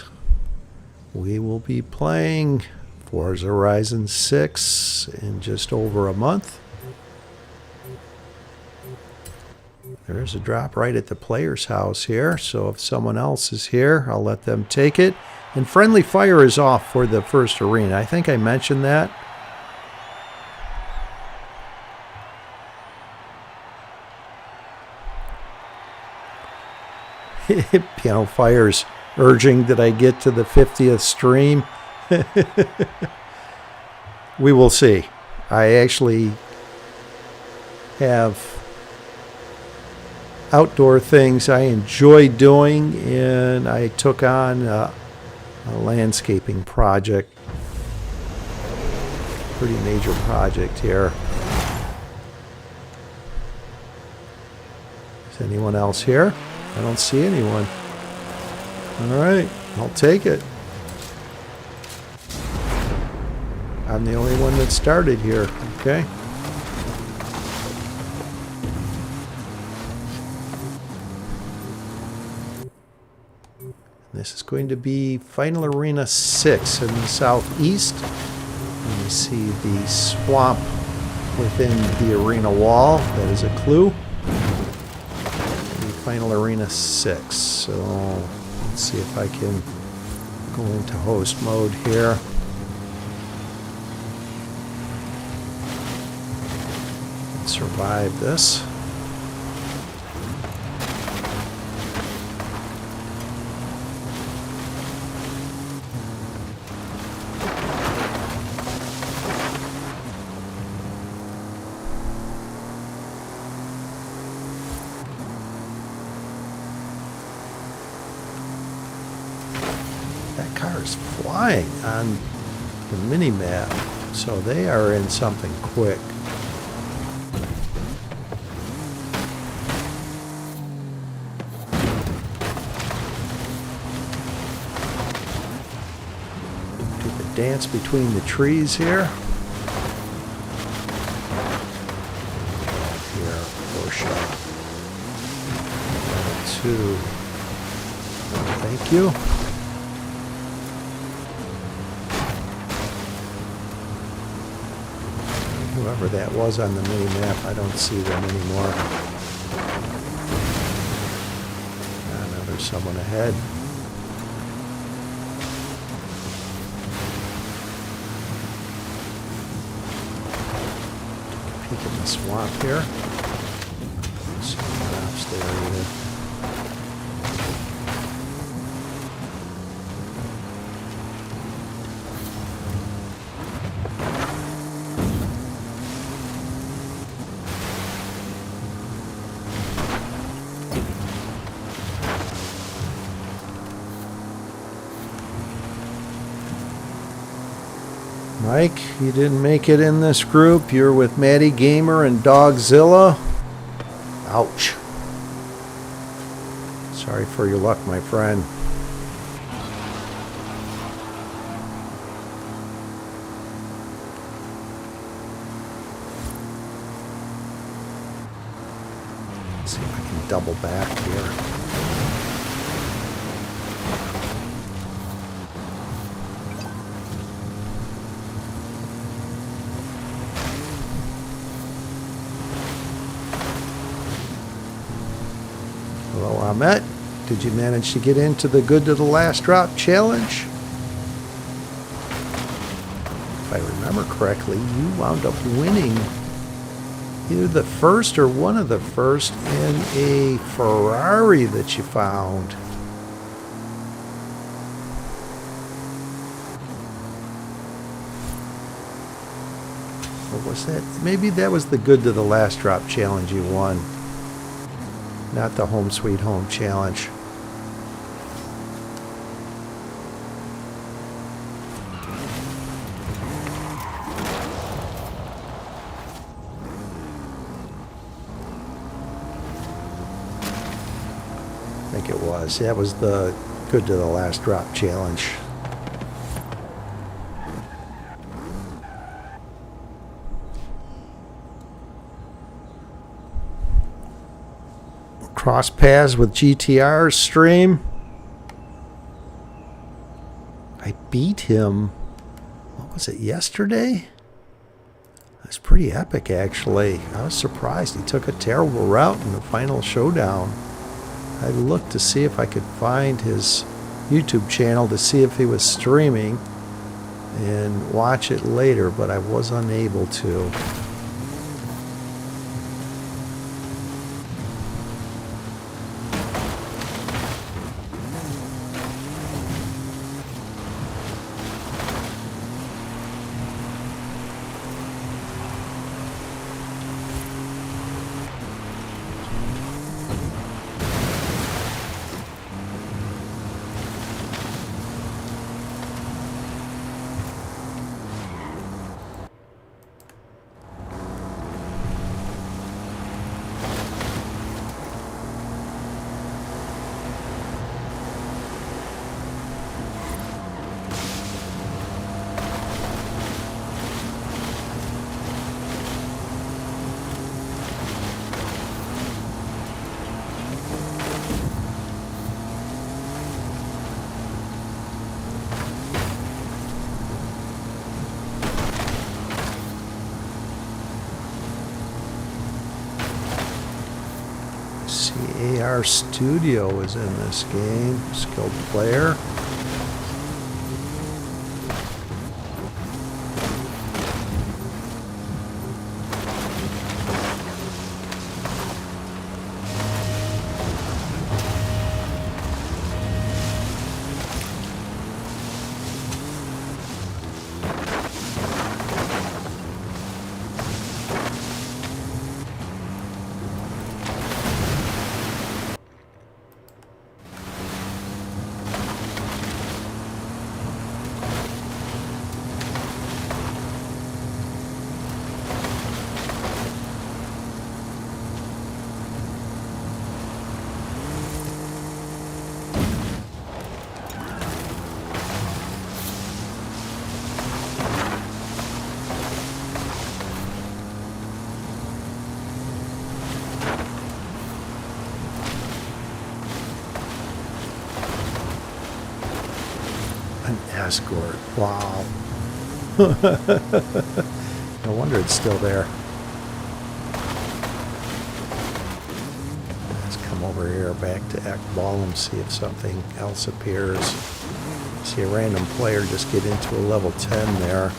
we will be playing Forza Horizon 6 in just over a month. There is a drop right at the player's house here, so if someone else is here, I'll let them take it. And friendly fire is off for the first arena. I think I mentioned that. Piano Fire's urging that I get to the 50th stream. We will see. I actually have outdoor things I enjoy doing, and I took on a landscaping project. Pretty major project here. Is anyone else here? I don't see anyone. All right, I'll take it. I'm the only one that started here, okay? This is going to be Final Arena 6 in the southeast. And you see the swamp within the arena wall. That is a clue. Final Arena 6. So let's see if I can go into host mode here. And survive this. Cars flying on the mini-map, so they are in something quick. Do the dance between the trees here. Here, Porsche. 2. Thank you. Whoever that was on the mini-map, I don't see them anymore. Now there's someone ahead. Take a peek at the swamp here. almost there either. Mike, you didn't make it in this group. You're with Maddie Gamer and Dogzilla. Ouch. Sorry for your luck, my friend. Let's see if I can double back here. Hello, Ahmet. Did you manage to get into the good to the last drop challenge? If I remember correctly, you wound up winning either the first or one of the first in a Ferrari that you found. What was that? Maybe that was the good to the last drop challenge you won. Not the Home Sweet Home challenge. I think it was. That was the good to the last drop challenge. Cross paths with GTR's stream. I beat him, what was it, yesterday? That's pretty epic, actually. I was surprised. He took a terrible route in the final showdown. I looked to see if I could find his YouTube channel to see if he was streaming and watch it later, but I was unable to. AR Studio is in this game. Skilled player. An escort. Wow. No wonder it's still there. Let's come over here back to Ekbal and see if something else appears. See a random player just get into a level 10 there.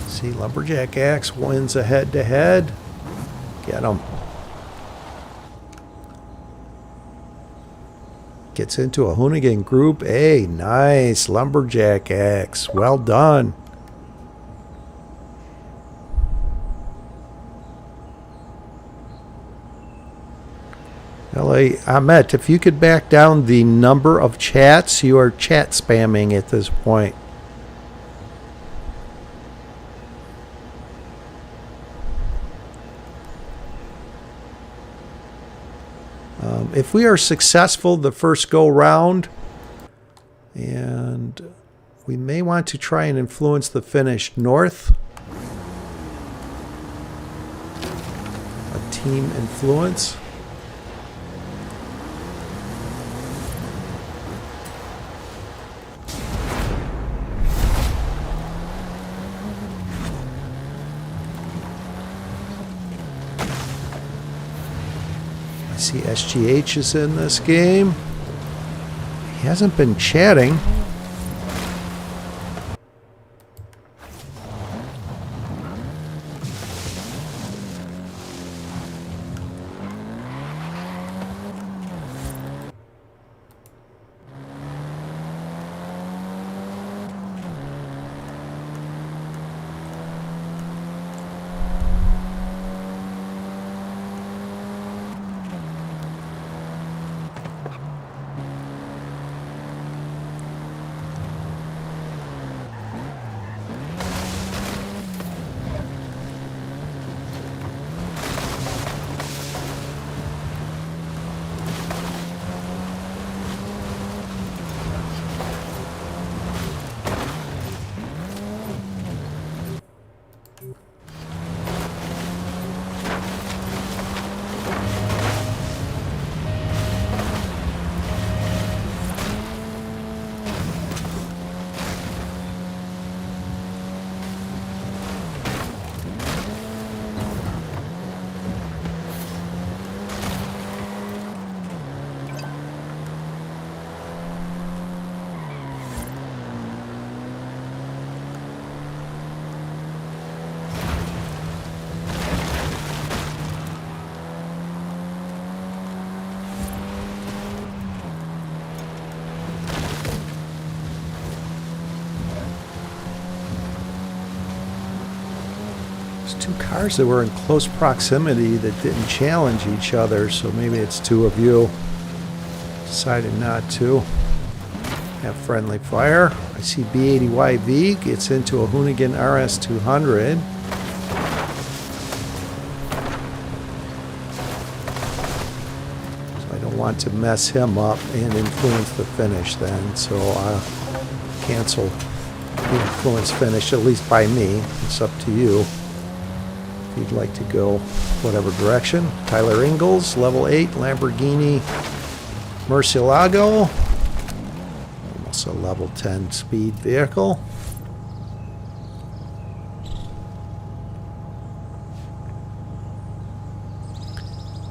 See, Lumberjack Axe wins a head-to-head. Get him. gets into a Hoonigan Group A. Nice. Lumberjack X. Well done. L.A. Ahmet, if you could back down the number of chats, you are chat spamming at this point. If we are successful the first go round, and we may want to try and influence the finish north. A team influence. See, SGH is in this game. He hasn't been chatting. Two cars that were in close proximity that didn't challenge each other, so maybe it's two of you decided not to have friendly fire. I see B80YV gets into a Hoonigan RS200. So I don't want to mess him up and influence the finish then, so I'll cancel the influence finish, at least by me. It's up to you. You'd like to go whatever direction. Tyler Ingalls, level 8, Lamborghini Murcielago. Almost a level 10 speed vehicle.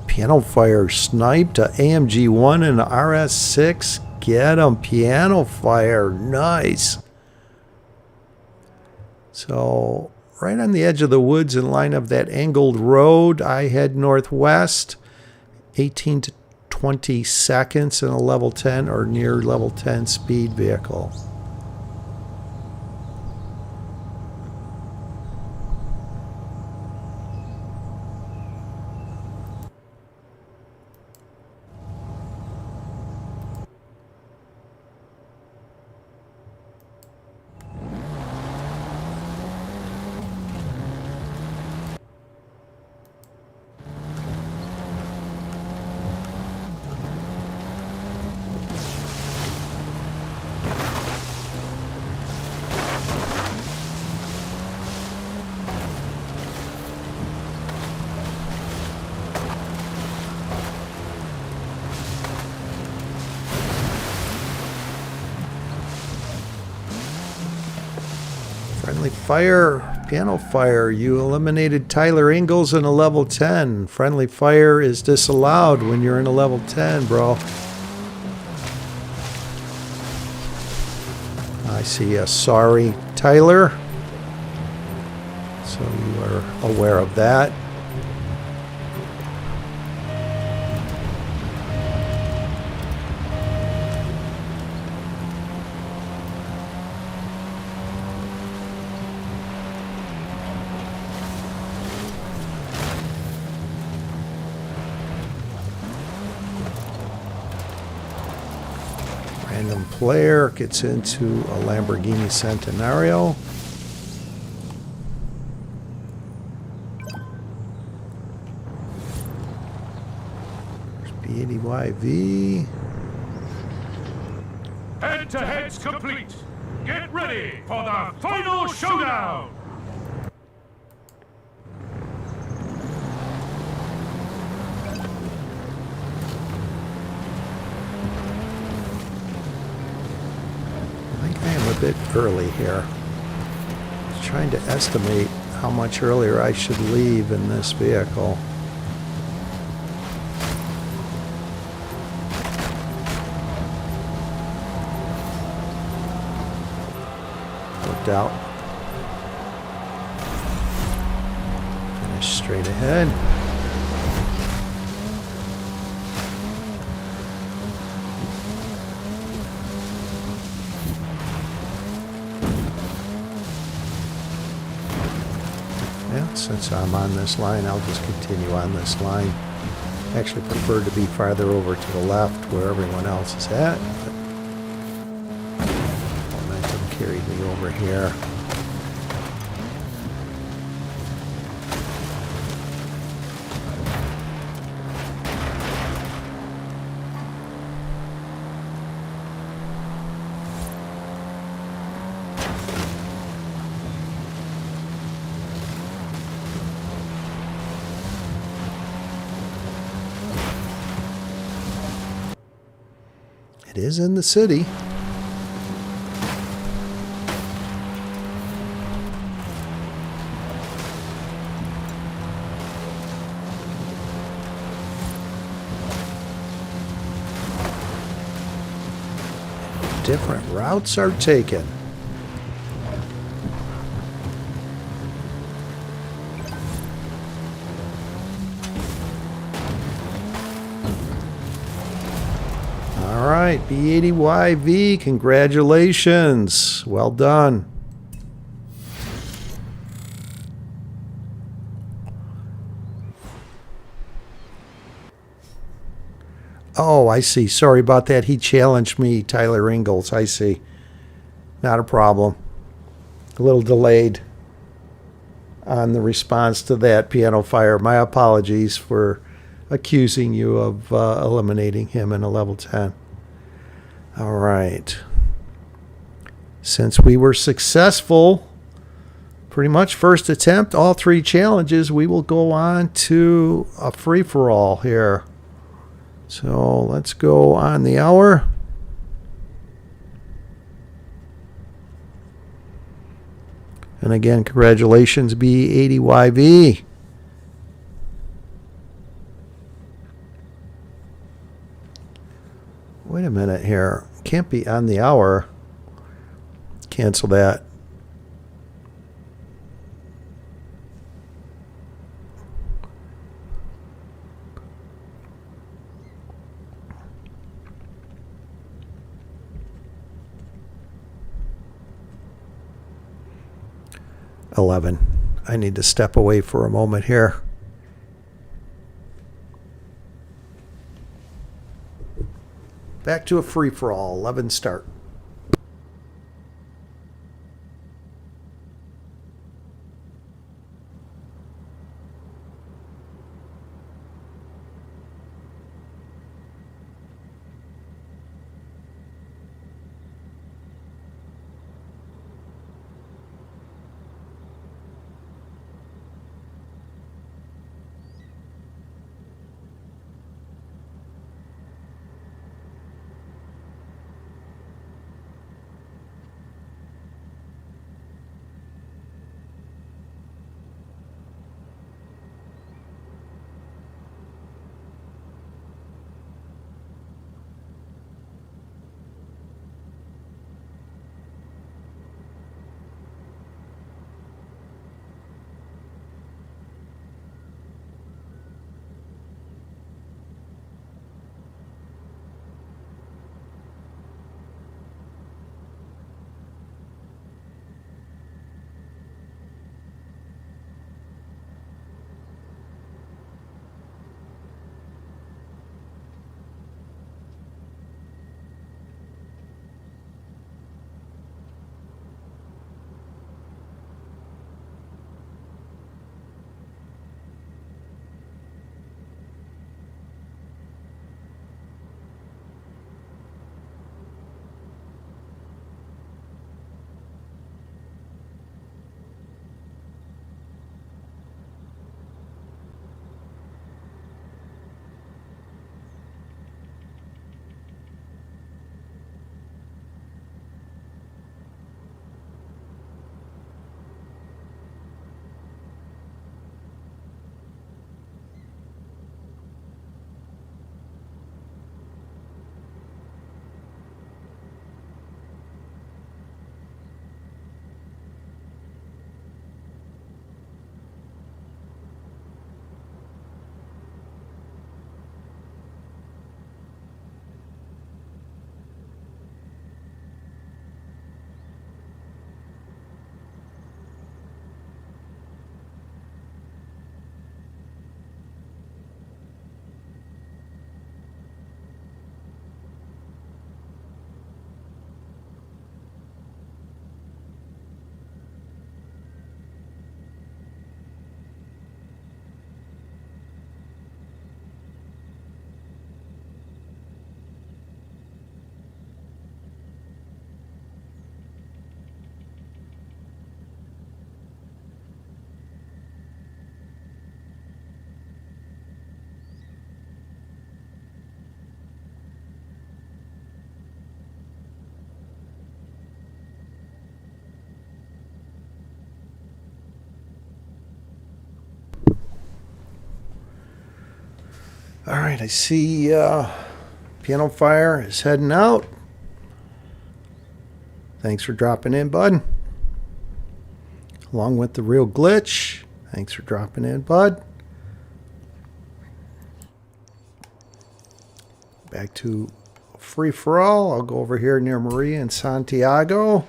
Piano Fire sniped a AMG 1 and a RS6. Get him, Piano Fire. Nice. So right on the edge of the woods in line of that angled road, I head northwest, 18 to 20 seconds in a level 10 or near level 10 speed vehicle. Friendly fire, Piano Fire, you eliminated Tyler Ingalls in a level 10. Friendly fire is disallowed when you're in a level 10, bro. I see a sorry Tyler. So you are aware of that. random player gets into a Lamborghini Centenario. There's B80YV. Head-to-head's complete. Get ready for the final showdown! I think I am a bit early here. I'm trying to estimate how much earlier I should leave in this vehicle. Worked out. Finish straight ahead. Yeah, since I'm on this line, I'll just continue on this line. Actually prefer to be farther over to the left where everyone else is at. But momentum carried me over here. It is in the city. Different routes are taken. All right, B80YV, congratulations. Well done. Oh, I see. Sorry about that. He challenged me, Tyler Ingalls. I see. Not a problem. A little delayed on the response to that, Piano Fire. My apologies for accusing you of eliminating him in a level 10. All right. Since we were successful, pretty much first attempt, all three challenges, we will go on to a free-for-all here. So let's go on the hour. And again, congratulations, B80YV. Wait a minute here. Can't be on the hour. Cancel that. I need to step away for a moment here. Back to a free-for-all. 11 start. All right, I see Piano Fire is heading out. Thanks for dropping in, bud. Along with the Real Glitch. Thanks for dropping in, bud. Back to free-for-all. I'll go over here near Maria and Santiago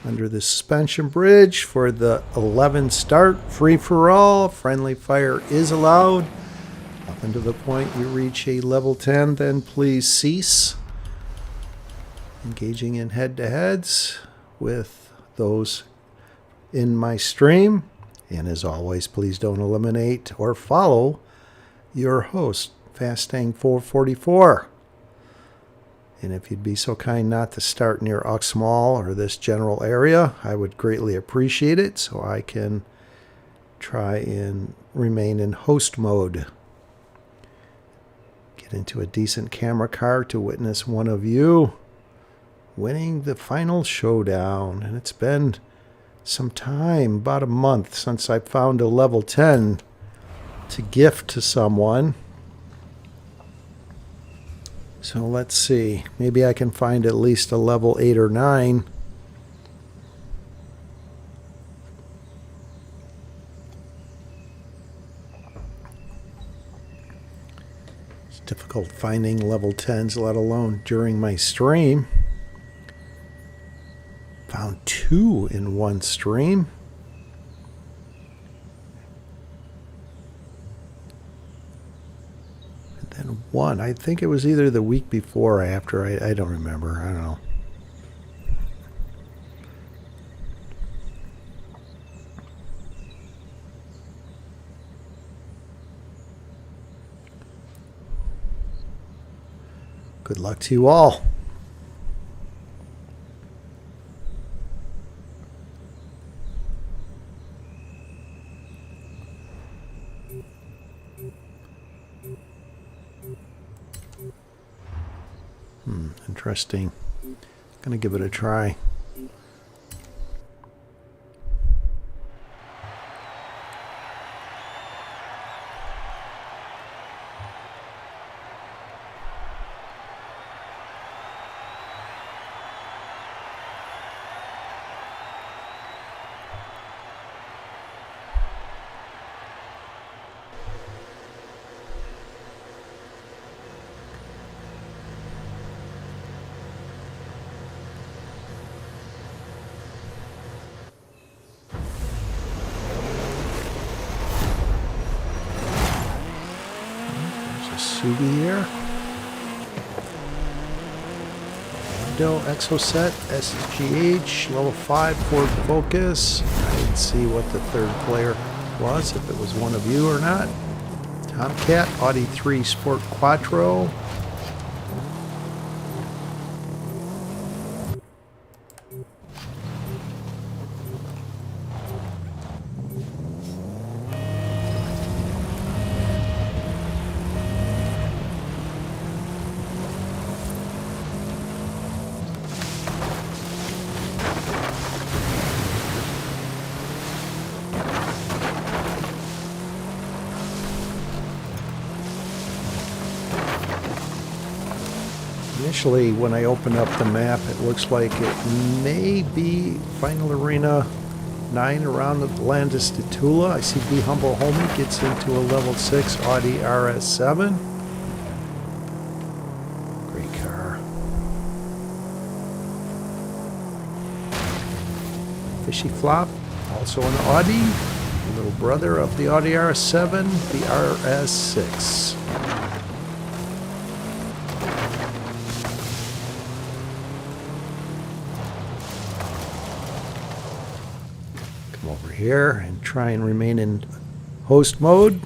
under the suspension bridge for the 11 start free-for-all. Friendly fire is allowed. Up until the point you reach a level 10, then please cease. Engaging in head-to-heads with those in my stream. And as always, please don't eliminate or follow your host, Fastang444. And if you'd be so kind not to start near Uxmal or this general area, I would greatly appreciate it so I can try and remain in host mode. Get into a decent camera car to witness one of you winning the final showdown. And it's been some time, about a month, since I found a level 10 to gift to someone. So let's see. Maybe I can find at least a level 8 or 9. It's difficult finding level 10s, let alone during my stream. Found 2 in one stream. And 1. I think it was either the week before or after. I don't remember. I don't know. Good luck to you all. Interesting. Gonna give it a try. Subi here. Mando Exoset SGH level 5 Ford Focus. I didn't see what the third player was, if it was one of you or not. Tomcat Audi 3 Sport Quattro. Initially, when I open up the map, it looks like it may be Final Arena 9 around Landis de Tula. I see B Humble Homie gets into a level 6 Audi RS7. Great car. Fishy Flop, also an Audi. Little brother of the Audi RS7, the RS6. Over here and try and remain in host mode.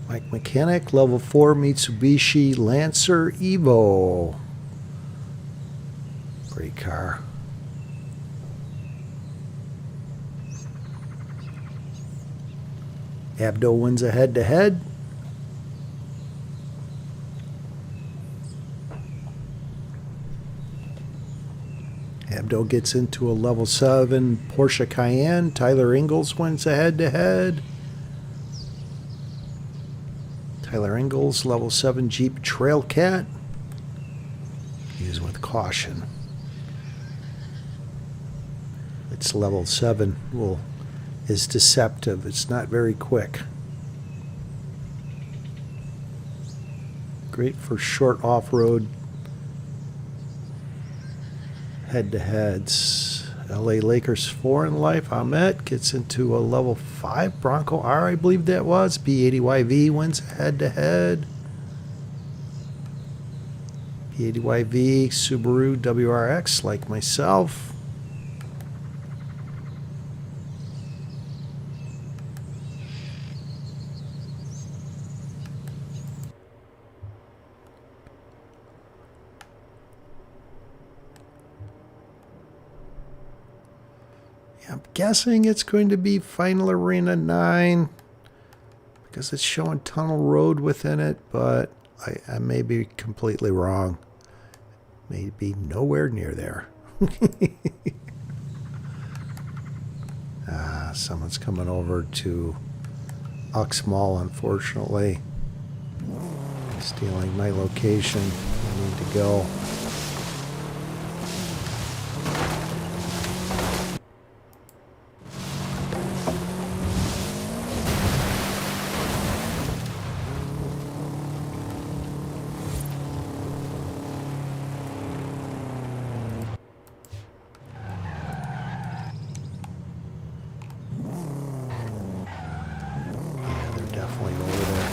Mike Mechanic, level 4 Mitsubishi Lancer Evo. Great car. Abdo wins a head-to-head. Abdo gets into a level 7 Porsche Cayenne. Tyler Ingalls wins a head-to-head. Tyler Ingalls, level 7 Jeep Trailcat. Use with caution. It's level 7 is deceptive. It's not very quick. Great for short off-road head-to-heads. LA Lakers 4 in life. Ahmet gets into a level 5 Bronco R, I believe that was. B80YV wins head-to-head. B80YV, Subaru WRX, like myself. I'm guessing it's going to be Final Arena 9 because it's showing Tunnel Road within it, but I may be completely wrong. Maybe nowhere near there. Someone's coming over to Uxmal, unfortunately. Stealing my location. I need to go. Definitely over there.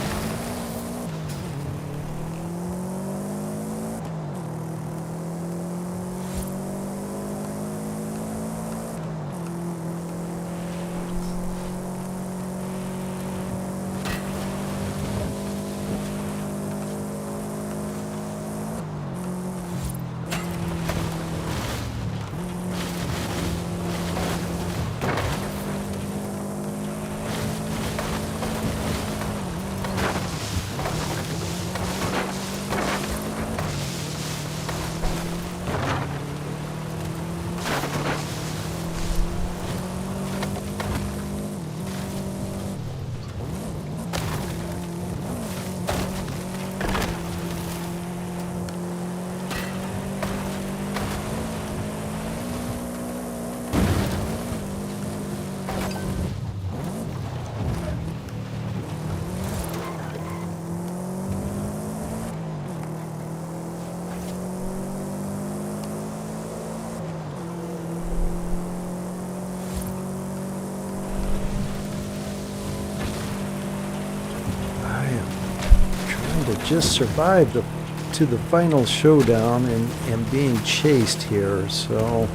To just survive to the final showdown and being chased here, so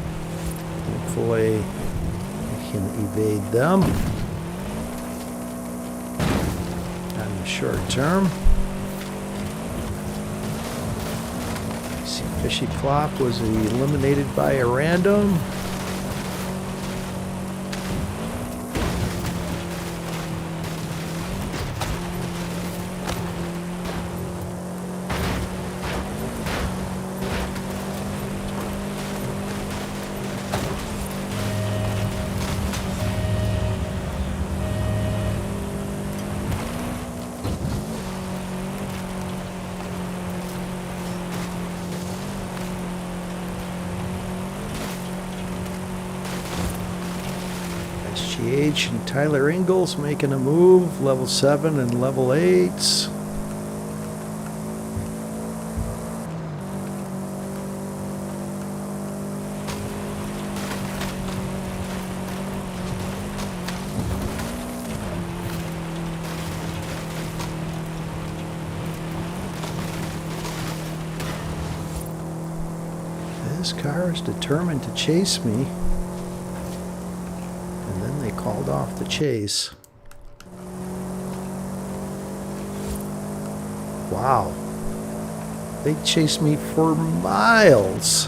hopefully I can evade them on the short term. See, Fishy Flop was eliminated by a random. SGH and Tyler Ingalls making a move, level 7 and level 8s. This car is determined to chase me. And then they called off the chase. Wow. They chased me for miles.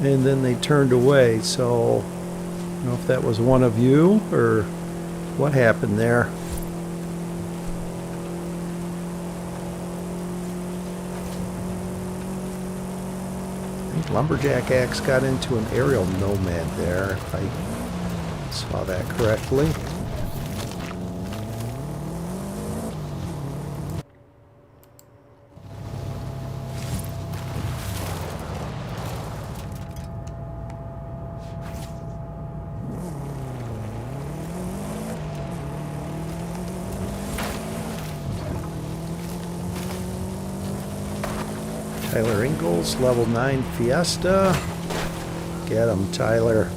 And then they turned away. So, I don't know if that was one of you or what happened there. think Lumberjack Axe got into an aerial nomad there, if I saw that correctly. Tyler Ingalls, level 9 Fiesta. Get him, Tyler.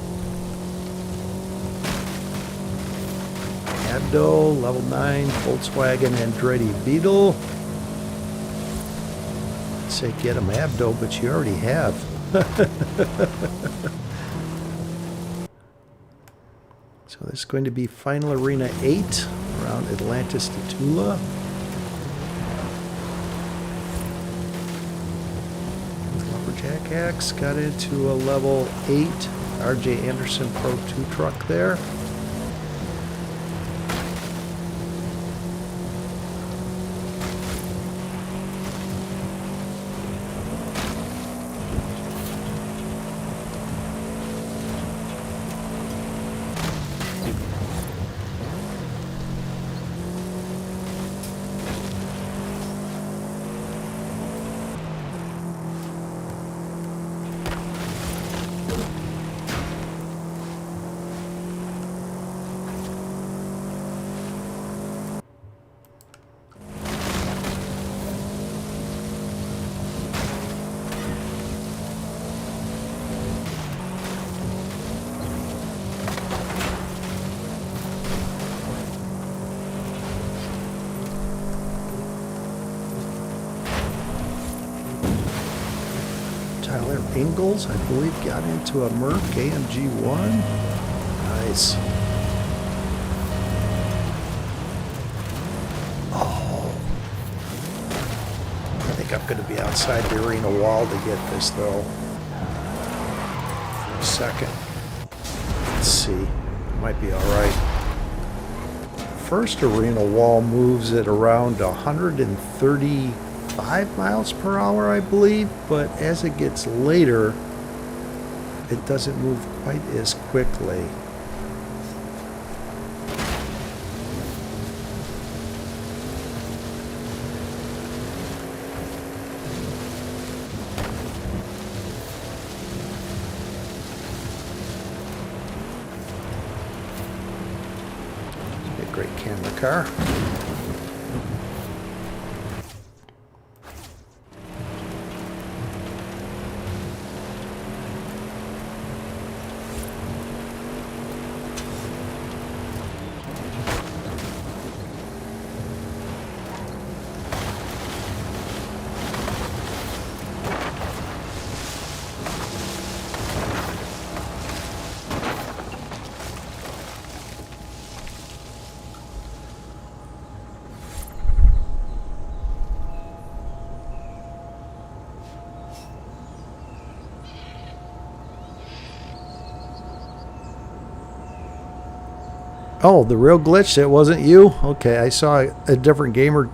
Abdo, level 9 Volkswagen Andretti Beetle. I'd say get him Abdo, but you already have. So this is going to be Final Arena 8 around Atlantis to Tula. Lumberjack Axe got into a level 8 RJ Anderson Pro 2 truck there. Tyler Ingalls, I believe, got into a Merc AMG 1. Nice. Oh. I think I'm going to be outside the arena wall to get this, though. For a second. Let's see. Might be alright. First arena wall moves at around 135 miles per hour, I believe, but as it gets later, it doesn't move quite as quickly. It's a great camera car. Oh, the real glitch, that wasn't you? Okay, I saw a different gamer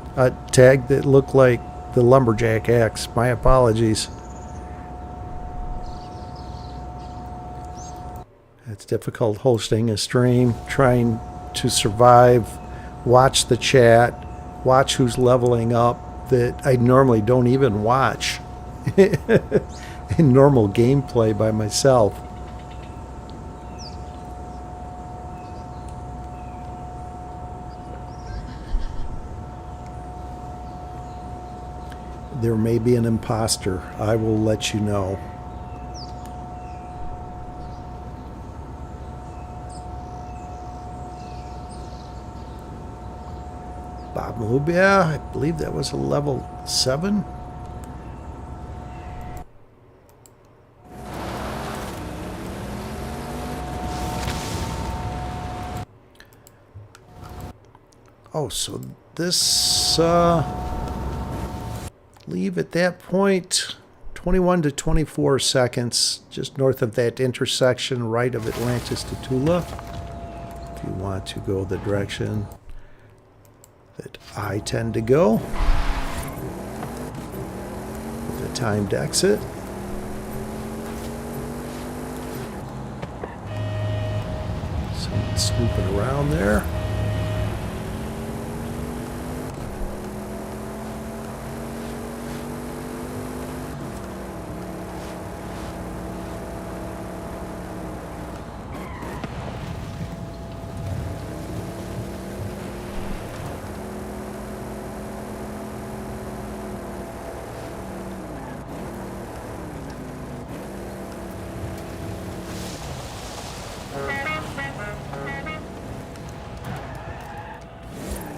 tag that looked like the Lumberjack Axe. My apologies. It's difficult hosting a stream, trying to survive, watch the chat, watch who's leveling up that I normally don't even watch in normal gameplay by myself. There may be an imposter. I will let you know. Bob Malubia, I believe that was a level 7. Oh, so this leave at that point 21 to 24 seconds just north of that intersection right of Atlantis to Tula, if you want to go the direction that I tend to go with a timed exit. Looping around there.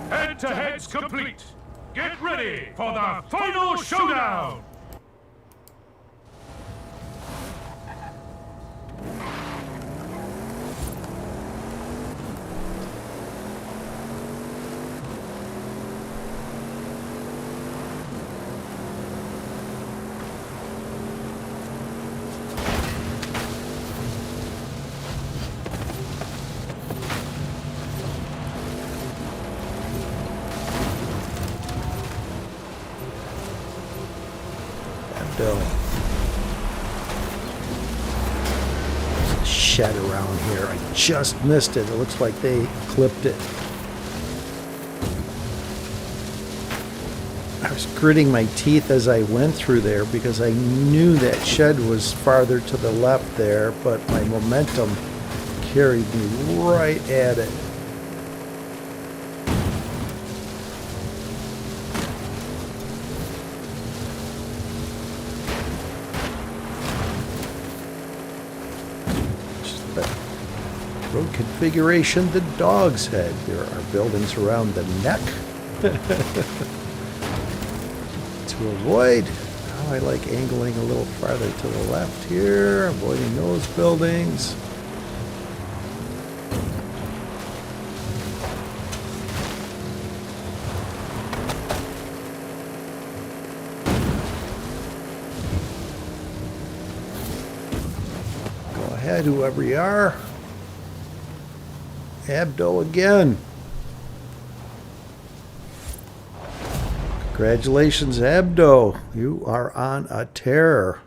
Head-to-heads complete. Get ready for the final showdown. There's a shed around here. I just missed it. It looks like they clipped it. I was gritting my teeth as I went through there because I knew that shed was farther to the left there, but my momentum carried me right at it. Road configuration, the dog's head. There are buildings around the neck to avoid. Now I like angling a little farther to the left here, avoiding those buildings. Go ahead, whoever you are. Abdo again. Congratulations, Abdo. You are on a tear.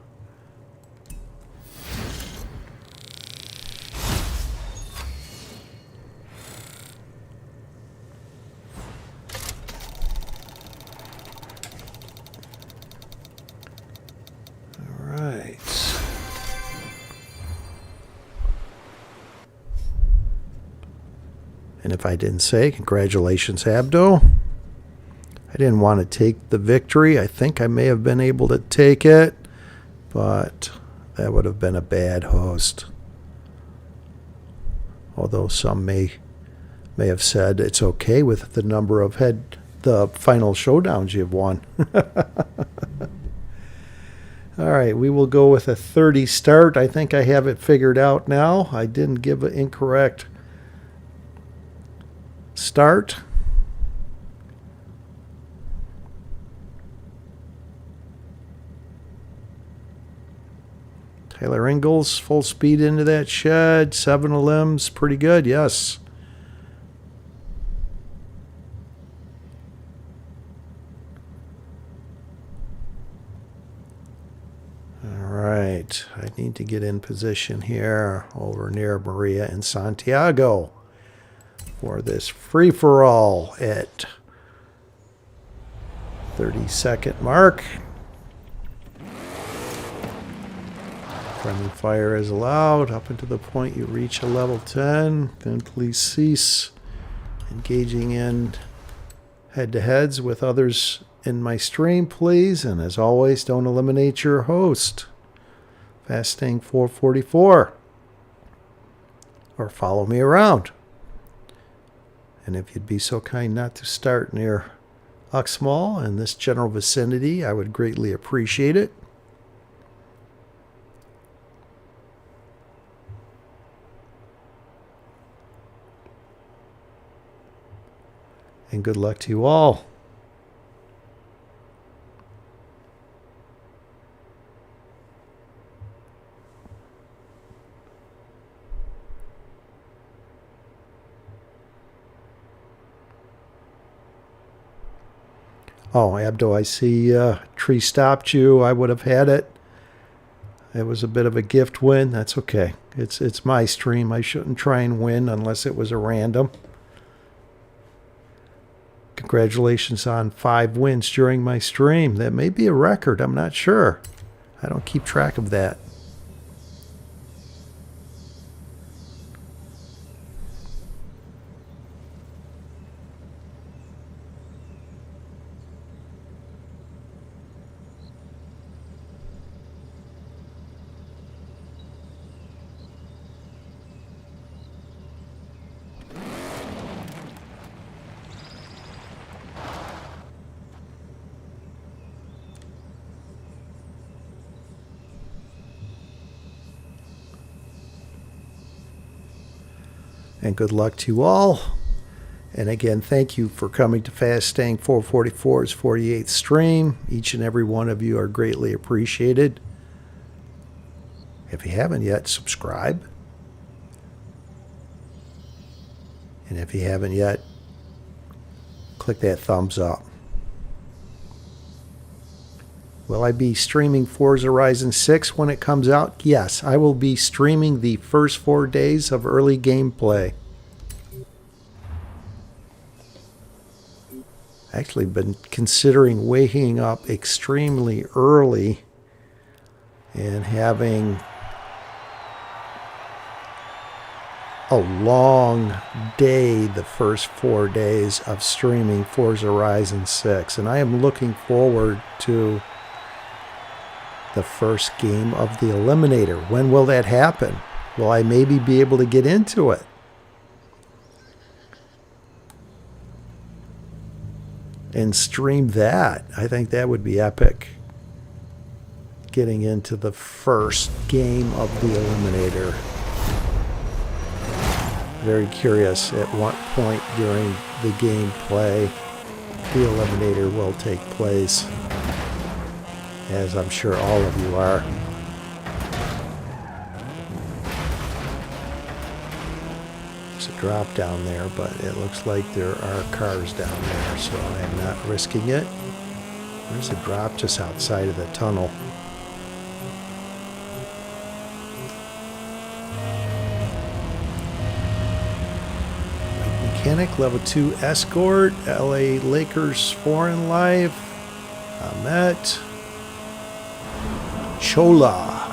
All right. And if I didn't say, congratulations, Abdo. I didn't want to take the victory. I think I may have been able to take it, but that would have been a bad host. Although some may have said it's okay with the number of the final showdowns you've won. All right, we will go with a 30 start. I think I have it figured out now. I didn't give an incorrect start. Taylor Ingalls, full speed into that shed. 7 limbs, pretty good, yes. All right, I need to get in position here over near Maria and Santiago for this free-for-all at 30-second mark. Friendly fire is allowed up until the point you reach a level 10. Then please cease engaging in head-to-heads with others in my stream, please. And as always, don't eliminate your host, Fastang444, or follow me around. And if you'd be so kind not to start near Uxmal in this general vicinity, I would greatly appreciate it. And good luck to you all. Oh, Abdo, I see tree stopped you. I would have had it. It was a bit of a gift win. That's okay. It's my stream. I shouldn't try and win unless it was a random. Congratulations on 5 wins during my stream. That may be a record. I'm not sure. I don't keep track of that. And good luck to you all. And again, thank you for coming to Fastang444's 48th stream. Each and every one of you are greatly appreciated. If you haven't yet, subscribe. And if you haven't yet, click that thumbs up. Will I be streaming Forza Horizon 6 when it comes out? Yes, I will be streaming the first 4 days of early gameplay. Actually been considering waking up extremely early and having a long day the first 4 days of streaming Forza Horizon 6. And I am looking forward to the first game of the Eliminator. When will that happen? Will I maybe be able to get into it? And stream that. I think that would be epic. Getting into the first game of the Eliminator. Very curious at what point during the gameplay the Eliminator will take place, as I'm sure all of you are. There's a drop down there, but it looks like there are cars down there, so I'm not risking it. There's a drop just outside of the tunnel. Mechanic, level 2 escort, LA Lakers foreign life, Ahmet, Chola.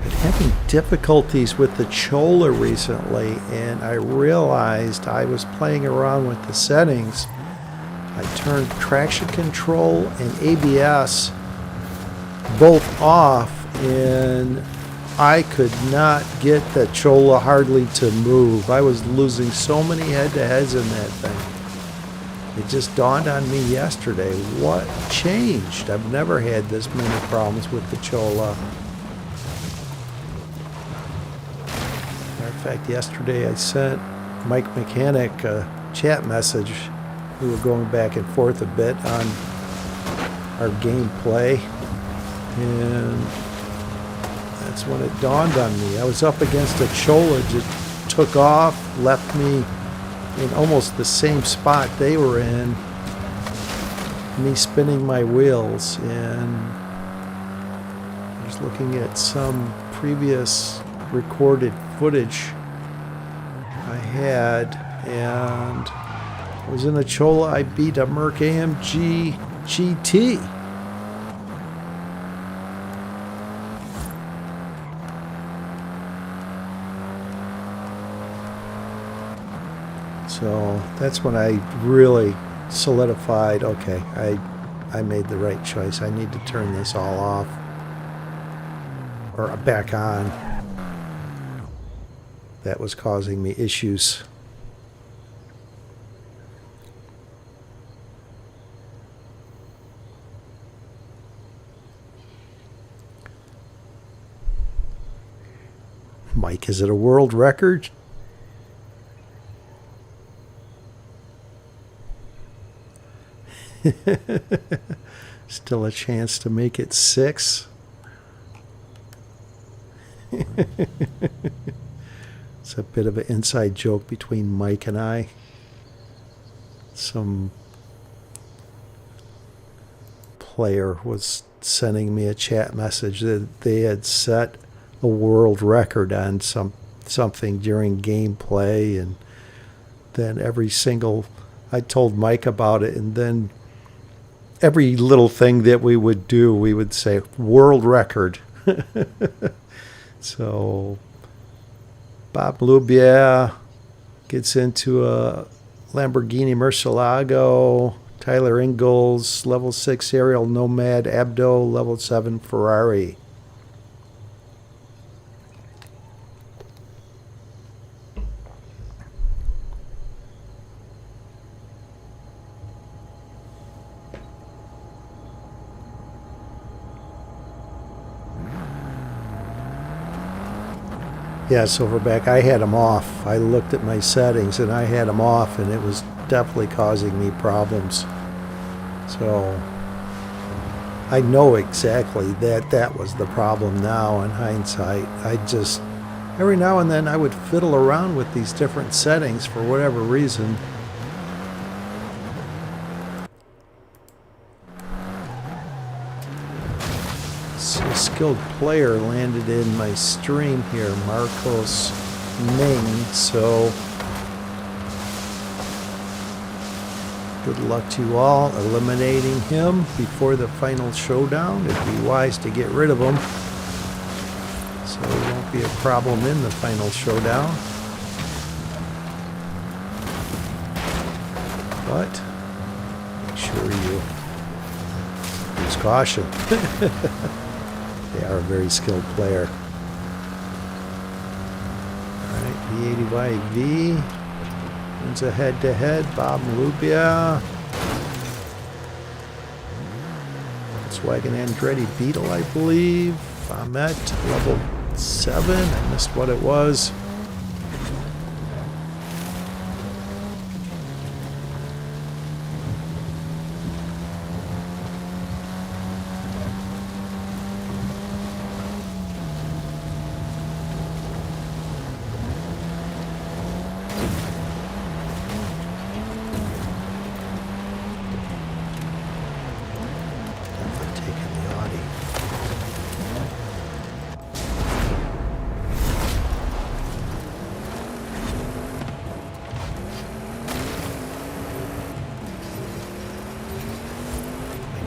Been having difficulties with the Chola recently, and I realized I was playing around with the settings. I turned traction control and ABS both off, and I could not get the Chola hardly to move. I was losing so many head-to-heads in that thing. It just dawned on me yesterday, what changed? I've never had this many problems with the Chola. Matter of fact, yesterday I sent Mike Mechanic a chat message. We were going back and forth a bit on our gameplay, and that's when it dawned on me. I was up against a Chola, just took off, left me in almost the same spot they were in, me spinning my wheels. And I was looking at some previous recorded footage I had, and I was in a Chola. I beat a Merc AMG GT. So that's when I really solidified, okay, I made the right choice. I need to turn this all off, or back on. That was causing me issues. Mike, is it a world record? Still a chance to make it 6. It's a bit of an inside joke between Mike and I. some player was sending me a chat message that they had set a world record on something during gameplay, and then I told Mike about it, and then every little thing that we would do, we would say world record. So Bob Lubia gets into a Lamborghini Murcielago. Tyler Ingalls, level 6 Aerial Nomad Abdo, level 7 Ferrari. Yeah, Silverback, I had them off. I looked at my settings and I had them off, and it was definitely causing me problems. So I know exactly that was the problem now in hindsight. Every now and then I would fiddle around with these different settings for whatever reason. So a skilled player landed in my stream here, Marcos Ming, so good luck to you all eliminating him before the final showdown. It'd be wise to get rid of him so it won't be a problem in the final showdown. But make sure you use caution. They are a very skilled player. Alright, V80YV wins a head-to-head. Bob Lubia. Volkswagen Andretti Beetle, I believe. Famet, level 7. I missed what it was.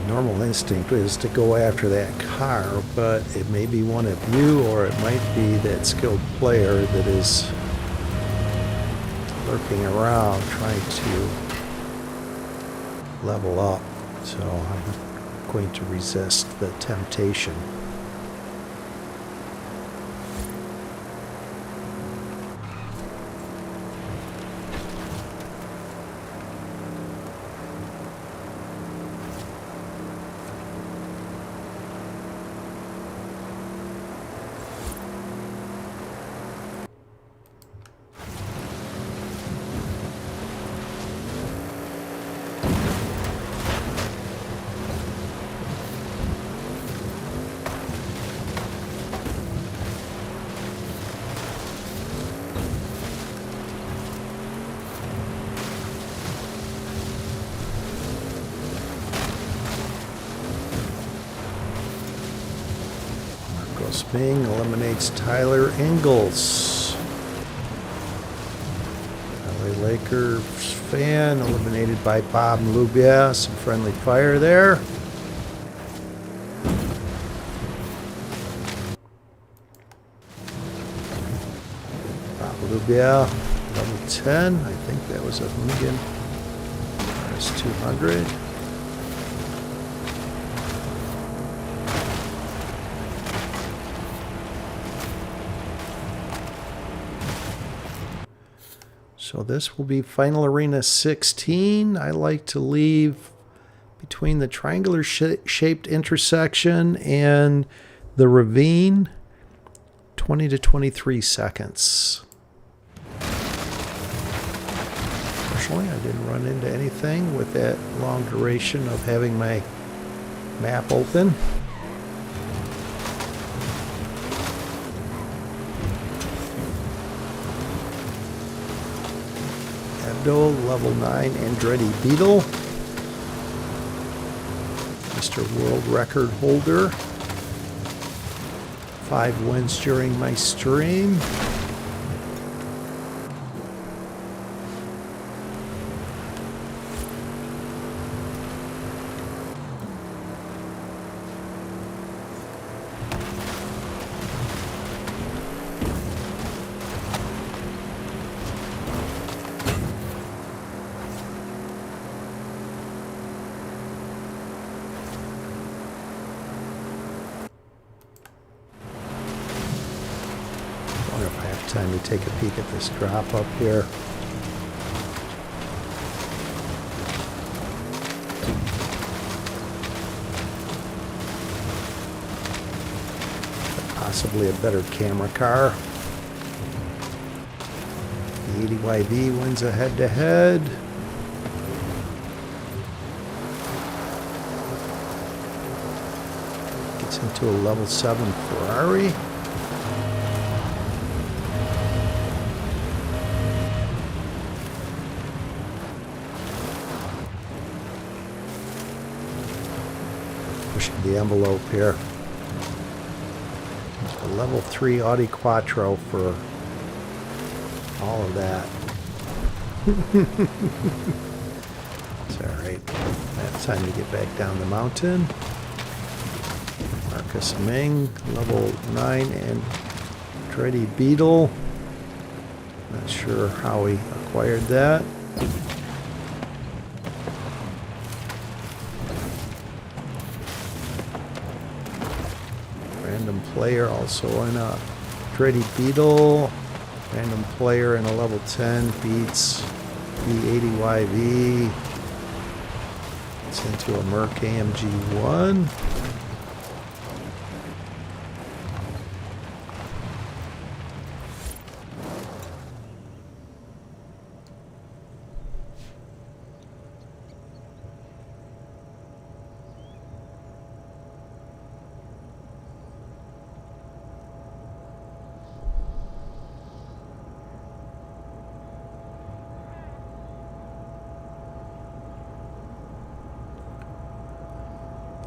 Normal instinct is to go after that car, but it may be one of you, or it might be that skilled player that is lurking around trying to level up. So I'm going to resist the temptation. Bing eliminates Tyler Ingalls. LA Lakers fan eliminated by Bob Lubia. Some friendly fire there. Bob Lubia, level 10. I think that was a Hoonigan RS200. So this will be Final Arena 16. I like to leave between the triangular shaped intersection and the ravine 20 to 23 seconds. Fortunately, I didn't run into anything with that long duration of having my map open. Abdul, level 9 Andretti Beetle, Mr. World Record Holder, 5 wins during my stream. I wonder if I have time to take a peek at this drop up here. Possibly a better camera car. The 80YV wins a head-to-head. Gets into a level 7 Ferrari. Pushing the envelope here. A level 3 Audi Quattro for all of that. It's alright. I have time to get back down the mountain. Marcus Ming, level 9 Andretti Beetle. Not sure how he acquired that. Random player also in a Andretti Beetle. Random player in a level 10 beats the 80YV. It's into a Merc AMG 1.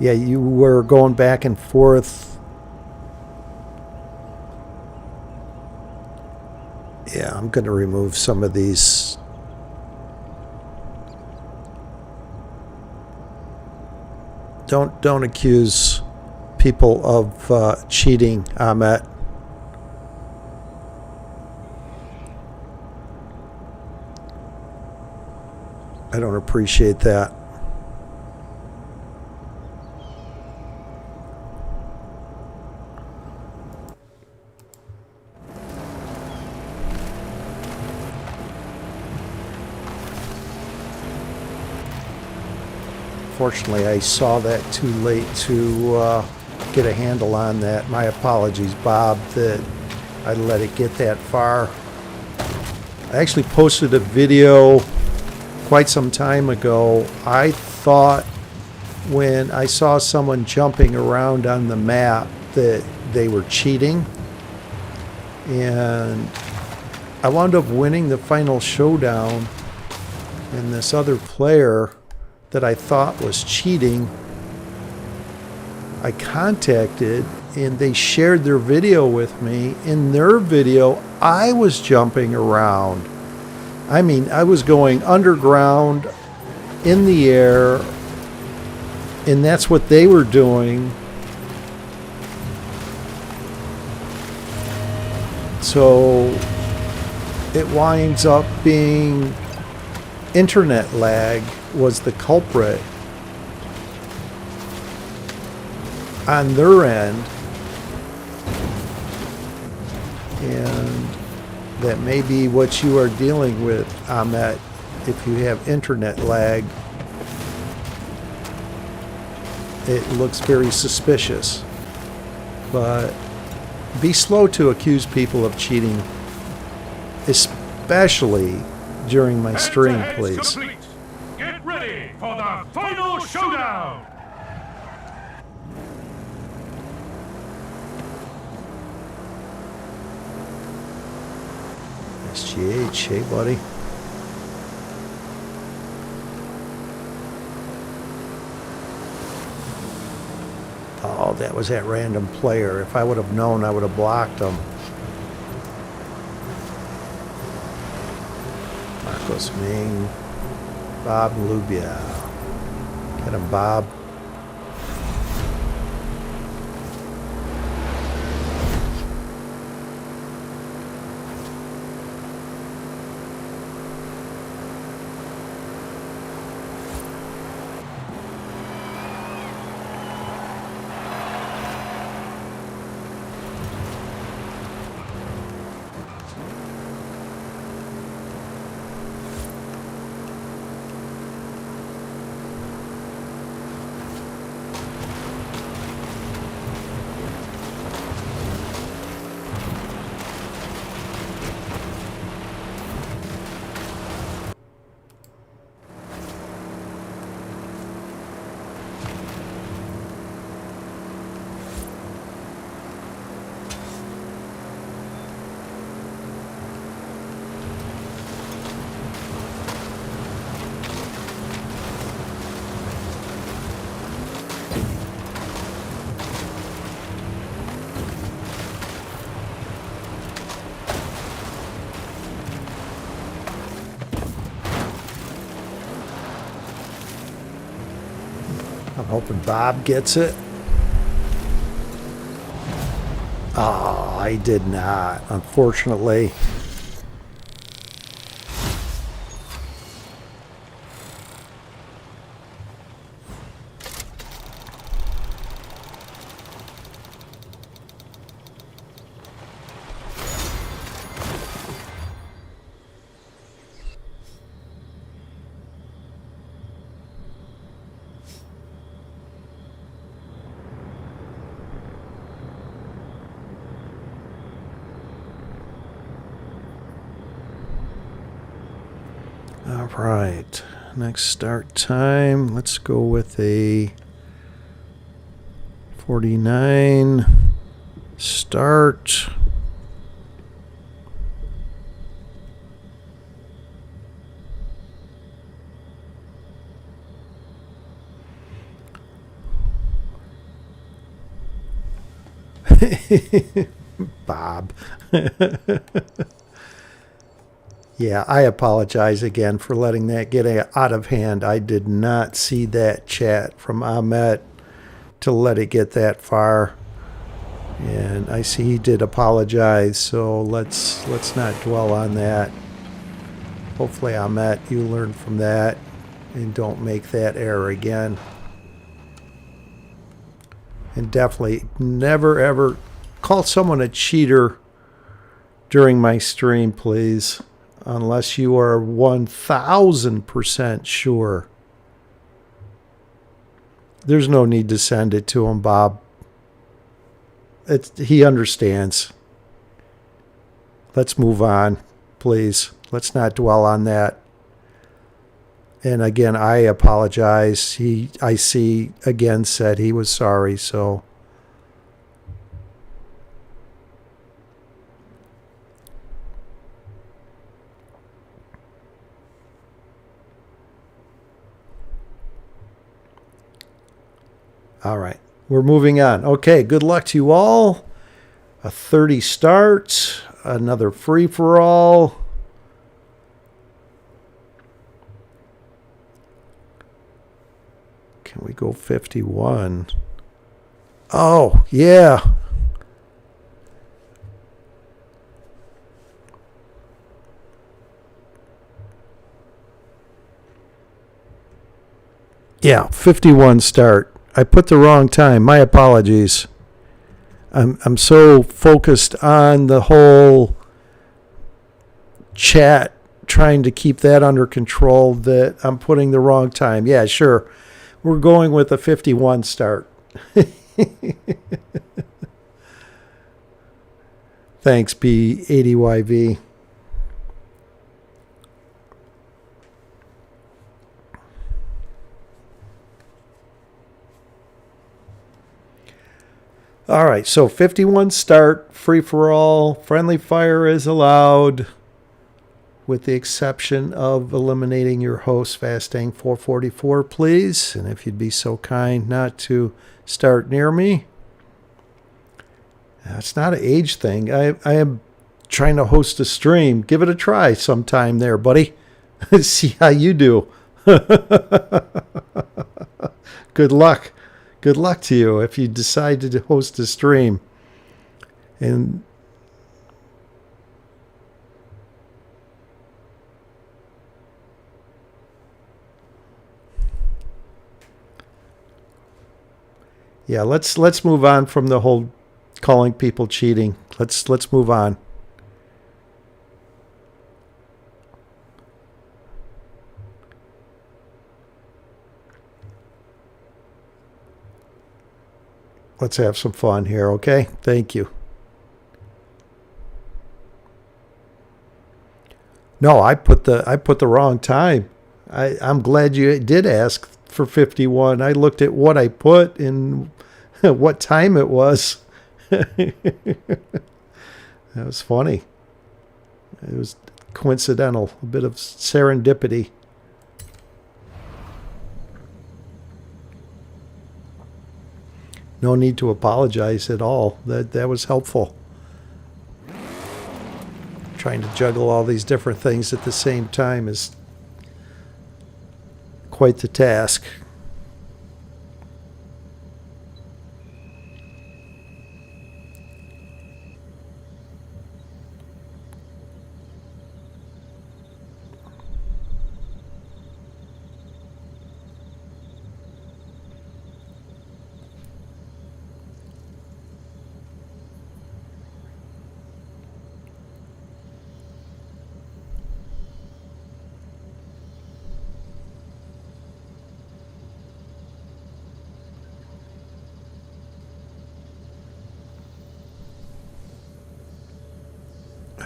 Yeah, you were going back and forth. Yeah, I'm going to remove some of these. Don't accuse people of cheating, Ahmet. I don't appreciate that. Unfortunately, I saw that too late to get a handle on that. My apologies, Bob, that I let it get that far. I actually posted a video quite some time ago. I thought when I saw someone jumping around on the map that they were cheating. And I wound up winning the final showdown, and this other player that I thought was cheating, I contacted, and they shared their video with me. In their video, I was jumping around. I mean, I was going underground, in the air, and that's what they were doing. So it winds up being internet lag was the culprit on their end, and that may be what you are dealing with, Ahmet. If you have internet lag, it looks very suspicious. But be slow to accuse people of cheating, especially during my stream, please. Complete. Get ready for the final showdown! SGH, hey buddy. Oh, that was that random player. If I would have known, I would have blocked him. Marcos Ming. Bob Lubia. Get him, Bob. I'm hoping Bob gets it. Oh, I did not, unfortunately. All right, next start time. Let's go with a 49 start. Bob. Yeah, I apologize again for letting that get out of hand. I did not see that chat from Ahmet to let it get that far. And I see he did apologize, so let's not dwell on that. Hopefully, Ahmet, you learn from that and don't make that error again. And definitely never ever call someone a cheater during my stream, please. Unless you are 1,000% sure. There's no need to send it to him, Bob. He understands. Let's move on, please. Let's not dwell on that. And again, I apologize. I see, again, said he was sorry, so... All right, we're moving on. Okay, good luck to you all. A 30 start, another free-for-all. Can we go 51? Oh, yeah. Yeah, 51 start. I put the wrong time. My apologies. I'm so focused on the whole chat, trying to keep that under control, that I'm putting the wrong time. Yeah, sure. We're going with a 51 start. Thanks, B80YV. All right, so 51 start, free for all, friendly fire is allowed. with the exception of eliminating your host, Fastang444, please. And if you'd be so kind not to start near me. It's not an age thing. I am trying to host a stream. Give it a try sometime there, buddy. See how you do. Good luck. Good luck to you if you decide to host a stream. And yeah, let's move on from the whole calling people cheating. Let's move on. Let's have some fun here, okay? Thank you. No, I put the wrong time. I'm glad you did ask for 51. I looked at what I put and what time it was. That was funny. It was coincidental, a bit of serendipity. No need to apologize at all. That was helpful. Trying to juggle all these different things at the same time is quite the task.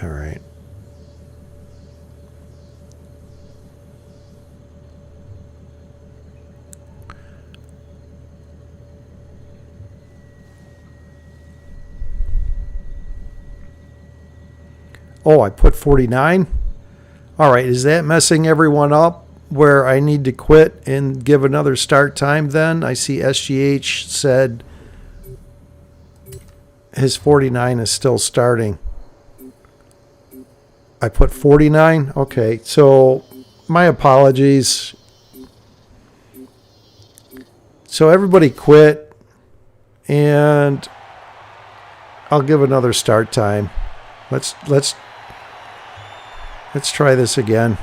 All right. Oh, I put 49. All right, is that messing everyone up where I need to quit and give another start time then? I see SGH said his 49 is still starting. I put 49. Okay, so my apologies. So everybody quit, and I'll give another start time. Let's try this again.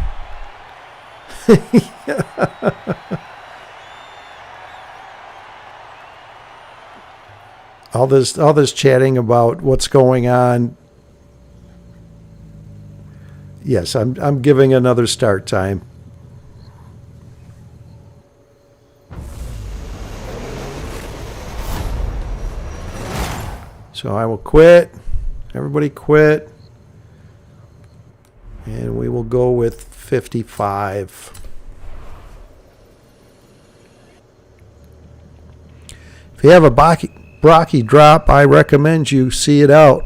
All this chatting about what's going on. Yes, I'm giving another start time. So I will quit. Everybody quit. And we will go with 55. If you have a Brocky drop, I recommend you see it out.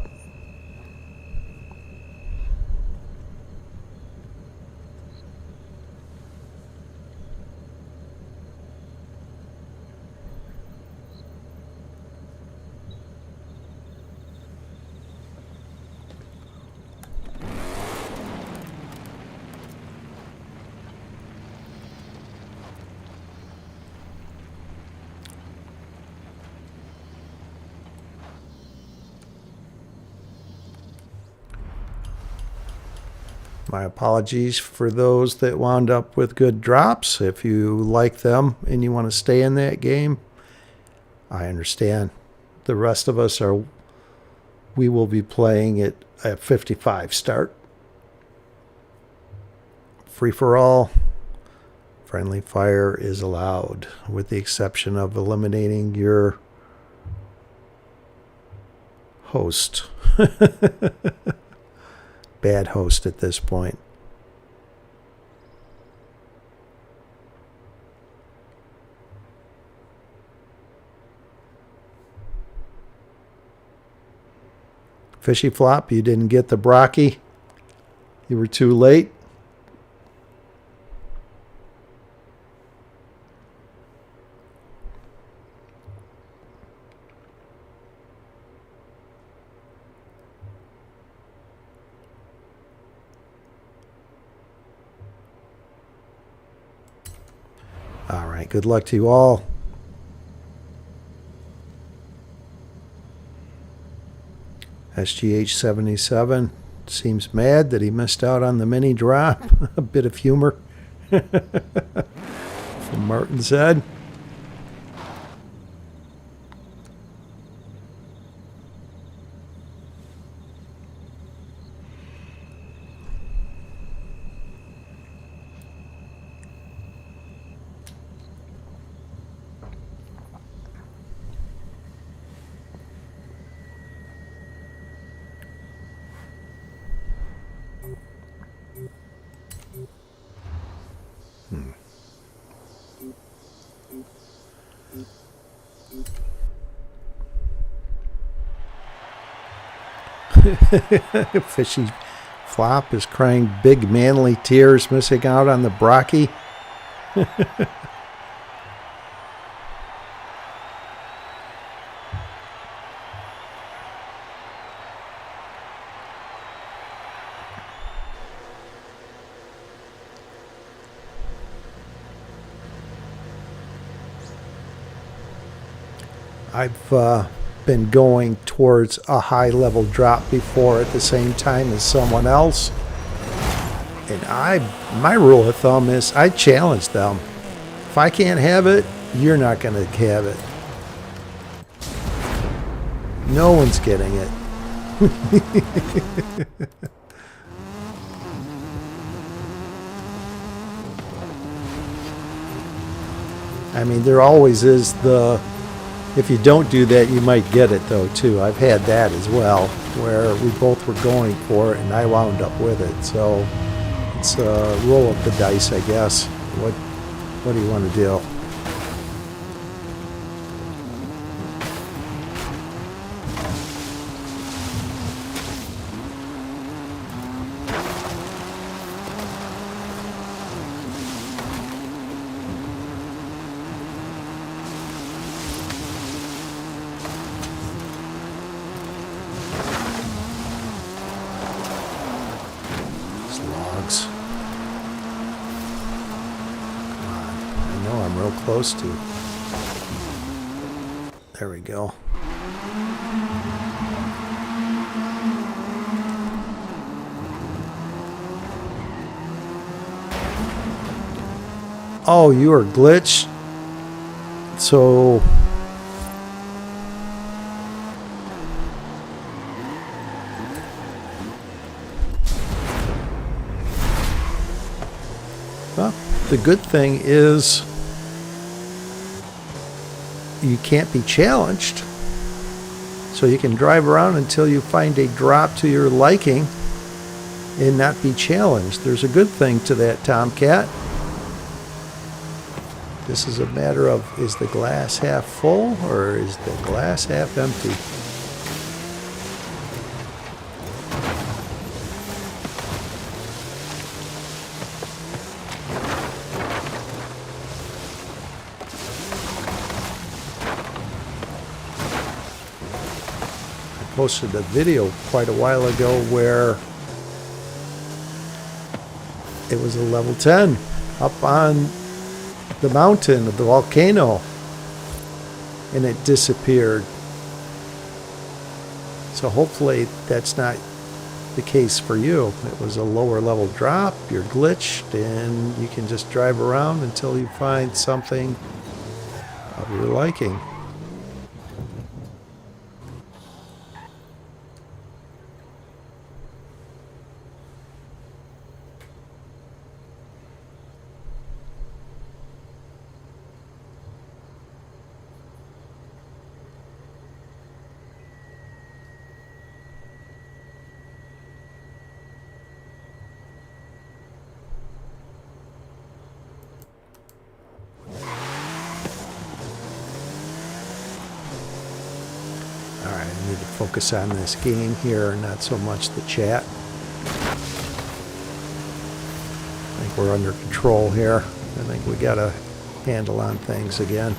My apologies for those that wound up with good drops. If you like them and you want to stay in that game, I understand. The rest of us we will be playing it at 55 start. Free for all. Friendly fire is allowed, with the exception of eliminating your host. Bad host at this point. Fishy flop, you didn't get the Brocky. You were too late. All right, good luck to you all. SGH77 seems mad that he missed out on the mini drop. A bit of humor from Martin's head. Fishy Flop is crying big manly tears, missing out on the Brocky. I've been going towards a high level drop before at the same time as someone else, and my rule of thumb is I challenge them. If I can't have it, you're not going to have it. No one's getting it. I mean, there always is the, if you don't do that, you might get it, though, too. I've had that as well, where we both were going for it, and I wound up with it. So it's a roll of the dice, I guess. What do you want to do? Close to. There we go. Oh, you are glitched. So well, the good thing is you can't be challenged, so you can drive around until you find a drop to your liking and not be challenged. There's a good thing to that, Tomcat. This is a matter of, is the glass half full or is the glass half empty? Posted a video quite a while ago where it was a level 10 up on the mountain of the volcano and it disappeared. So hopefully that's not the case for you. It was a lower level drop, you're glitched, and you can just drive around until you find something of your liking. Alright, I need to focus on this game here, not so much the chat. I think we're under control here. I think we got a handle on things again.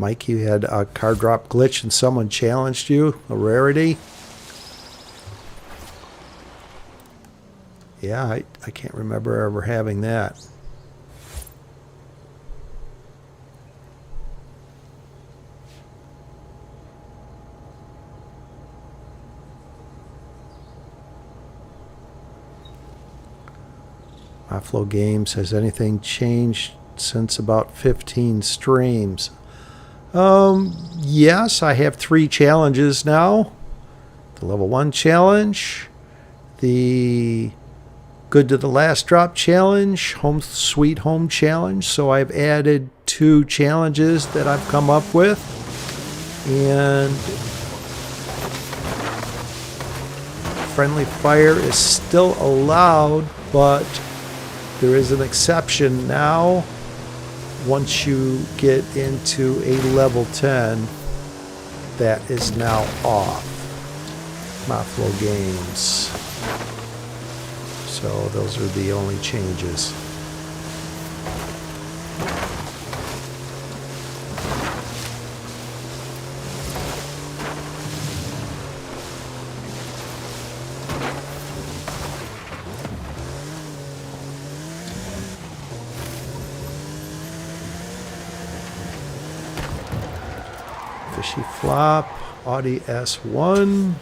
Mike, you had a car drop glitch and someone challenged you, a rarity. Yeah, I can't remember ever having that. Offload Games, has anything changed since about 15 streams? Yes, I have 3 challenges now. The level 1 challenge, the Good to the Last Drop challenge, Home Sweet Home challenge. So I've added 2 challenges that I've come up with. And friendly fire is still allowed, but there is an exception now. Once you get into a level 10, that is now off. Maflo Games. So those are the only changes. Fishy Flop, Audi S1.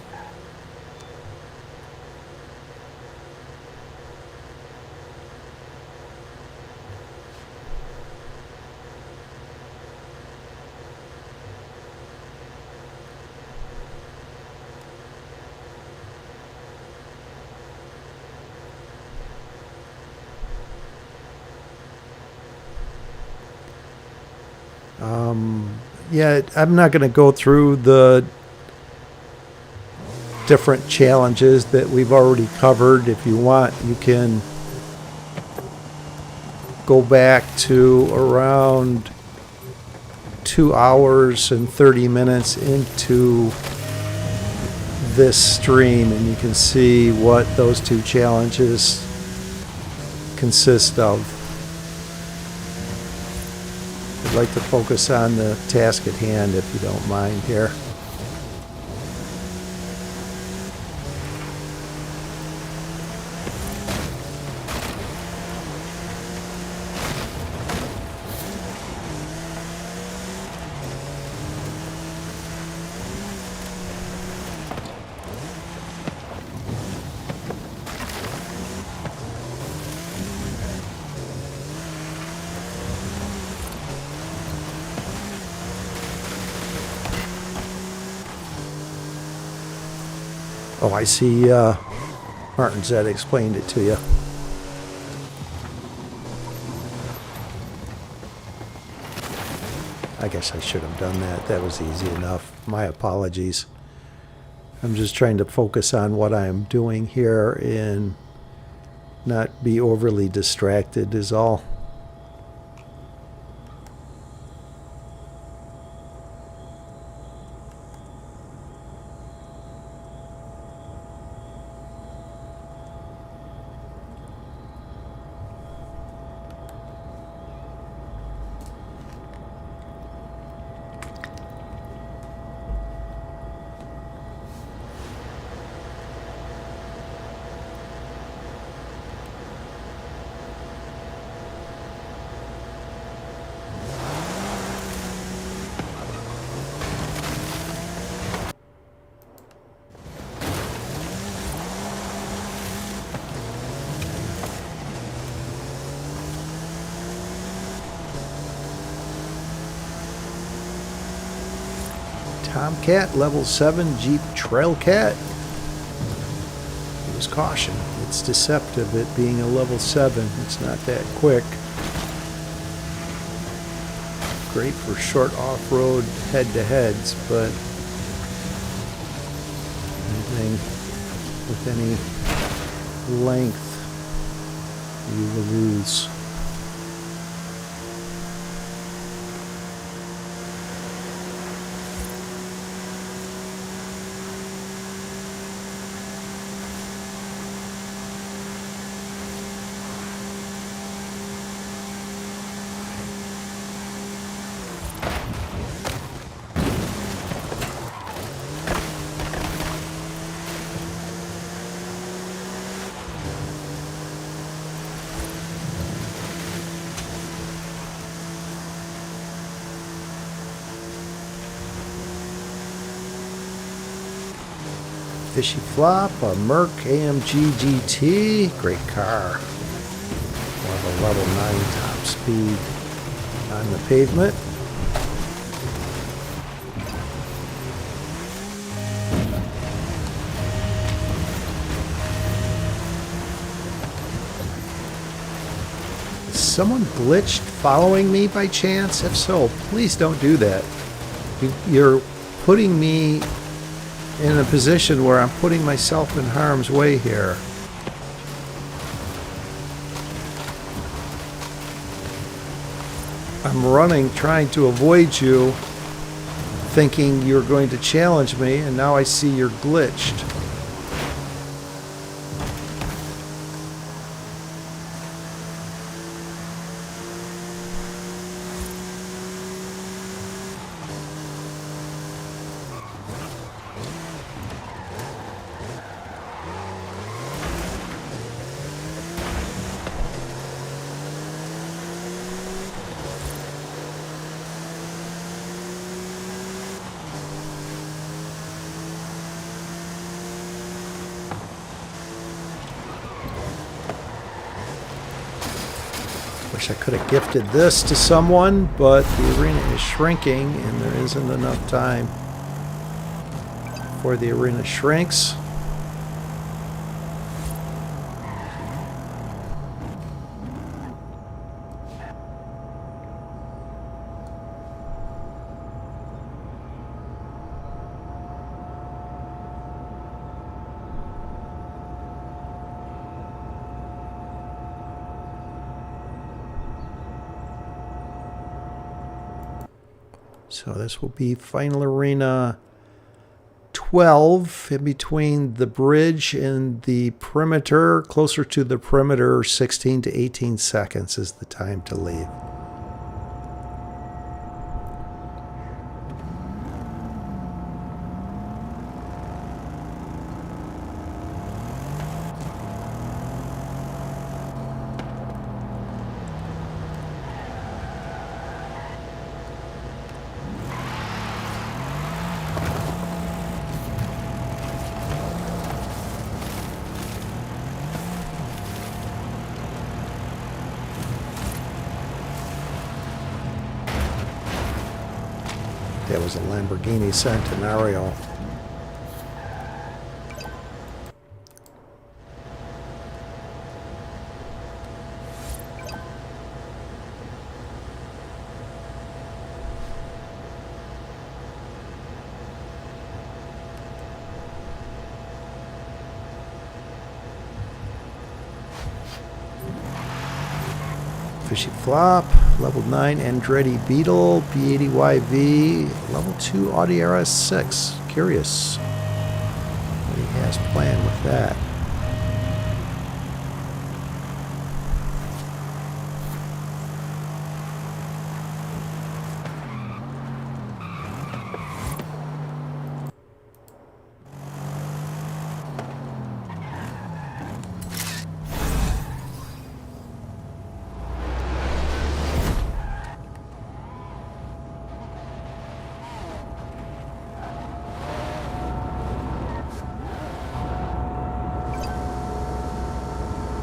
Yeah, I'm not going to go through the different challenges that we've already covered. If you want, you can go back to around 2 hours and 30 minutes into this stream, and you can see what those 2 challenges consist of. I'd like to focus on the task at hand, if you don't mind here. Oh, I see. Martin Zed explained it to you. I guess I should have done that. That was easy enough. My apologies. I'm just trying to focus on what I'm doing here and not be overly distracted is all. Tomcat, level 7 Jeep Trailcat. Use caution. It's deceptive, it being a level 7. It's not that quick. Great for short off-road head-to-heads, but anything with any length, you will lose. Fishy Flop, a Merc AMG GT. Great car. We'll have a level 9 top speed on the pavement. Is someone glitched following me by chance? If so, please don't do that. You're putting me in a position where I'm putting myself in harm's way here. I'm running, trying to avoid you, thinking you're going to challenge me, and now I see you're glitched. Wish I could have gifted this to someone, but the arena is shrinking and there isn't enough time before the arena shrinks. So this will be final arena 12, in between the bridge and the perimeter. Closer to the perimeter, 16 to 18 seconds is the time to leave. That was a Lamborghini Centenario. Fishy Flop, level 9 Andretti Beetle, B80YV, level 2 Audi RS6. Curious what he has planned with that.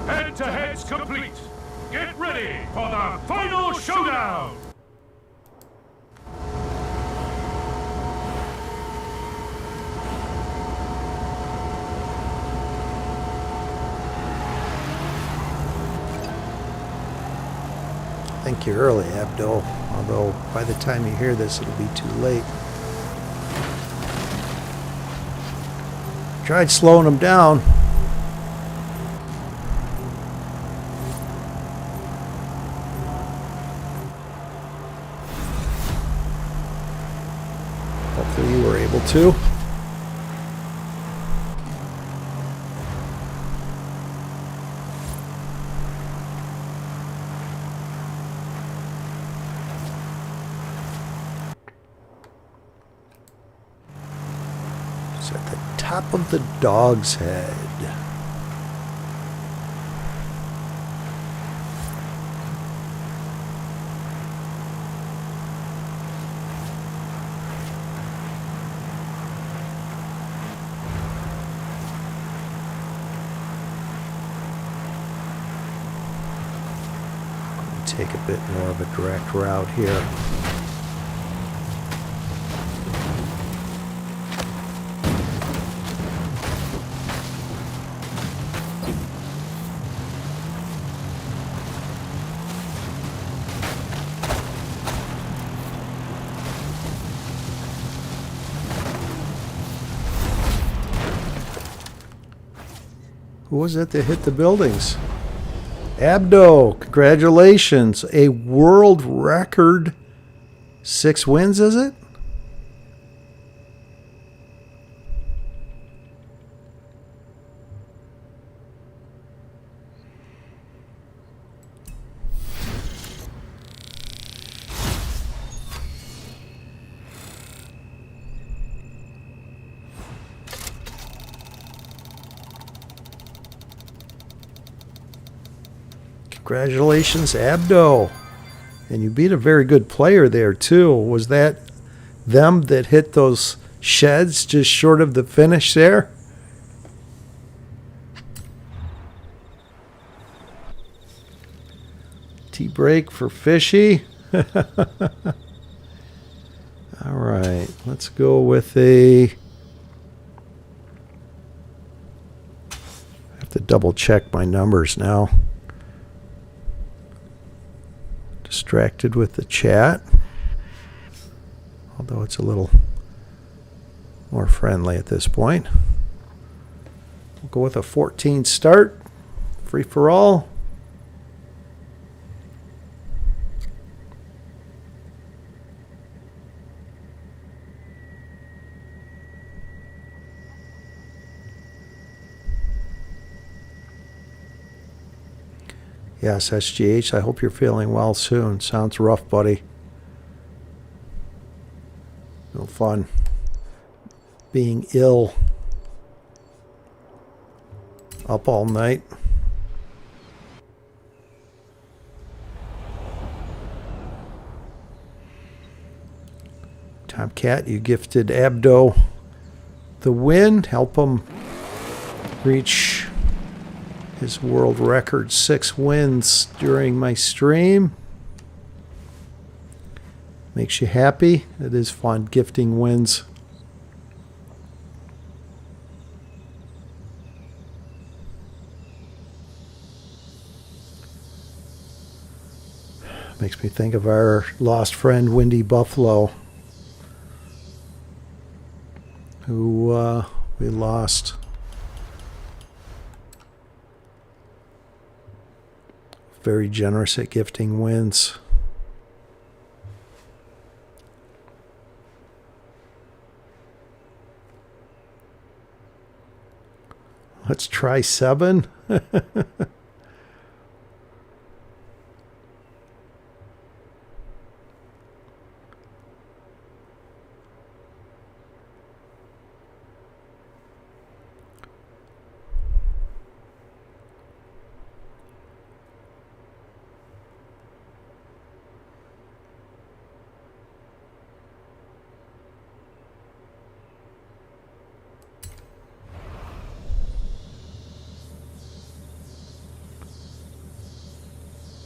Head-to-head's complete. Get ready for the final showdown! I think you're early, Abdul, although by the time you hear this, it'll be too late. Tried slowing them down. Hopefully you were able to. It's at the top of the Dog's Head. take a bit more of a direct route here. Who was it that hit the buildings? Abdo, congratulations. A world record 6 wins, is it? Congratulations, Abdo. And you beat a very good player there, too. Was that them that hit those sheds just short of the finish there? Tea break for Fishy. All right, let's go with a... I have to double check my numbers now. Distracted with the chat, although it's a little more friendly at this point. We'll go with a 14 start, free for all. Yes, SGH, I hope you're feeling well soon. Sounds rough, buddy. No fun being ill. Up all night. Tomcat, you gifted Abdo the win. Help him reach his world record 6 wins during my stream. Makes you happy. It is fun gifting wins. Makes me think of our lost friend Windy Buffalo, who we lost. Very generous at gifting wins. Let's try 7.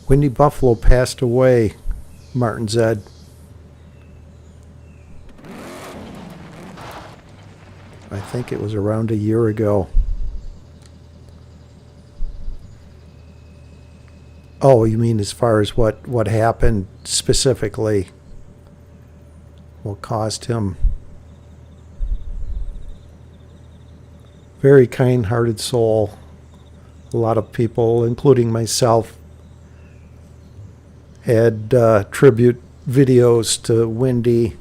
Windy Buffalo passed away, Martin Zed. I think it was around a year ago. Oh, you mean as far as what happened specifically? What caused him? Very kind-hearted soul. A lot of people, including myself, had tribute videos to Windy,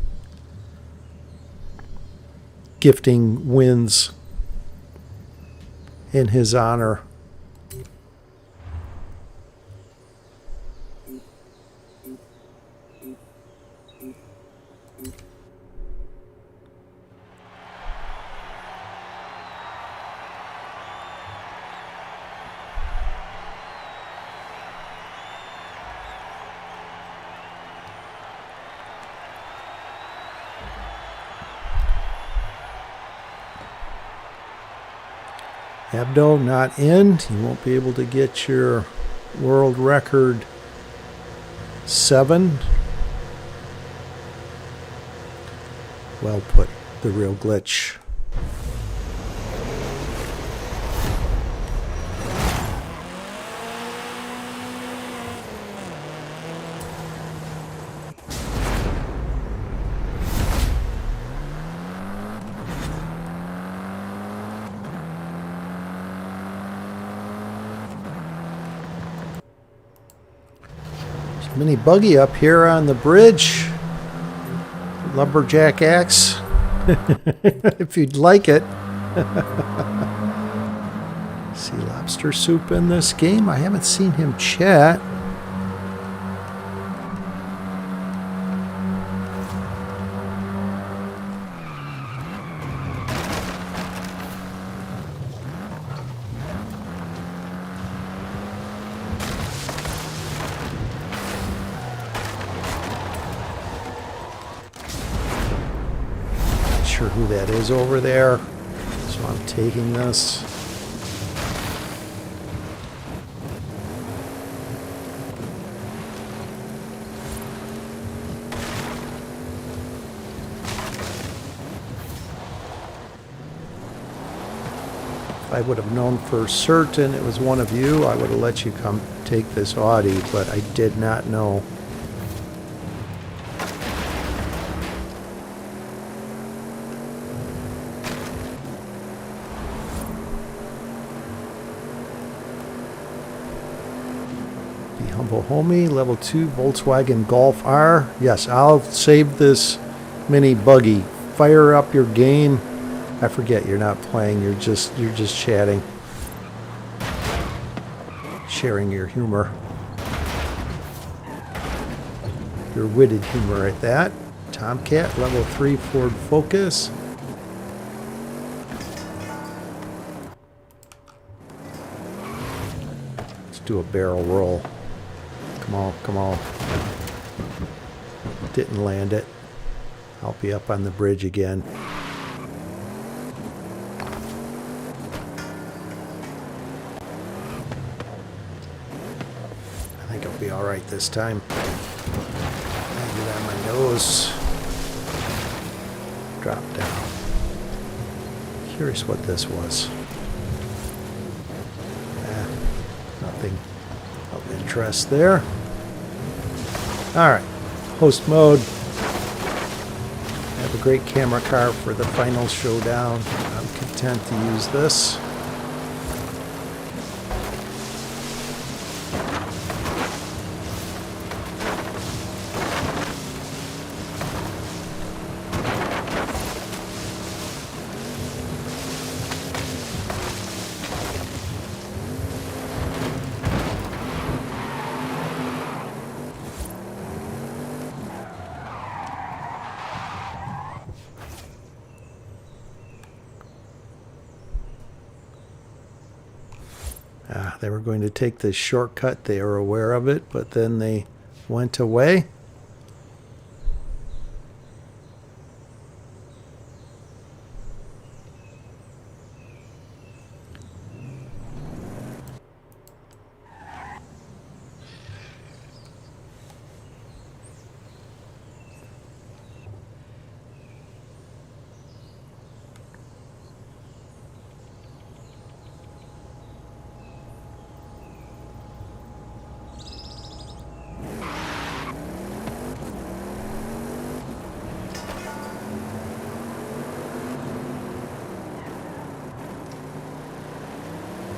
gifting wins in his honor. Abdo not in. You won't be able to get your world record 7. Well put, the real glitch. Mini buggy up here on the bridge. Lumberjack axe. If you'd like it. Sea lobster soup in this game. I haven't seen him chat. Sure who that is over there, so I'm taking this. If I would have known for certain it was one of you, I would have let you come take this Audi, but I did not know. Humble Homie, level 2 Volkswagen Golf R. Yes, I'll save this mini buggy. Fire up your game. I forget you're not playing, you're just chatting. Sharing your humor. Your witted humor at that. Tomcat, level 3 Ford Focus. Let's do a barrel roll. Come on, come on. Didn't land it. I'll be up on the bridge again. I think I'll be alright this time. Get on my nose. Drop down. Curious what this was. Nothing of interest there. Alright, host mode. I have a great camera car for the final showdown. I'm content to use this. They were going to take this shortcut. They were aware of it, but then they went away.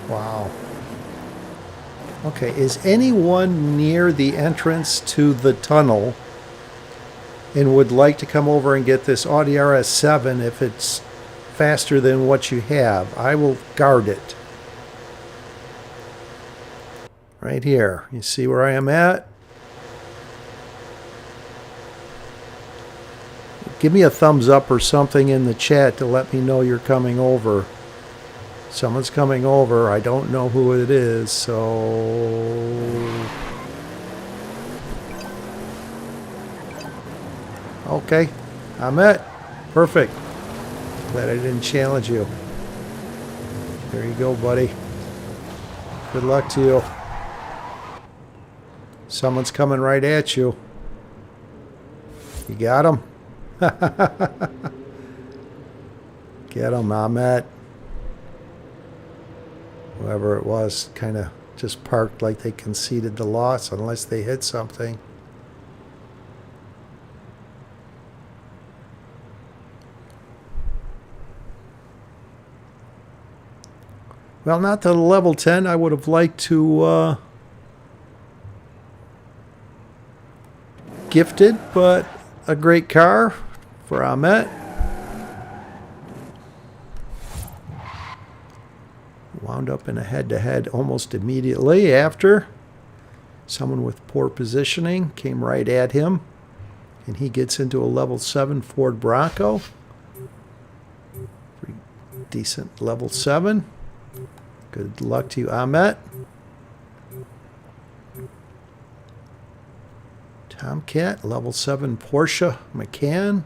Wow. Okay, is anyone near the entrance to the tunnel and would like to come over and get this Audi RS7 if it's faster than what you have? I will guard it. Right here. You see where I am at? Give me a thumbs up or something in the chat to let me know you're coming over. Someone's coming over. I don't know who it is, so... Okay. I'm it. Perfect. Glad I didn't challenge you. There you go, buddy. Good luck to you. Someone's coming right at you. You got him? Get him, Ahmet. Whoever it was kind of just parked like they conceded the loss unless they hit something. Well, not to the level 10. I would have liked to gifted, but a great car for Ahmet. Wound up in a head-to-head almost immediately after. Someone with poor positioning came right at him, and he gets into a level 7 Ford Bronco. Pretty decent level 7. Good luck to you, Ahmet. Tomcat, level 7 Porsche Macan.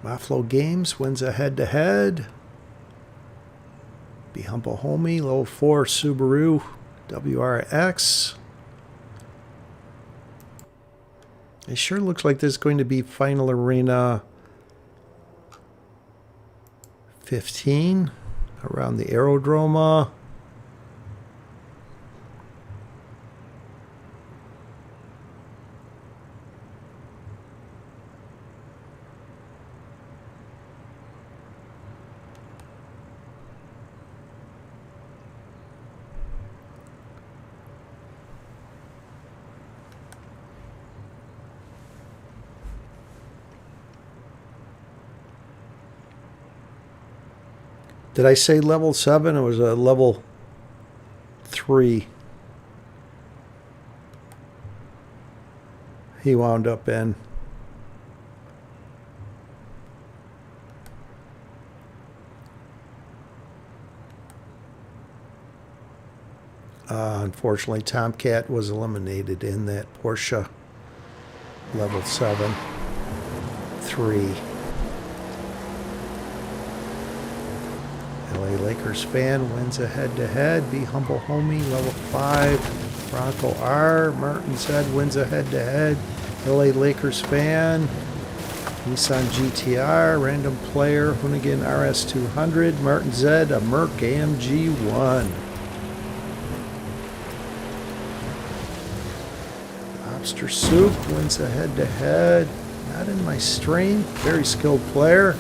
Buffalo Games wins a head-to-head. Be Humble Homie, level 4 Subaru WRX. It sure looks like this is going to be Final Arena 15 around the Aerodrome. Did I say level 7? It was a level 3. He wound up in. Unfortunately, Tomcat was eliminated in that Porsche level 7 3. LA Lakers fan wins a head-to-head. Be Humble Homie, level 5. Bronco R. Martin Zed wins a head-to-head. LA Lakers fan. Nissan GTR. Random player. Hoonigan RS200. Martin Zed, a Merc AMG 1. Lobster Soup wins a head-to-head. Not in my stream. Very skilled player.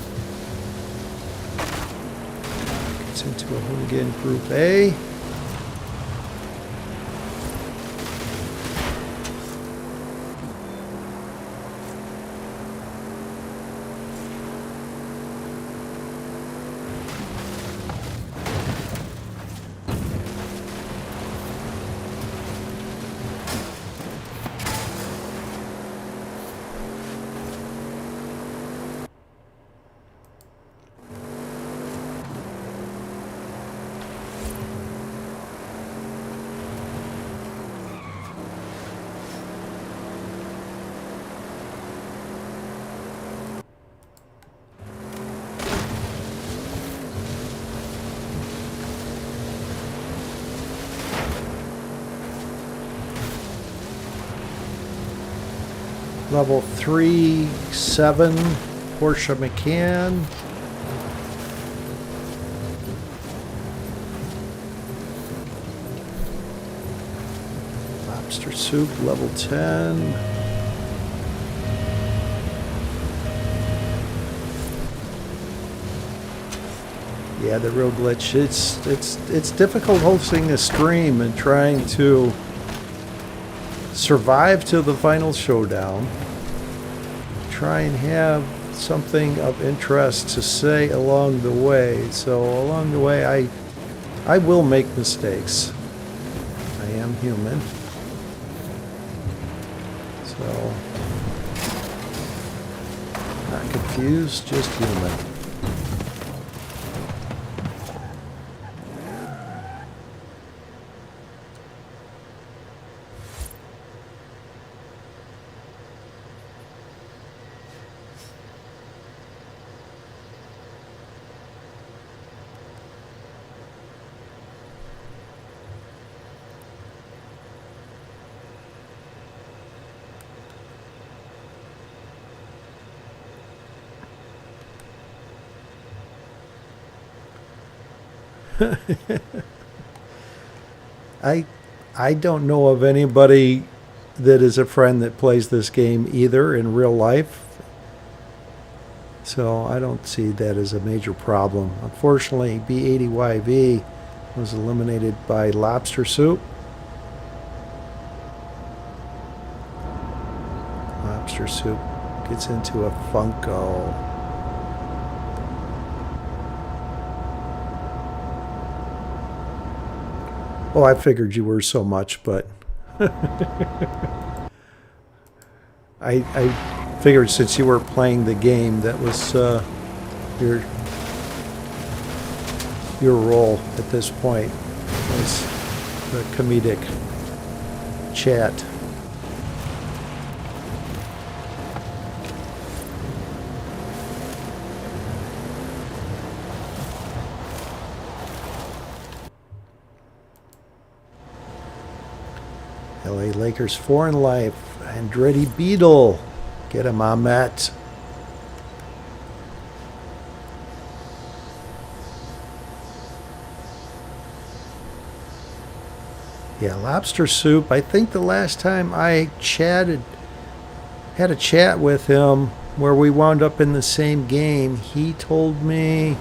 Into a Hoonigan Group A. Level 3, 7, Porsche Macan. Lobster Soup, level 10. Yeah, the real glitch. It's difficult hosting a stream and trying to survive to the final showdown. Try and have something of interest to say along the way. So along the way, I will make mistakes. I am human. So not confused, just human. I don't know of anybody that is a friend that plays this game either in real life. So I don't see that as a major problem. Unfortunately, B80YV was eliminated by Lobster Soup. Lobster Soup gets into a Funko. Oh, I figured you were so much, but I figured since you were playing the game, that was your role at this point was the comedic chat. LA Lakers 4 in life. Andretti Beetle. Get him, Ahmet. Yeah, Lobster Soup. I think the last time I had a chat with him where we wound up in the same game, he told me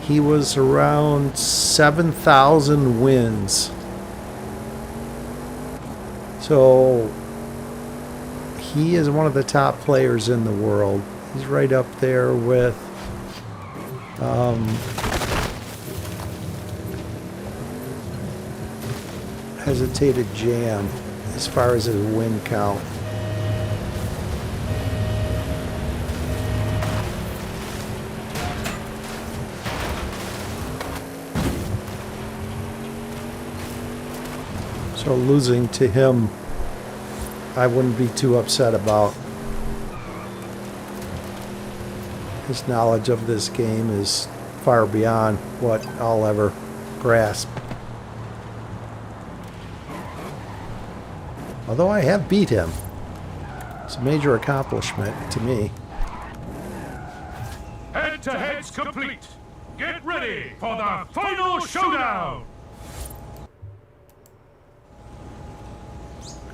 he was around 7,000 wins. So he is one of the top players in the world. He's right up there with Hesitated Jam as far as his win count. So losing to him, I wouldn't be too upset about. His knowledge of this game is far beyond what I'll ever grasp. Although I have beat him. It's a major accomplishment to me. Head-to-head's complete. Get ready for the final showdown!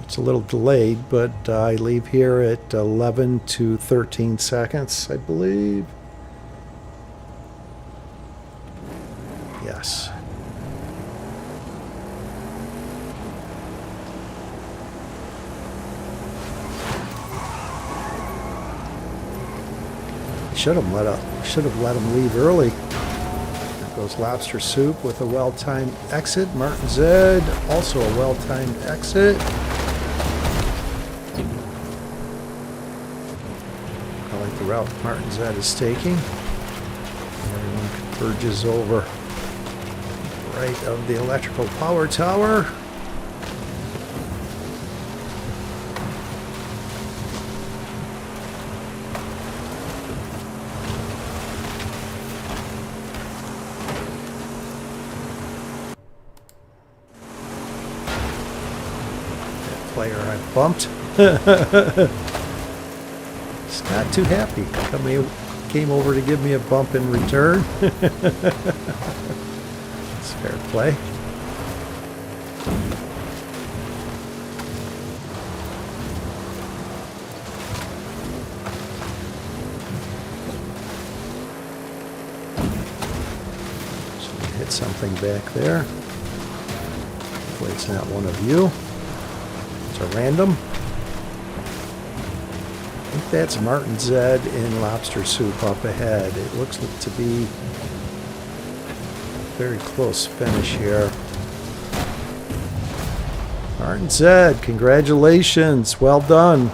It's a little delayed, but I leave here at 11 to 13 seconds, I believe. Yes. Should have let him leave early. There goes Lobster Soup with a well-timed exit. Martin Zed, also a well-timed exit. I like the route Martin Zed is taking. Everyone converges over right of the electrical power tower. Player I bumped. It's not too happy. Came over to give me a bump in return. It's fair play. So hit something back there. Hopefully it's not one of you. It's a random. I think that's Martin Zed in Lobster Soup up ahead. It looks to be a very close finish here. Martin Zed, congratulations. Well done.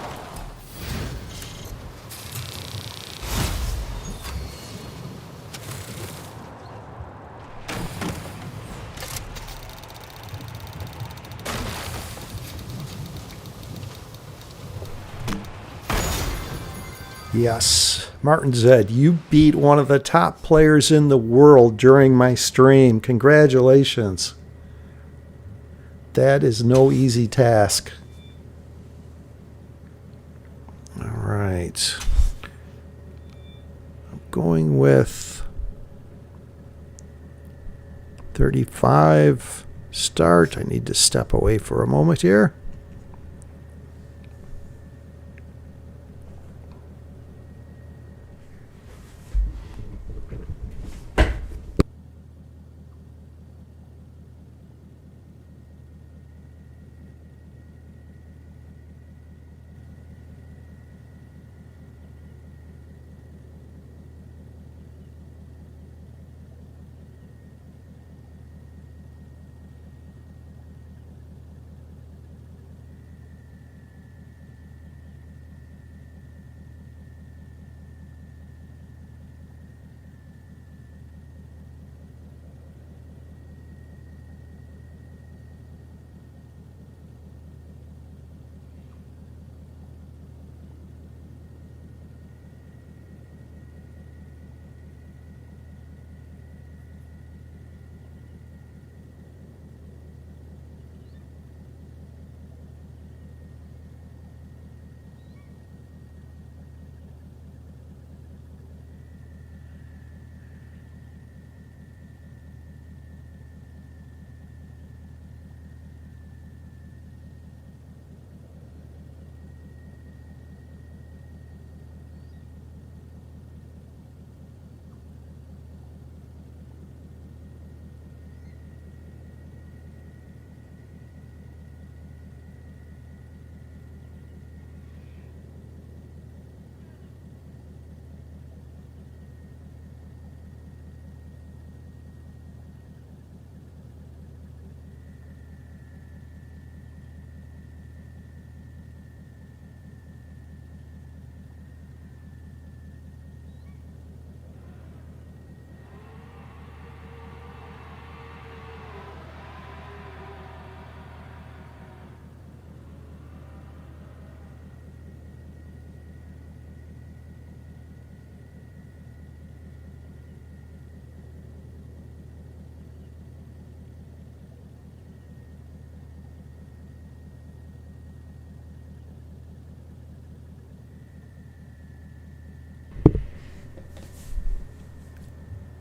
Yes, Martin Zed, you beat one of the top players in the world during my stream. Congratulations. That is no easy task. All right. I'm going with 35 start. I need to step away for a moment here.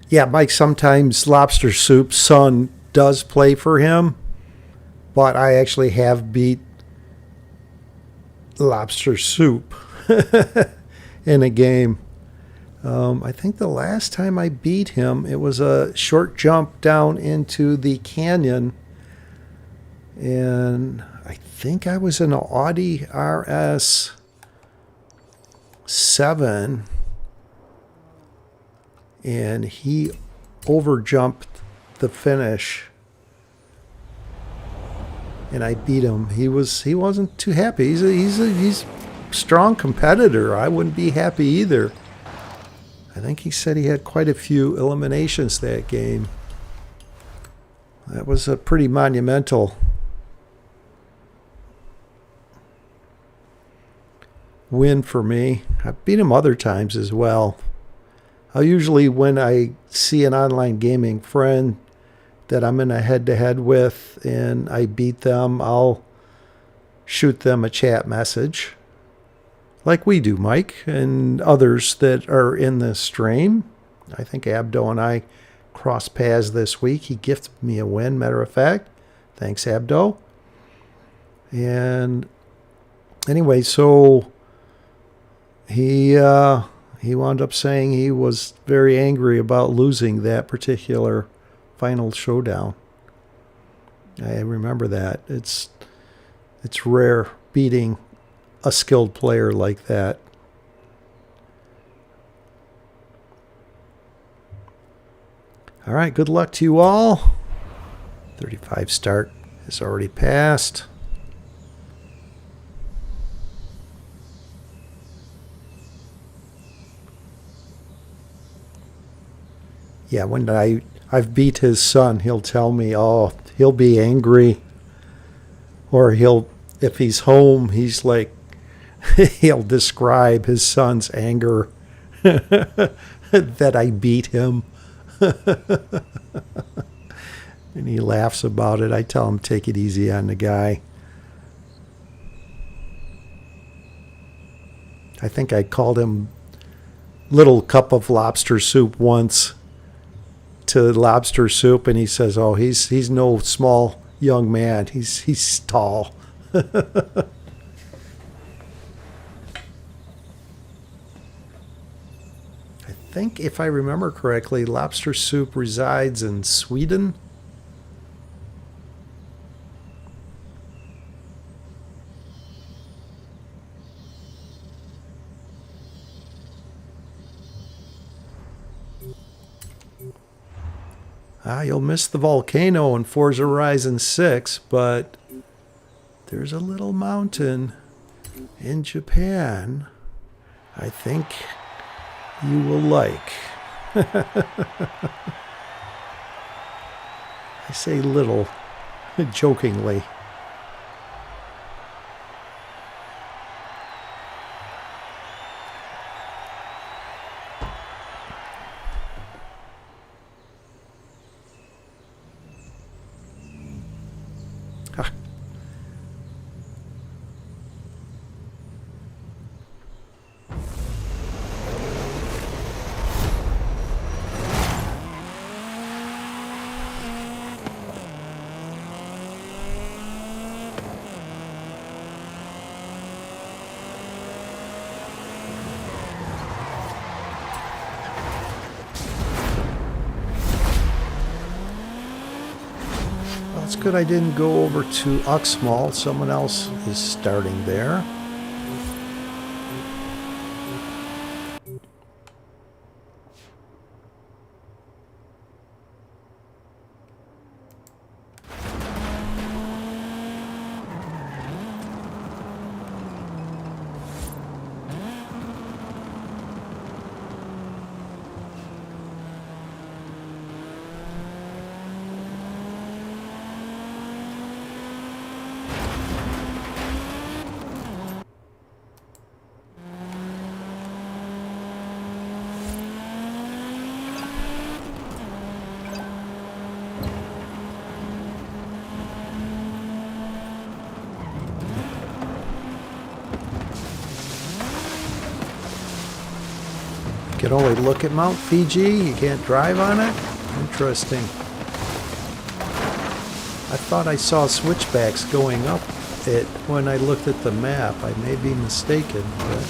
Yeah, Mike, sometimes Lobster Soup's son does play for him, but I actually have beat Lobster Soup in a game. I think the last time I beat him, it was a short jump down into the canyon, and I think I was in an Audi RS 7, and he overjumped the finish, and I beat him. He wasn't too happy. He's a strong competitor. I wouldn't be happy either. I think he said he had quite a few eliminations that game. That was a pretty monumental win for me. I beat him other times as well. I'll usually, when I see an online gaming friend that I'm in a head-to-head with and I beat them, I'll shoot them a chat message like we do, Mike, and others that are in this stream. I think Abdo and I crossed paths this week. He gifted me a win, matter of fact. Thanks, Abdo. And anyway, so he wound up saying he was very angry about losing that particular final showdown. I remember that. It's rare beating a skilled player like that. All right, good luck to you all. 35 start has already passed. Yeah, when I've beat his son, he'll tell me, oh, he'll be angry. Or if he's home, he's like, he'll describe his son's anger that I beat him. And he laughs about it. I tell him, take it easy on the guy. I think I called him Little Cup of Lobster Soup once to Lobster Soup, and he says, "Oh, he's no small young man. He's tall." I think, if I remember correctly, Lobster Soup resides in Sweden. You'll miss the volcano in Forza Horizon 6, but there's a little mountain in Japan I think you will like. I say little jokingly. It's good I didn't go over to Uxmal. Someone else is starting there. You can only look at Mount Fiji, you can't drive on it? Interesting. I thought I saw switchbacks going up it when I looked at the map. I may be mistaken, but...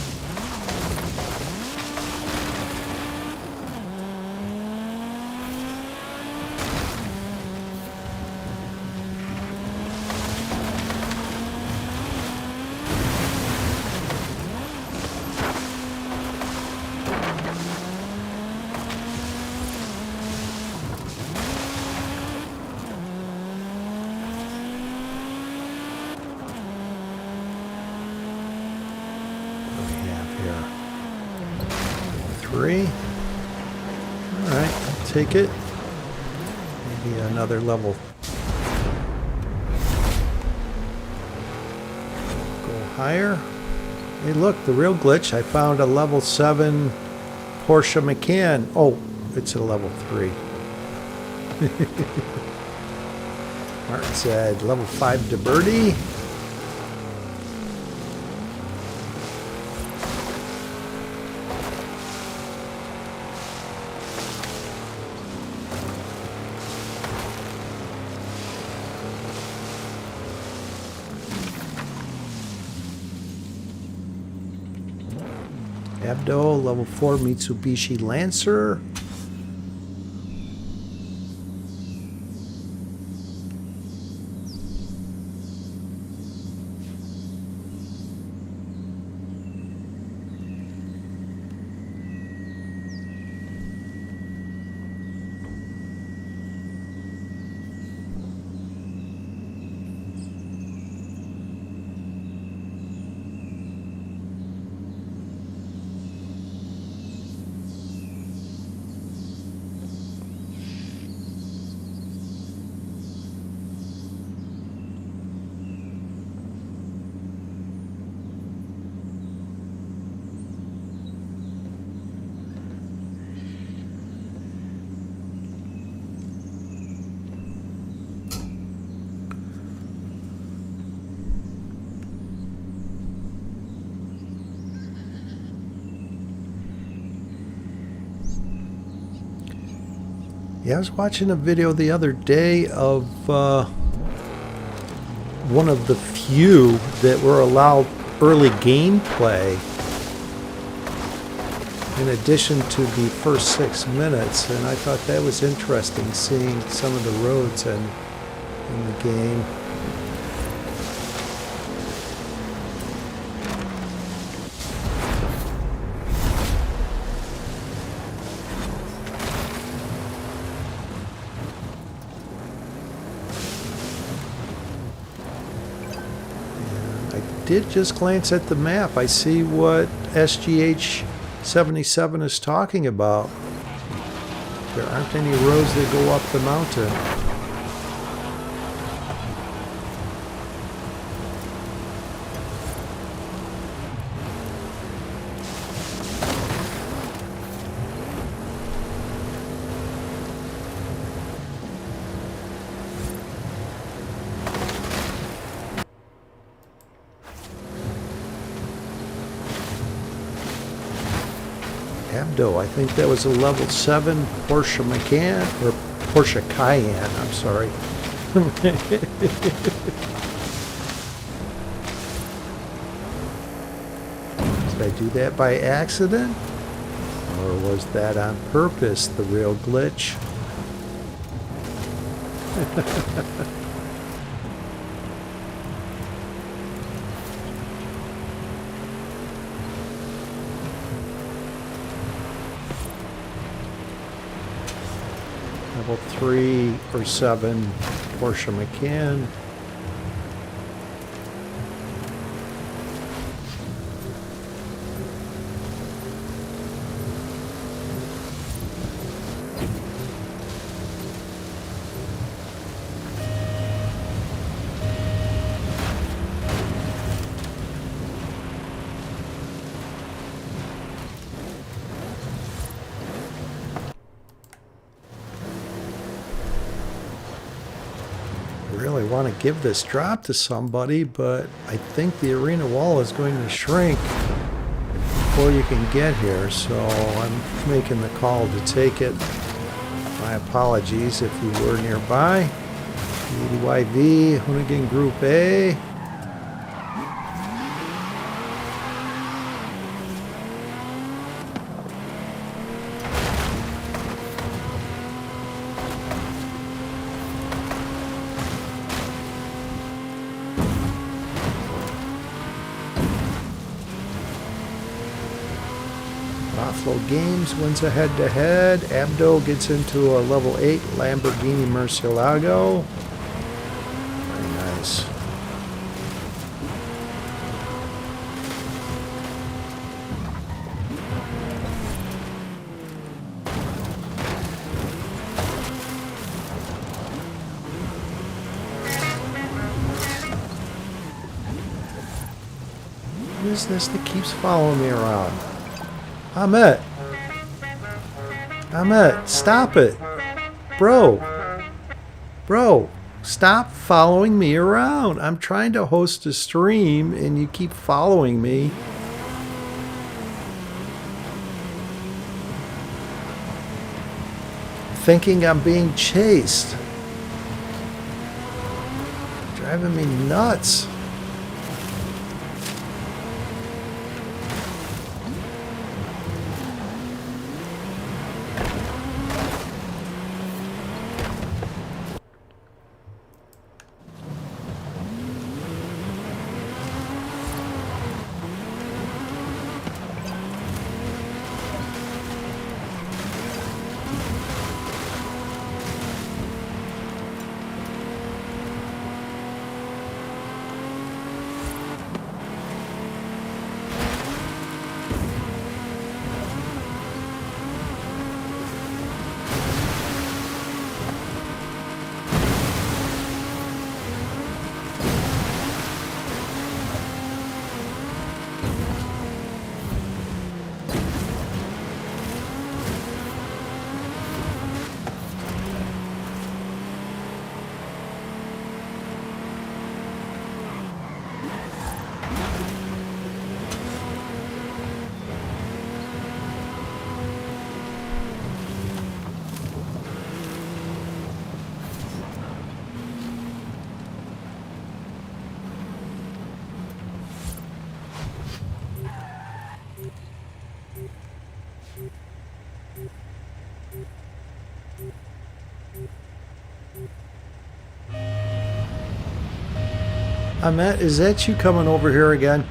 Three. Alright, I'll take it. Maybe another level. Go higher. Hey look, the real glitch. I found a level 7 Porsche Macan. Oh, it's a level 3. Martin said level 5 DeBerti. Abdo, level 4 Mitsubishi Lancer. Yeah, I was watching a video the other day of one of the few that were allowed early gameplay in addition to the first 6 minutes, and I thought that was interesting, seeing some of the roads in the game. Did just glance at the map. I see what SGH 77 is talking about. There aren't any roads that go up the mountain. Abdo, I think that was a level 7 Porsche Macan, or Porsche Cayenne, I'm sorry. Did I do that by accident? Or was that on purpose, the real glitch? Level 3 or 7 Porsche Macan. Really want to give this drop to somebody, but I think the arena wall is going to shrink before you can get here, so I'm making the call to take it. My apologies if you were nearby. EDYV, Hoonigan Group A. Buffalo Games wins a head-to-head. Abdo gets into a level 8 Lamborghini Murcielago. Very nice. What is this that keeps following me around? Ahmet, stop it. Bro, stop following me around. I'm trying to host a stream and you keep following me. Thinking I'm being chased. Driving me nuts. Ahmet, is that you coming over here again?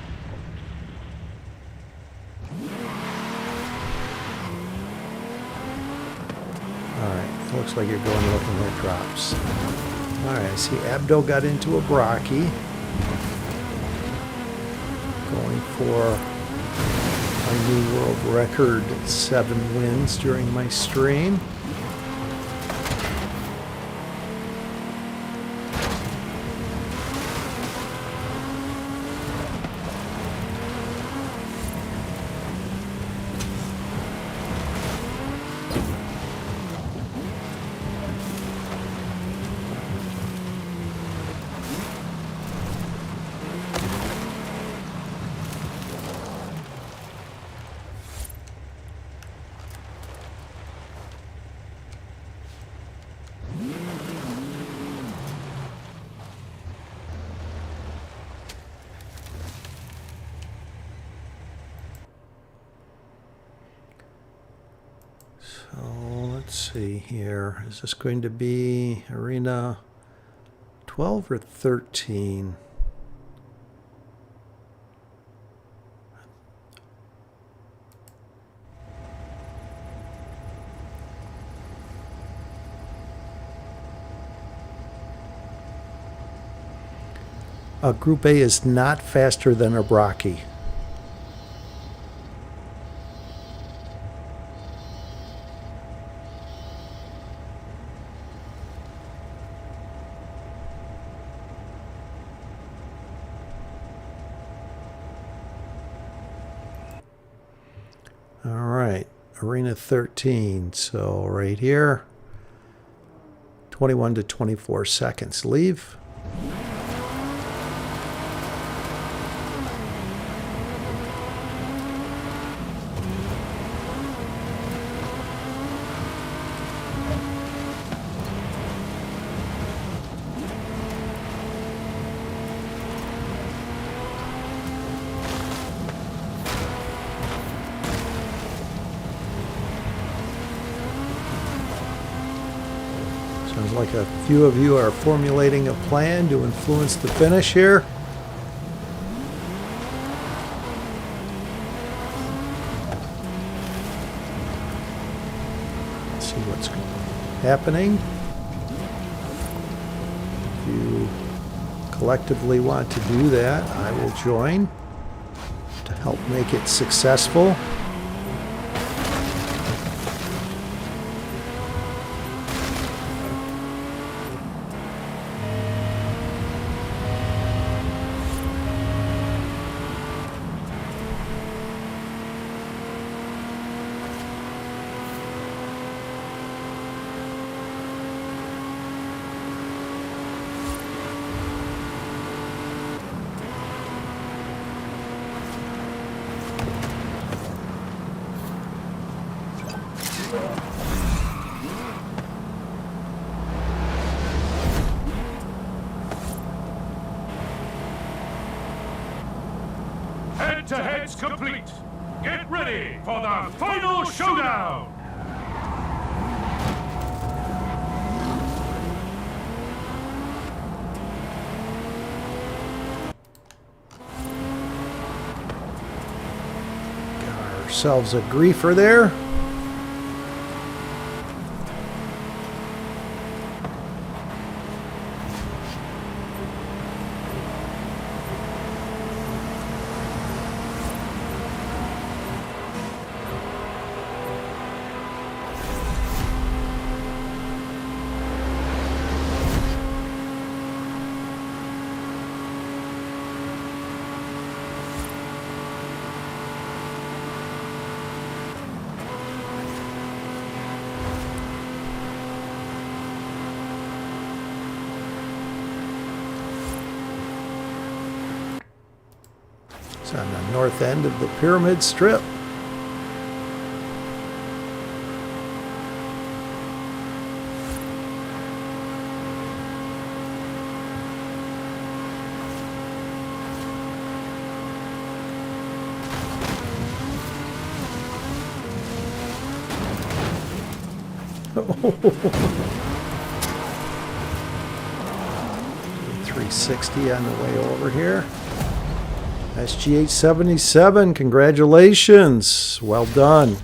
Alright, looks like you're going looking at drops. Alright, I see Abdo got into a Brockie. Going for my new world record 7 wins during my stream. So let's see here. Is this going to be Arena 12 or 13? Group A is not faster than a Brockie. All right, Arena 13. So right here, 21 to 24 seconds. Leave. Sounds like a few of you are formulating a plan to influence the finish here. Let's see what's happening. If you collectively want to do that, I will join to help make it successful. Head-to-heads complete. Get ready for the final showdown. Got ourselves a griefer there. It's on the north end of the pyramid strip. 360 on the way over here. SGH77, congratulations. Well done.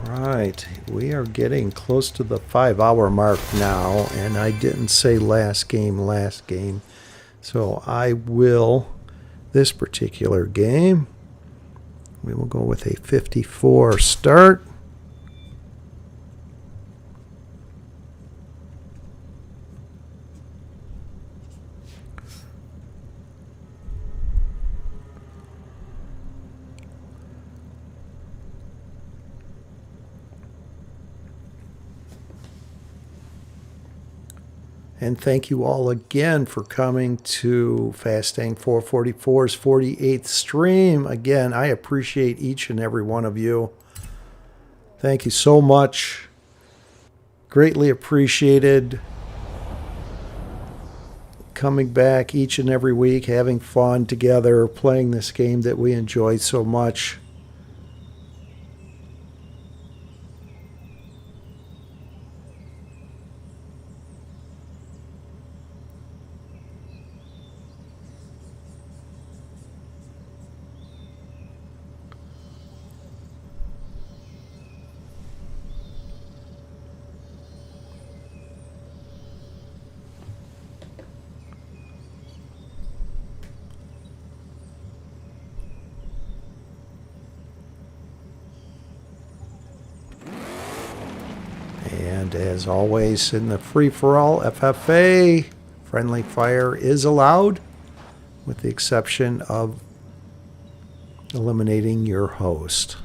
Alright, we are getting close to the 5-hour mark now, and I didn't say last game. So I will, this particular game, we will go with a 54 start. And thank you all again for coming to Fastang444's 48th stream. Again, I appreciate each and every one of you. Thank you so much. Greatly appreciated. Coming back each and every week, having fun together, playing this game that we enjoy so much. And as always, in the free-for-all FFA, friendly fire is allowed, with the exception of eliminating your host.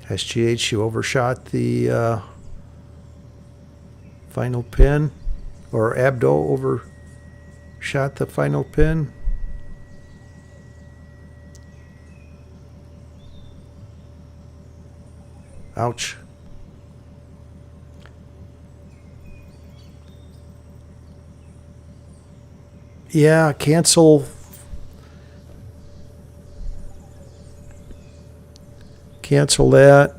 SGH, you overshot the final pin, or Abdo overshot the final pin. Ouch. Yeah, cancel. Cancel that.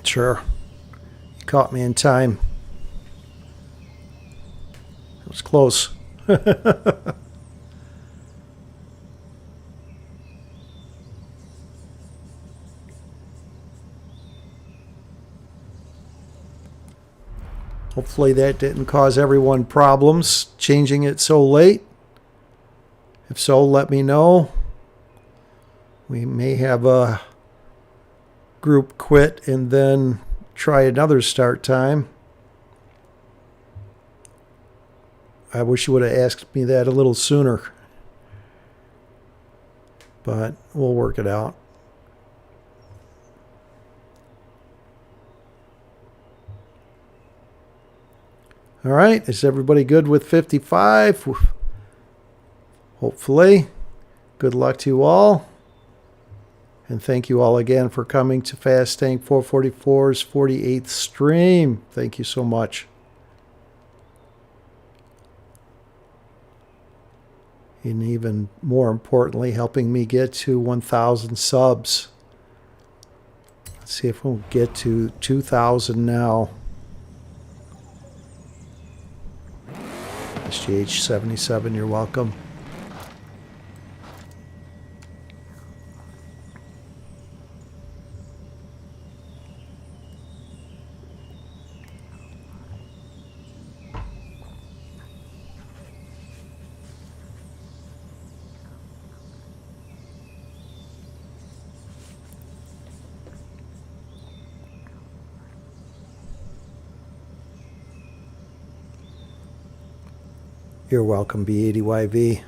Sure. You caught me in time. It was close. Hopefully that didn't cause everyone problems changing it so late. If so, let me know. We may have a group quit and then try another start time. I wish you would have asked me that a little sooner. But we'll work it out. All right, is everybody good with 55? Hopefully. Good luck to you all. And thank you all again for coming to Fastang444's 48th stream. Thank you so much. And even more importantly, helping me get to 1,000 subs. Let's see if we'll get to 2,000 now. SGH77, you're welcome. You're welcome, B80YV.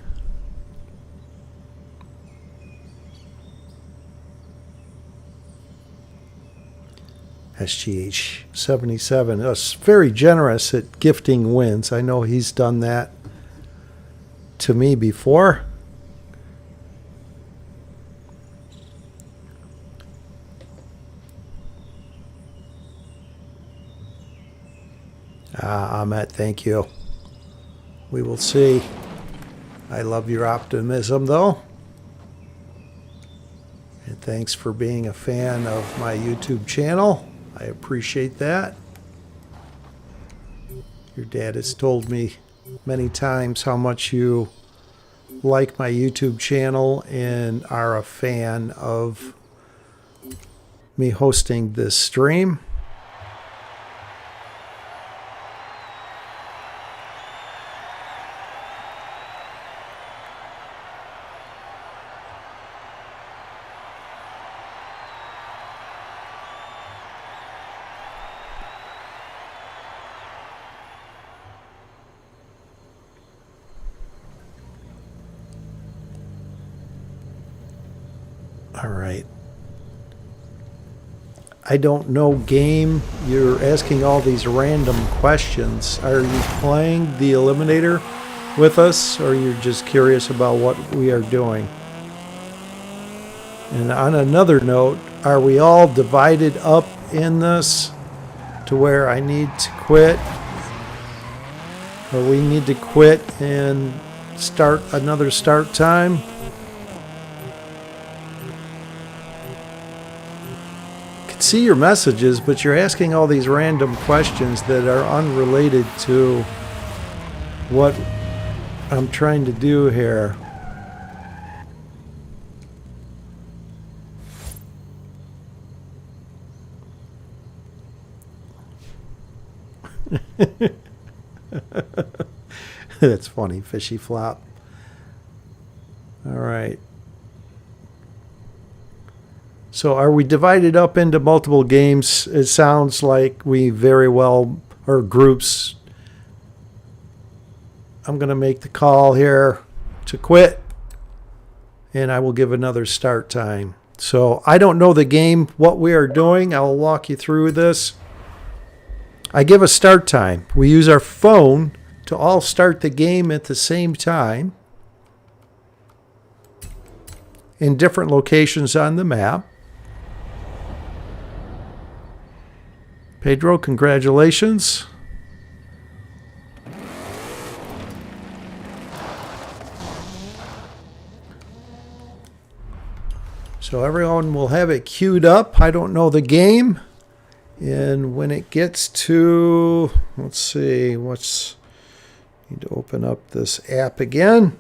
SGH77. That's very generous at gifting wins. I know he's done that to me before. Ahmet, thank you. We will see. I love your optimism, though. And thanks for being a fan of my YouTube channel. I appreciate that. Your dad has told me many times how much you like my YouTube channel and are a fan of me hosting this stream. All right. I don't know game. You're asking all these random questions. Are you playing the Eliminator with us, or you're just curious about what we are doing? And on another note, are we all divided up in this to where I need to quit, or we need to quit and start another start time? See your messages, but you're asking all these random questions that are unrelated to what I'm trying to do here. That's funny, fishy flop. All right. So are we divided up into multiple games? It sounds like we very well, or groups. I'm going to make the call here to quit, and I will give another start time. So I don't know the game, what we are doing. I will walk you through this. I give a start time. We use our phone to all start the game at the same time in different locations on the map. Pedro, congratulations. So everyone will have it queued up. I don't know the game. And when it gets to, let's see, need to open up this app again.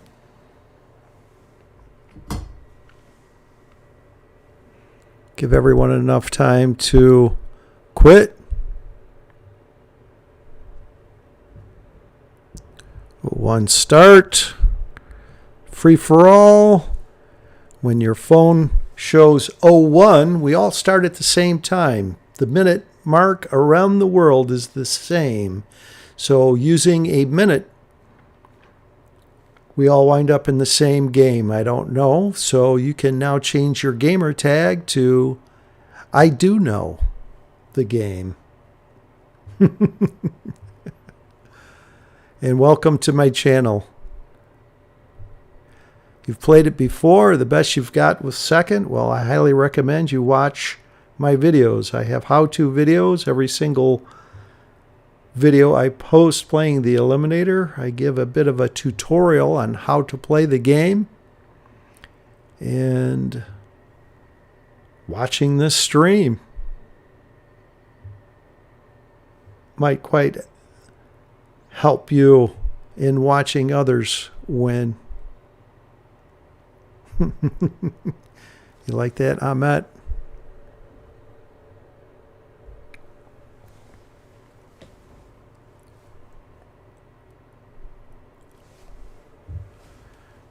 Give everyone enough time to quit. One start, free for all. When your phone shows 01, we all start at the same time. The minute mark around the world is the same. So using a minute, we all wind up in the same game. I don't know. So you can now change your gamer tag to I do know the game. And welcome to my channel. You've played it before. The best you've got was second. Well, I highly recommend you watch my videos. I have how-to videos. Every single video I post playing the Eliminator, I give a bit of a tutorial on how to play the game. And watching this stream might quite help you in watching others win. You like that, Ahmet?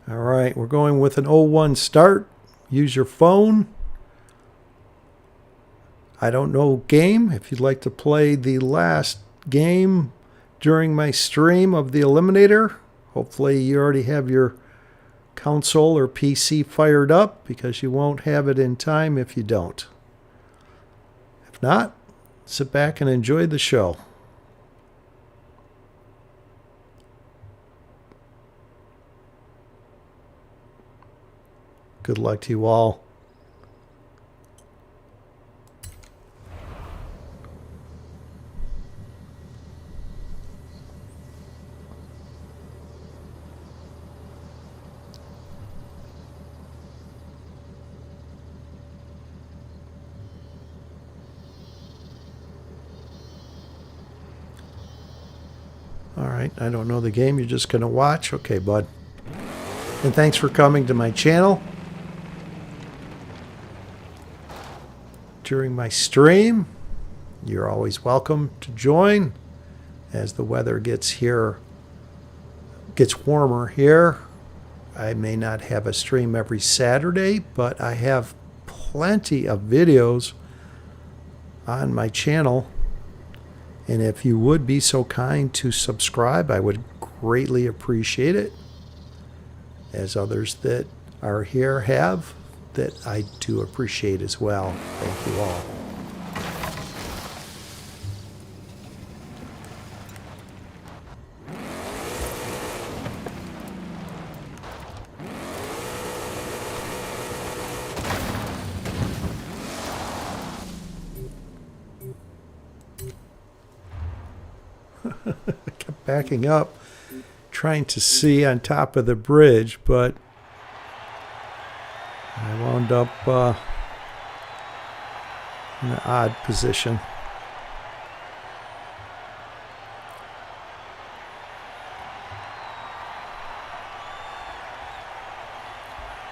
All right, we're going with an 01 start. Use your phone. I don't know game. If you'd like to play the last game during my stream of the Eliminator, hopefully you already have your console or PC fired up, because you won't have it in time if you don't. If not, sit back and enjoy the show. Good luck to you all. All right, I don't know the game. You're just going to watch? Okay, bud. And thanks for coming to my channel during my stream. You're always welcome to join as the weather gets warmer here. I may not have a stream every Saturday, but I have plenty of videos on my channel. And if you would be so kind to subscribe, I would greatly appreciate it. As others that are here have, that I do appreciate as well. Thank you all. I kept backing up, trying to see on top of the bridge, but I wound up in an odd position.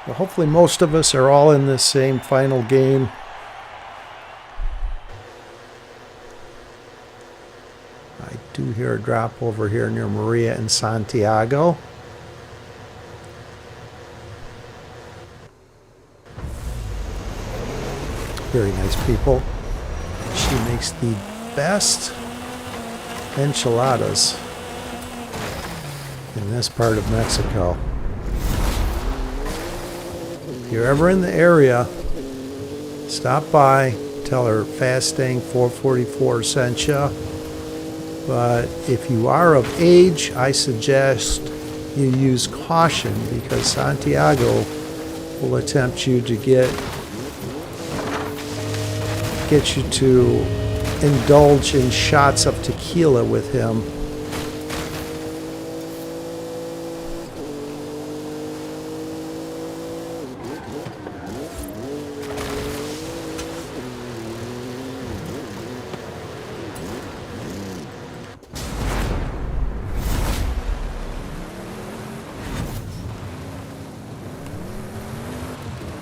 But hopefully most of us are all in this same final game. I do hear a drop over here near Maria and Santiago. Very nice people. She makes the best enchiladas in this part of Mexico. If you're ever in the area, stop by, tell her Fastang444's sent you. But if you are of age, I suggest you use caution, because Santiago will attempt you to get you to indulge in shots of tequila with him.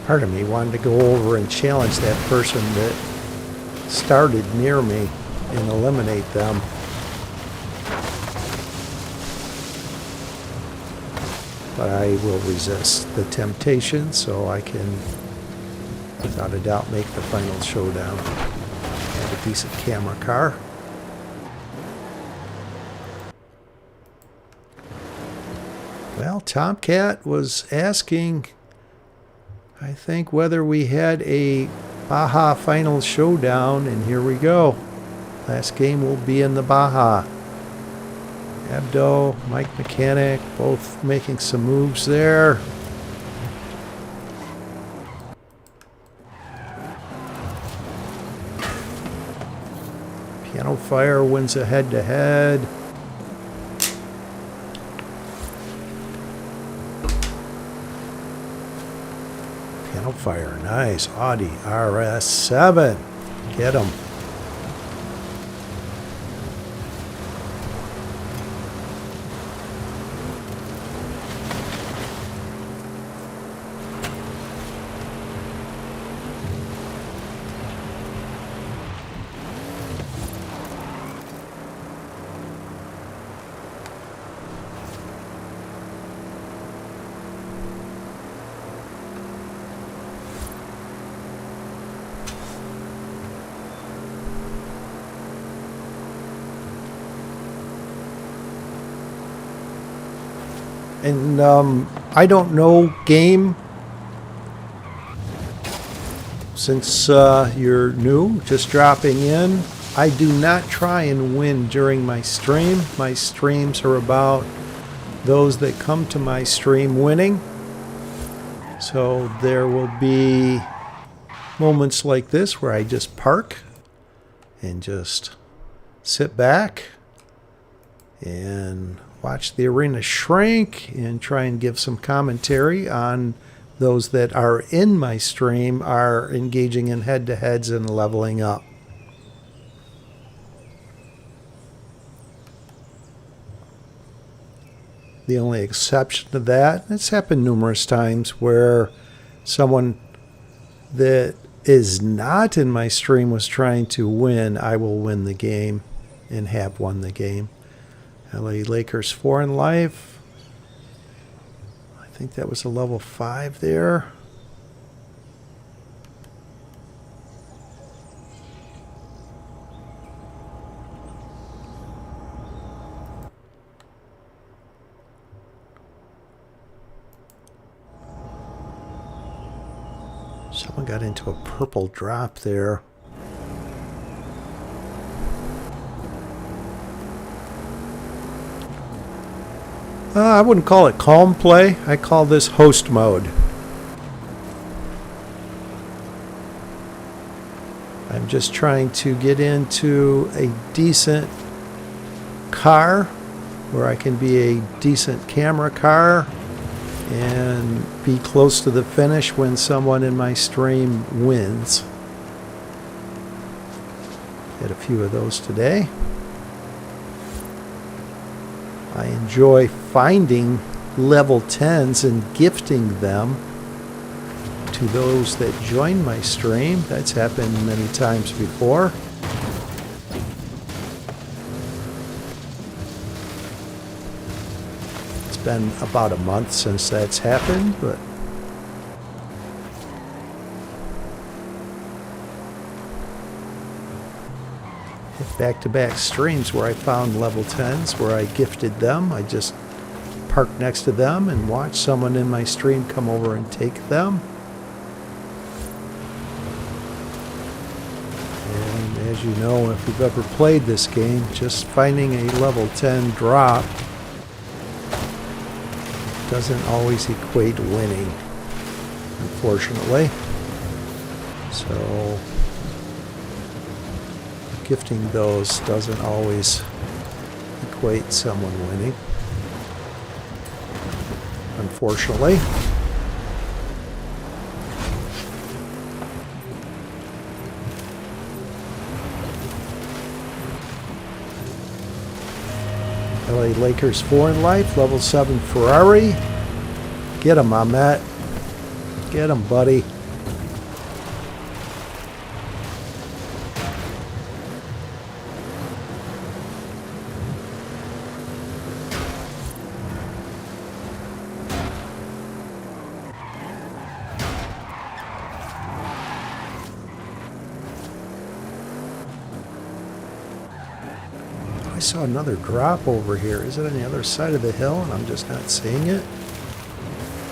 Part of me wanted to go over and challenge that person that started near me and eliminate them. But I will resist the temptation so I can, without a doubt, make the final showdown. I have a decent camera car. Well, Tomcat was asking, I think, whether we had a Baja final showdown, and here we go. Last game will be in the Baja. Abdo, Mike Mechanic, both making some moves there. Piano Fire wins a head-to-head. Piano Fire, nice. Audi RS7. Get him. And I don't know game, since you're new, just dropping in. I do not try and win during my stream. My streams are about those that come to my stream winning. So there will be moments like this where I just park and just sit back and watch the arena shrink and try and give some commentary on those that are in my stream are engaging in head-to-heads and leveling up. the only exception to that. It's happened numerous times where someone that is not in my stream was trying to win. I will win the game and have won the game. LA Lakers 4 in life. I think that was a level 5 there. Someone got into a purple drop there. I wouldn't call it calm play. I call this host mode. I'm just trying to get into a decent car where I can be a decent camera car and be close to the finish when someone in my stream wins. Had a few of those today. I enjoy finding level 10s and gifting them to those that join my stream. That's happened many times before. It's been about a month since that's happened, but back-to-back streams where I found level 10s, where I gifted them. I just parked next to them and watched someone in my stream come over and take them. And as you know, if you've ever played this game, just finding a level 10 drop doesn't always equate winning, unfortunately. So gifting those doesn't always equate someone winning, unfortunately. LA Lakers 4 in life, level 7 Ferrari. Get him, Ahmet. Get him, buddy. I saw another drop over here. Is it on the other side of the hill and I'm just not seeing it?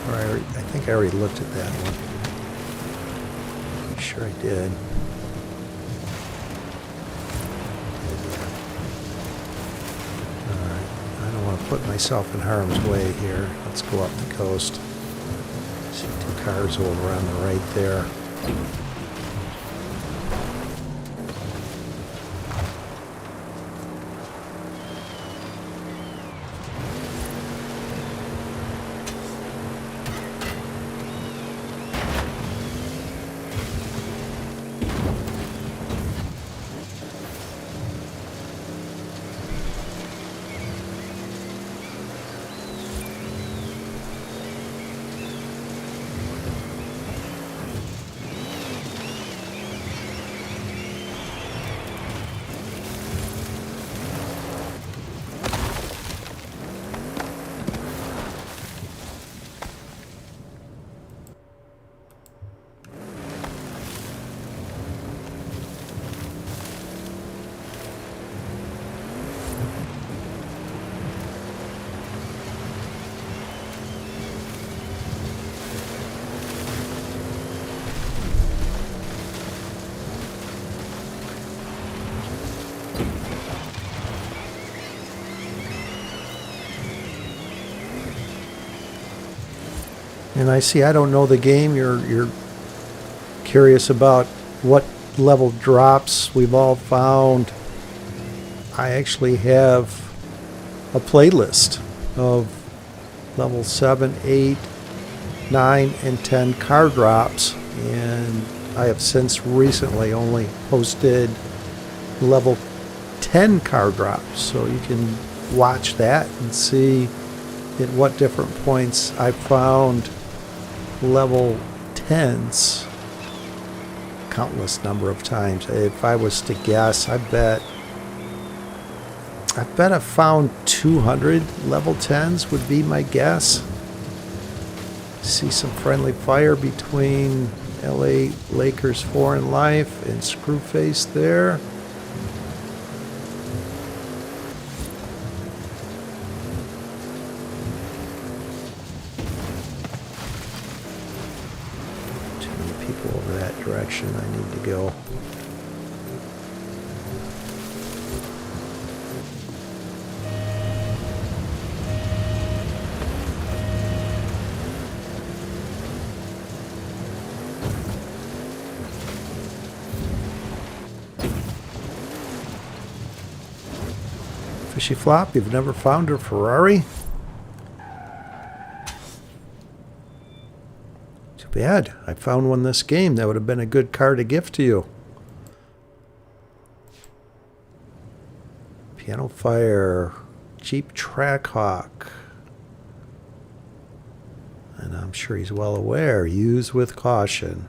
Or I think I already looked at that one. I'm sure I did. Alright, I don't want to put myself in harm's way here. Let's go up the coast. See 2 cars over on the right there. And I see I don't know the game. You're curious about what level drops we've all found. I actually have a playlist of level 7, 8, 9, and 10 car drops. And I have since recently only posted level 10 car drops. So you can watch that and see at what different points I found level 10s countless number of times. If I was to guess, I bet I found 200 level 10s would be my guess. See some friendly fire between LA Lakers 4 in life and Screwface there. Too many people over that direction. I need to go. Fishy Flop, you've never found her Ferrari? Too bad. I found one this game. That would have been a good car to gift to you. Piano Fire, Jeep Trackhawk. And I'm sure he's well aware. Use with caution.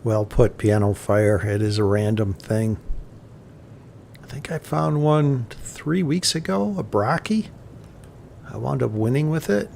Well put, Piano Fire. It is a random thing. I think I found one 3 weeks ago, a Brocky. I wound up winning with it.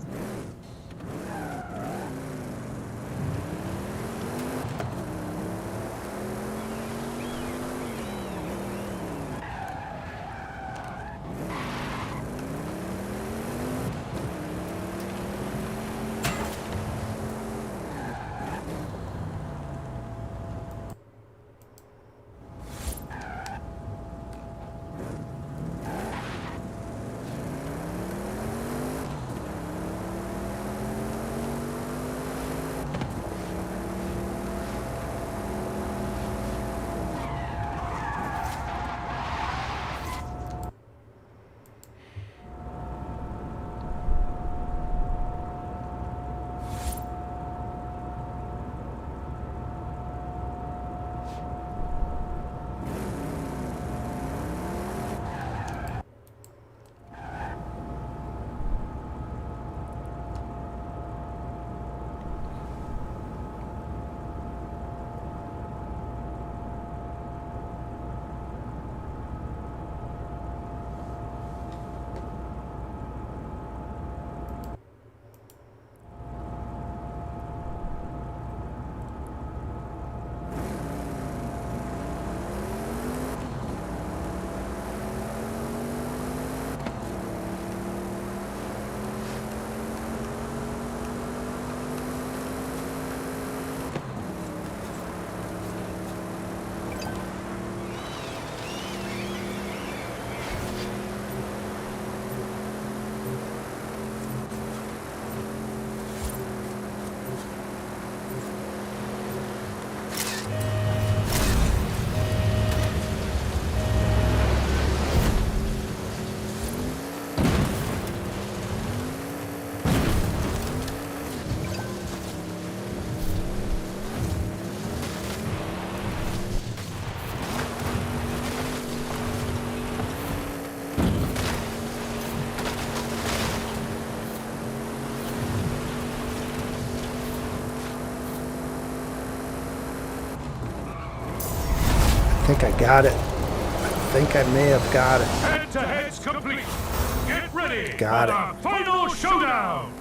I think I got it. I think I may have got it. Head-to-head's complete. Get ready Got for it. the final showdown.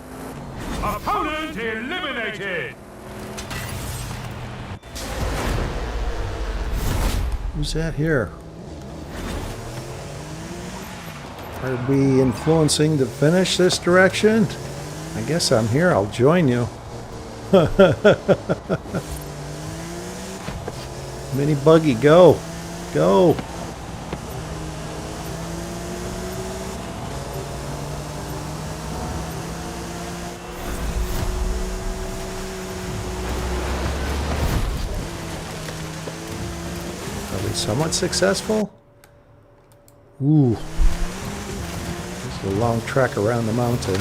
Opponent eliminated. Who's that here? Are we influencing the finish this direction? I guess I'm here. I'll join you. Mini buggy, go. Go. Are we somewhat successful. Ooh. This is a long trek around the mountain.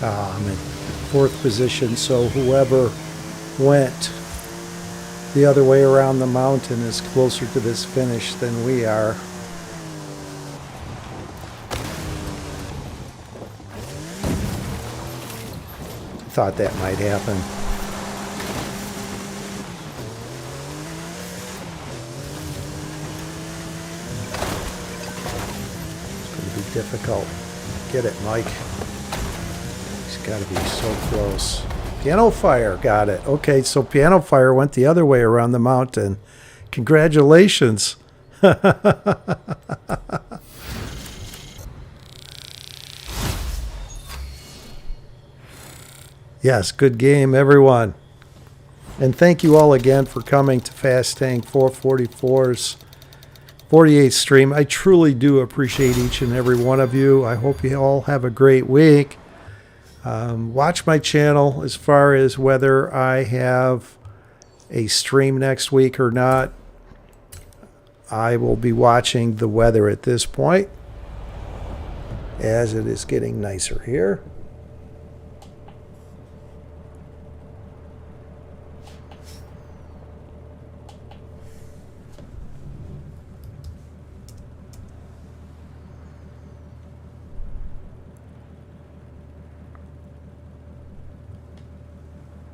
I'm in 4th position, so whoever went the other way around the mountain is closer to this finish than we are. Thought that might happen. It's going to be difficult. Get it, Mike. Got to be so close. Piano Fire got it. Okay, so Piano Fire went the other way around the mountain. Congratulations. Yes, good game, everyone. And thank you all again for coming to Fastang444's 48th stream. I truly do appreciate each and every one of you. I hope you all have a great week. Watch my channel as far as whether I have a stream next week or not. I will be watching the weather at this point, as it is getting nicer here.